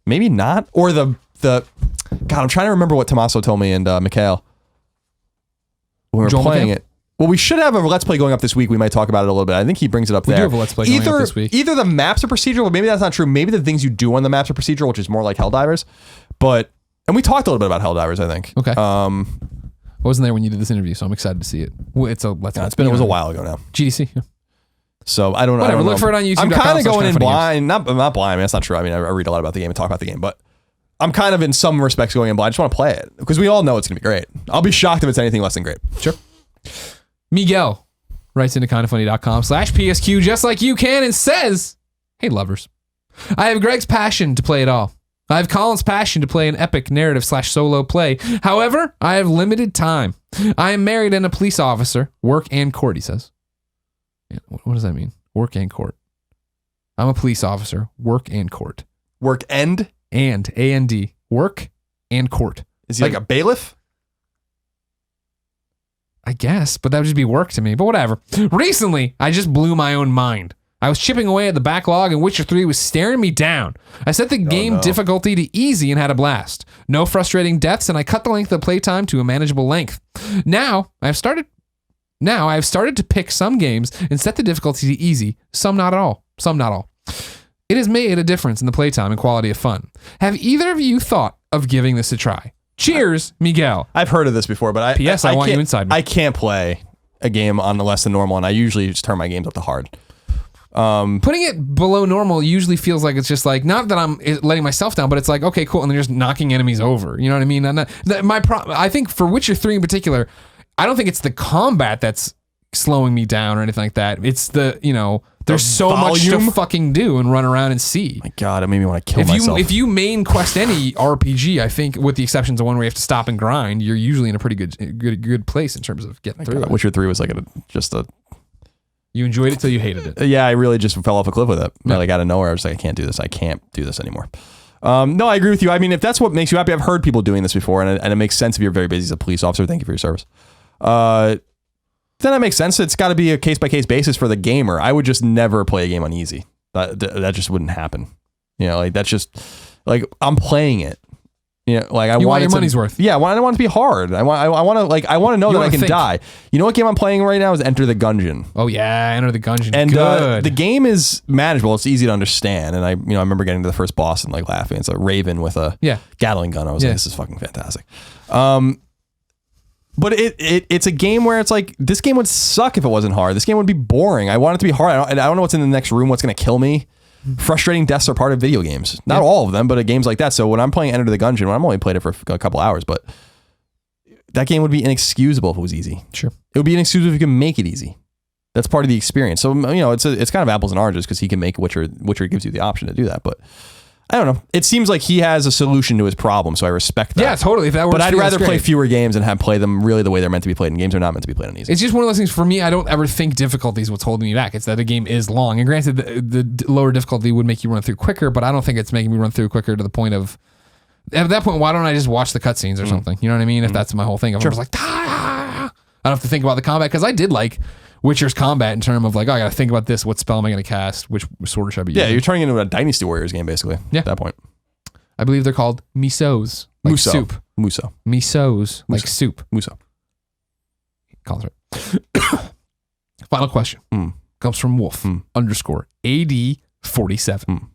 Maybe not. Or God, I'm trying to remember what Tommaso told me and Mikhail when we were playing it. Well, we should have a Let's Play going up this week. We might talk about it a little bit. I think he brings it up there. We do have a Let's Play going up this week. Either the maps are procedural, but maybe that's not true. Maybe the things you do on the maps are procedural, which is more like Helldivers. And we talked a little bit about Helldivers, I think. Okay. I wasn't there when you did this interview, so I'm excited to see it. Well, it was a while ago now. GDC. Yeah. So I don't know. Whatever, look for it on YouTube. I'm kind of going in blind. Not blind. I mean, that's not true. I mean, I read a lot about the game and talk about the game, but I'm kind of in some respects going in blind. I just want to play it because we all know it's going to be great. I'll be shocked if it's anything less than great. Sure. Miguel writes into kindoffunny.com/PSQ just like you can and says, "Hey lovers, I have Greg's passion to play it all. I have Colin's passion to play an epic narrative/solo play. However, I have limited time. I am married and a police officer, work and court," he says. What does that mean? Work and court. I'm a police officer, work and court. Work and A-N-D. Work and court. Is he like a bailiff? I guess, but that would just be work to me, but whatever. Recently, I just blew my own mind. I was chipping away at the backlog and Witcher 3 was staring me down. I set the game difficulty to easy and had a blast. No frustrating deaths, and I cut the length of playtime to a manageable length. Now, I've started to pick some games and set the difficulty to easy, some not all. It has made a difference in the playtime and quality of fun. Have either of you thought of giving this a try? Cheers, Miguel. I've heard of this before, but I want you inside me. I can't play a game on less than normal, and I usually just turn my games up to hard. Putting it below normal usually feels like it's just like, not that I'm letting myself down, but it's like, okay, cool, and they're just knocking enemies over. You know what I mean? I think for Witcher 3 in particular, I don't think it's the combat that's slowing me down or anything like that. It's there's so much to fucking do and run around and see. My God, it made me want to kill myself. If you main quest any RPG, I think with the exceptions of one where you have to stop and grind, you're usually in a pretty good place in terms of getting through it. Witcher 3 was like You enjoyed it till you hated it. Yeah, I really just fell off a cliff with it. Yeah. Like out of nowhere, I was like, I can't do this. I can't do this anymore. No, I agree with you. I mean, if that's what makes you happy, I've heard people doing this before, and it makes sense if you're very busy as a police officer. Thank you for your service. Then that makes sense. It's got to be a case-by-case basis for the gamer. I would just never play a game on easy. That just wouldn't happen. You know, like that's just like I'm playing it. You know, like I want your money's worth. Yeah, I don't want it to be hard. I want to know that I can die. You know what game I'm playing right now is Enter the Gungeon. Oh yeah, Enter the Gungeon. And the game is manageable. It's easy to understand. And I remember getting to the first boss and like laughing. It's a raven with a Gatling gun. I was like, this is fucking fantastic. But it's a game where it's like, this game would suck if it wasn't hard. This game would be boring. I want it to be hard. I don't know what's in the next room, what's going to kill me. Frustrating deaths are part of video games. Not all of them, but games like that. So when I'm playing Enter the Gungeon, I'm only played it for a couple hours, but that game would be inexcusable if it was easy. Sure. It would be inexcusable if you can make it easy. That's part of the experience. So, it's kind of apples and oranges because he can make Witcher gives you the option to do that. But I don't know. It seems like he has a solution to his problem, so I respect that. Yeah, totally. If that works, but I'd rather play fewer games and play them really the way they're meant to be played. And games are not meant to be played on easy. It's just one of those things for me. I don't ever think difficulty is what's holding me back. It's that a game is long. And granted, the lower difficulty would make you run through quicker, but I don't think it's making me run through quicker to the point of. At that point, why don't I just watch the cutscenes or something? You know what I mean? If that's my whole thing. If I was like, I don't have to think about the combat because I did like Witcher's combat in terms of like, oh, I got to think about this. What spell am I going to cast? Which sword should I be using? Yeah, you're turning into a Dynasty Warriors game basically. Yeah. At that point. I believe they're called misos. Like Muso. soup. Muso. Misos. Like soup. Muso. Calls right. Final question. Comes from Wolf _ AD47.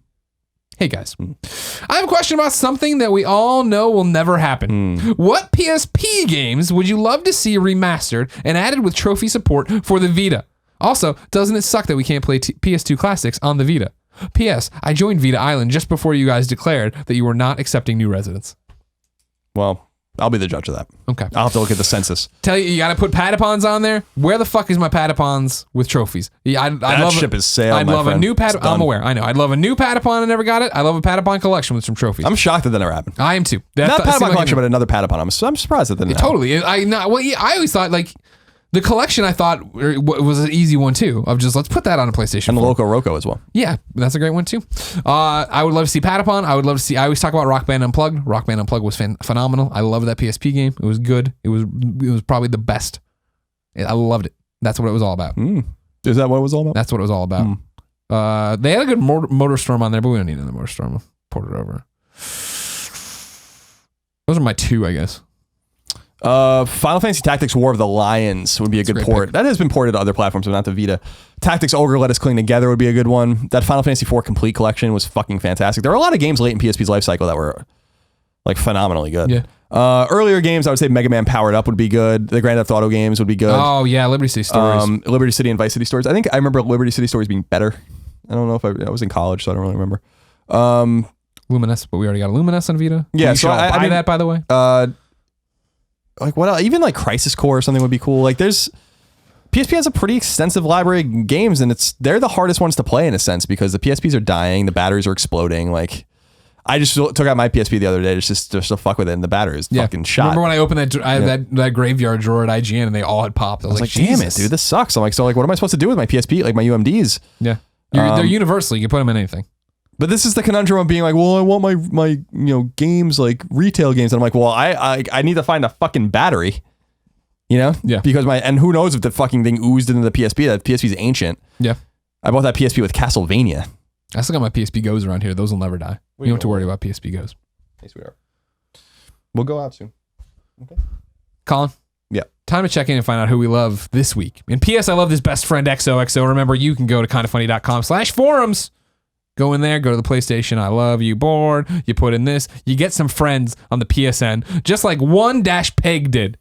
Hey guys, I have a question about something that we all know will never happen. What PSP games would you love to see remastered and added with trophy support for the Vita? Also, doesn't it suck that we can't play PS2 classics on the Vita? P.S. I joined Vita Island just before you guys declared that you were not accepting new residents. Well, I'll be the judge of that. Okay. I'll have to look at the census. Tell you got to put Patapons on there. Where the fuck is my Patapons with trophies? Yeah, that ship is sailed, I'd love a new Patapon. I'm aware. I know. I'd love a new Patapon. I never got it. I love a Patapon collection with some trophies. I'm shocked that never happened. I am too. Not Patapon collection, but another Patapon. I'm surprised that didn't happen. Totally. I always thought like the collection I thought was an easy one too. Of just let's put that on a PlayStation. And the 4. Loco Roco as well. Yeah, that's a great one too. I would love to see Patapon. I would love to see. I always talk about Rock Band Unplugged. Rock Band Unplugged was phenomenal. I loved that PSP game. It was good. It was probably the best. I loved it. That's what it was all about. Is that what it was all about? That's what it was all about. They had a good Motorstorm on there, but we don't need another Motorstorm. We'll port it over. Those are my two, I guess. Final Fantasy Tactics War of the Lions would be a good port. That has been ported to other platforms, but not the Vita. Tactics Ogre Let Us Cling Together would be a good one. That Final Fantasy IV Complete Collection was fucking fantastic. There were a lot of games late in PSP's life cycle that were like phenomenally good. Yeah. Earlier games, I would say Mega Man Powered Up would be good. The Grand Theft Auto games would be good. Oh yeah, Liberty City Stories. Liberty City and Vice City Stories. I think I remember Liberty City Stories being better. I don't know if I was in college, so I don't really remember. Luminous, but we already got a Luminous on Vita. Yeah, so I buy that, by the way. Like what else? Even like Crisis Core or something would be cool. Like PSP has a pretty extensive library of games, and they're the hardest ones to play in a sense because the PSPs are dying, the batteries are exploding. Like I just took out my PSP the other day just to fuck with it, and the battery is fucking shot. Remember when I opened that graveyard drawer at IGN and they all had popped? I was like, damn it, dude, this sucks. I'm like, so like, what am I supposed to do with my PSP? Like my UMDs? Yeah, they're universal. You can put them in anything. But this is the conundrum of being like, well, I want my games like retail games, and I'm like, well, I need to find a fucking battery, Yeah. Because and who knows if the fucking thing oozed into the PSP. That PSP's ancient. Yeah. I bought that PSP with Castlevania. I still got my PSP Go's around here. Those will never die. You don't have to worry about PSP Go's. Yes, we are. We'll go out soon. Okay. Colin. Yeah. Time to check in and find out who we love this week. And P.S. I love this best friend XOXO. Remember, you can go to kindafunny.com/forums. Go in there, go to the PlayStation I love you board. You put in this. You get some friends on the PSN, just like 1-Peg did.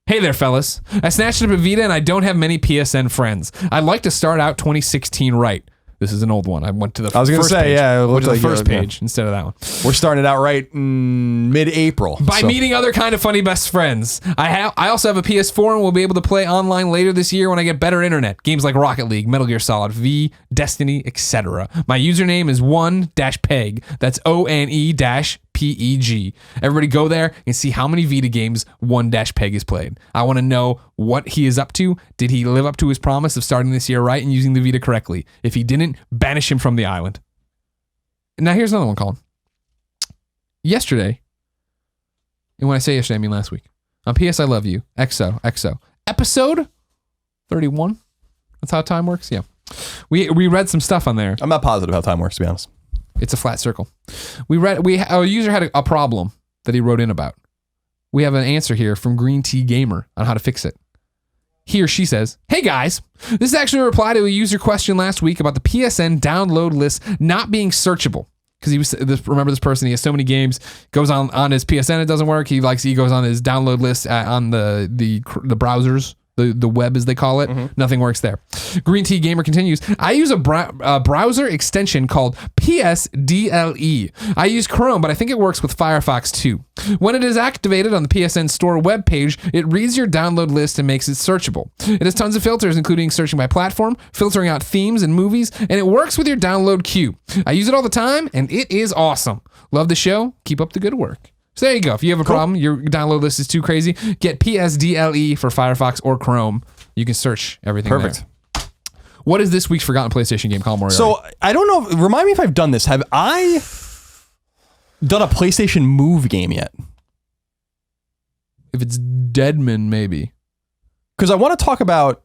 Hey there, fellas. I snatched up a Vita and I don't have many PSN friends. I'd like to start out 2016 right. This is an old one. I went to the first page. Yeah, went to the first page instead of that one. We're starting it out right mid-April. By meeting other kind of funny best friends. I also have a PS4 and will be able to play online later this year when I get better internet. Games like Rocket League, Metal Gear Solid V, Destiny, etc. My username is 1-Peg. That's ONE-PEG. Everybody go there and see how many Vita games 1-Peg has played. I want to know what he is up to. Did he live up to his promise of starting this year right and using the Vita correctly? If he didn't, banish him from the island. Now here's another one, Colin. Yesterday, and when I say yesterday, I mean last week, on PS I Love You, XOXO, episode 31. That's how time works? Yeah. We read some stuff on there. I'm not positive how time works, to be honest. It's a flat circle. Our user had a problem that he wrote in about. We have an answer here from Green Tea Gamer on how to fix it. He or she says, "Hey guys, this is actually a reply to a user question last week about the PSN download list not being searchable." Because remember this person, he has so many games, goes on his PSN, it doesn't work. He goes on his download list on the browsers the web as they call it. Nothing works there. Green Tea Gamer continues, I use a browser extension called PSDLE. I use Chrome, but I think it works with Firefox too. When it is activated on the PSN Store webpage, it reads your download list and makes it searchable. It has tons of filters, including searching by platform, filtering out themes and movies, and it works with your download queue. I use it all the time, and it is awesome. Love the show. Keep up the good work. So there you go. If you have a problem, your download list is too crazy, get PSDLE for Firefox or Chrome. You can search everything Perfect. there. What is this week's forgotten PlayStation game, Colin Moriarty? So I don't know. Remind me if I've done this. Have I done a PlayStation Move game yet? If it's Deadman, maybe. Because I want to talk about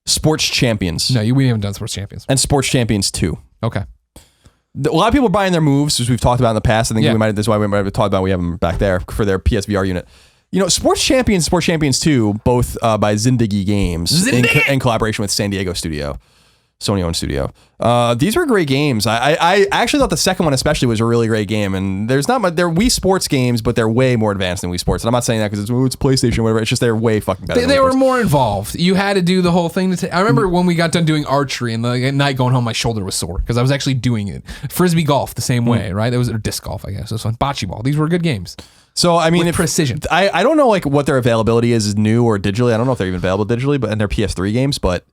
Sports Champions. No, we haven't done Sports Champions. And Sports Champions 2. Okay. A lot of people are buying their moves, as we've talked about in the past. I think that's why we might have talked about. We have them back there for their PSVR unit. You know, Sports Champions 2, both by Zindagi Games in collaboration with San Diego studio, Sony-owned studio. These were great games. I actually thought the second one especially was a really great game. And there's not much. They're Wii Sports games, but they're way more advanced than Wii Sports. And I'm not saying that because it's PlayStation or whatever. It's just they're way fucking better. They were more involved. You had to do the whole thing. I remember when we got done doing archery and at night going home, my shoulder was sore because I was actually doing it. Frisbee golf the same way, right? That was disc golf, I guess. It was fun. Bocce ball. These were good games. So I mean, with precision. I don't know like what their availability is new or digitally. I don't know if they're even available digitally, but and they're PS3 games. But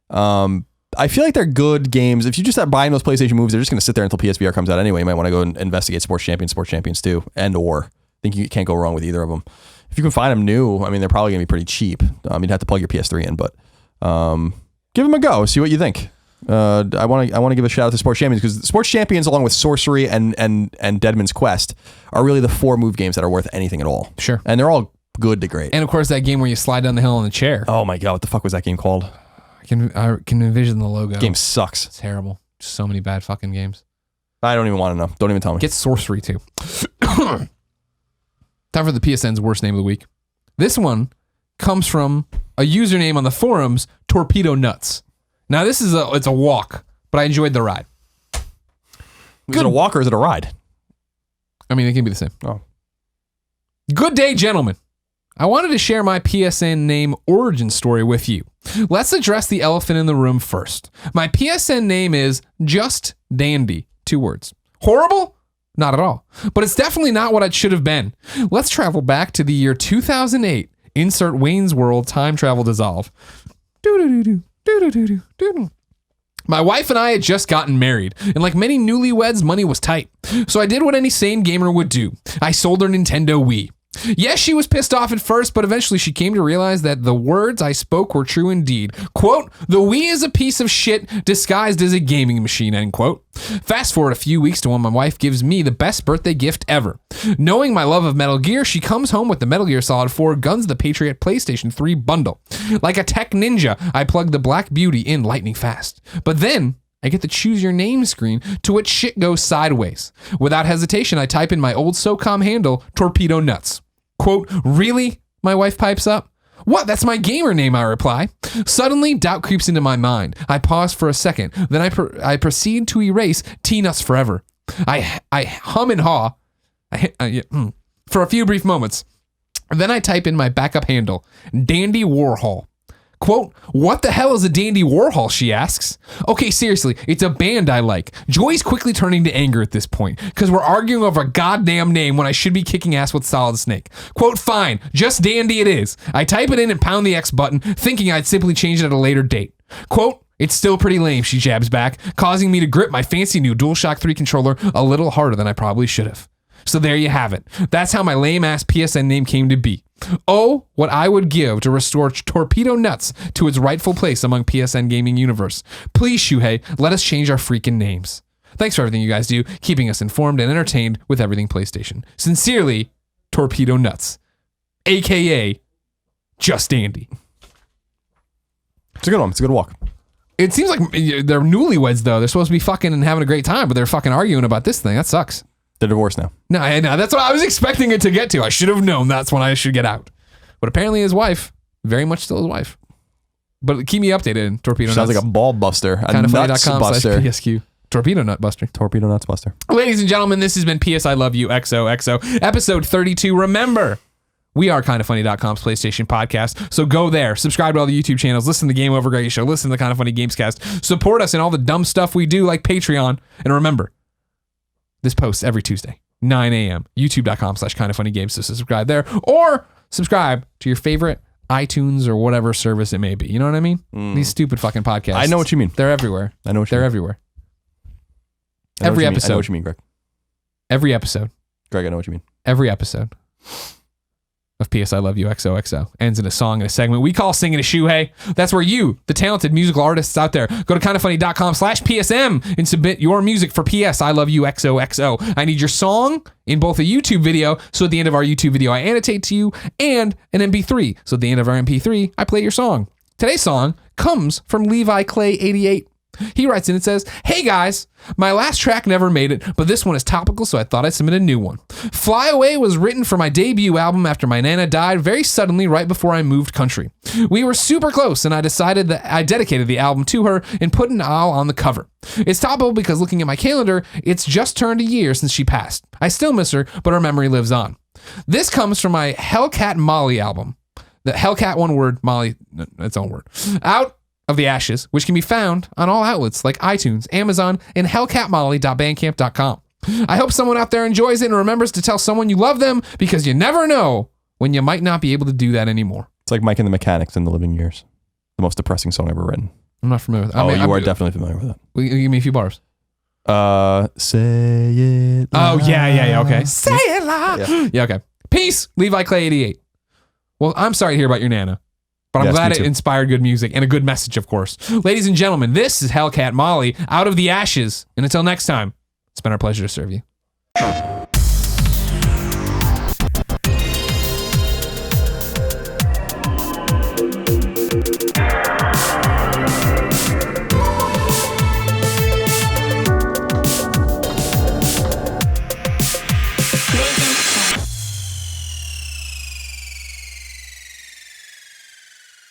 I feel like they're good games. If you just start buying those PlayStation moves, they're just going to sit there until PSVR comes out anyway. You might want to go and investigate Sports Champions 2, or I think you can't go wrong with either of them. If you can find them new, I mean, they're probably going to be pretty cheap. You'd have to plug your PS3 in, but give them a go. See what you think. I want to give a shout out to Sports Champions because Sports Champions, along with Sorcery and Deadman's Quest, are really the 4 move games that are worth anything at all. Sure, and they're all good to great. And of course, that game where you slide down the hill in the chair. Oh my god, what the fuck was that game called? I can envision the logo. Game sucks. It's terrible. So many bad fucking games. I don't even want to know. Don't even tell me. Get Sorcery too. Time for the PSN's worst name of the week. This one comes from a username on the forums, Torpedo Nuts. Now this is it's a walk, but I enjoyed the ride. Is it a walk or is it a ride? I mean, it can be the same. Oh. Good day, gentlemen. I wanted to share my PSN name origin story with you. Let's address the elephant in the room first. My PSN name is Just Dandy. 2 words. Horrible? Not at all. But it's definitely not what it should have been. Let's travel back to the year 2008. Insert Wayne's World time travel dissolve. My wife and I had just gotten married, and like many newlyweds, money was tight. So I did what any sane gamer would do. I sold her Nintendo Wii. Yes, she was pissed off at first, but eventually she came to realize that the words I spoke were true indeed. Quote, the Wii is a piece of shit disguised as a gaming machine, end quote. Fast forward a few weeks to when my wife gives me the best birthday gift ever. Knowing my love of Metal Gear, she comes home with the Metal Gear Solid 4 Guns of the Patriot PlayStation 3 bundle. Like a tech ninja, I plug the Black Beauty in lightning fast. But then I get the choose your name screen, to which shit goes sideways. Without hesitation, I type in my old SOCOM handle, Torpedo Nuts. Quote, really? My wife pipes up. What? That's my gamer name, I reply. Suddenly, doubt creeps into my mind. I pause for a second. Then I proceed to erase T-Nuts forever. I hum and haw for a few brief moments. Then I type in my backup handle, Dandy Warhol. Quote, what the hell is a Dandy Warhol, she asks. Okay, seriously, it's a band I like. Joy's quickly turning to anger at this point, because we're arguing over a goddamn name when I should be kicking ass with Solid Snake. Quote, fine, just Dandy it is. I type it in and pound the X button, thinking I'd simply change it at a later date. Quote, it's still pretty lame, she jabs back, causing me to grip my fancy new DualShock 3 controller a little harder than I probably should have. So there you have it. That's how my lame-ass PSN name came to be. Oh, what I would give to restore Torpedo Nuts to its rightful place among PSN gaming universe. Please, Shuhei, let us change our freaking names. Thanks for everything you guys do, keeping us informed and entertained with everything PlayStation. Sincerely, Torpedo Nuts, a.k.a. Just Dandy. It's a good one. It's a good walk. It seems like they're newlyweds, though. They're supposed to be fucking and having a great time, but they're fucking arguing about this thing. That sucks. They're divorced now. No, that's what I was expecting it to get to. I should have known that's when I should get out. But apparently his wife, very much still his wife. But keep me updated, Torpedo Nuts. Sounds like a ball buster. Kindoffunny.com/PSQ. Torpedo Nut Buster. Torpedo Nuts Buster. Ladies and gentlemen, this has been PS I Love You XOXO, episode 32. Remember, We are kindoffunny.com's PlayStation podcast. So go there, subscribe to all the YouTube channels, listen to the Game Over Greggy Show, listen to the Kind of Funny Gamescast, support us in all the dumb stuff we do like Patreon. And remember, this posts every Tuesday, 9 a.m. youtube.com/kindoffunnygames. So subscribe there or subscribe to your favorite iTunes or whatever service it may be. You know what I mean? These stupid fucking podcasts. I know what you mean. They're everywhere. I know what you They're mean. everywhere. I know Every what you mean. episode. I know what you mean, Greg. Every episode. Greg, I know what you mean. Every episode of PS I Love You XOXO ends in a song in a segment we call Singing a Shoehei. That's where you, the talented musical artists out there, go to kindoffunny.com/PSM and submit your music for PS I Love You XOXO. I need your song in both a YouTube video, so at the end of our YouTube video I annotate to you, and an MP3, so at the end of our MP3 I play your song. Today's song comes from Levi Clay 88. He writes in and says, "Hey guys, my last track never made it, but this one is topical, so I thought I'd submit a new one. Fly Away was written for my debut album after my Nana died very suddenly right before I moved country. We were super close, and I decided that I dedicated the album to her and put an owl on the cover. It's topical because looking at my calendar, it's just turned a year since she passed. I still miss her, but her memory lives on. This comes from my Hellcat Molly album. The Hellcat, one word, Molly, its own word. Out of the Ashes, which can be found on all outlets like iTunes, Amazon, and hellcatmolly.bandcamp.com. I hope someone out there enjoys it and remembers to tell someone you love them, because you never know when you might not be able to do that anymore." It's like Mike and the Mechanics in The Living Years. The most depressing song ever written. I'm not familiar with that. You are definitely familiar with that. Give me a few bars. Say it loud. Oh, yeah, okay. Say it loud. Yeah, okay. Peace, Levi Clay 88. Well, I'm sorry to hear about your Nana, but I'm Yes, glad me it too. inspired good music and a good message, of course. Ladies and gentlemen, this is Hellcat Molly, Out of the Ashes. And until next time, it's been our pleasure to serve you.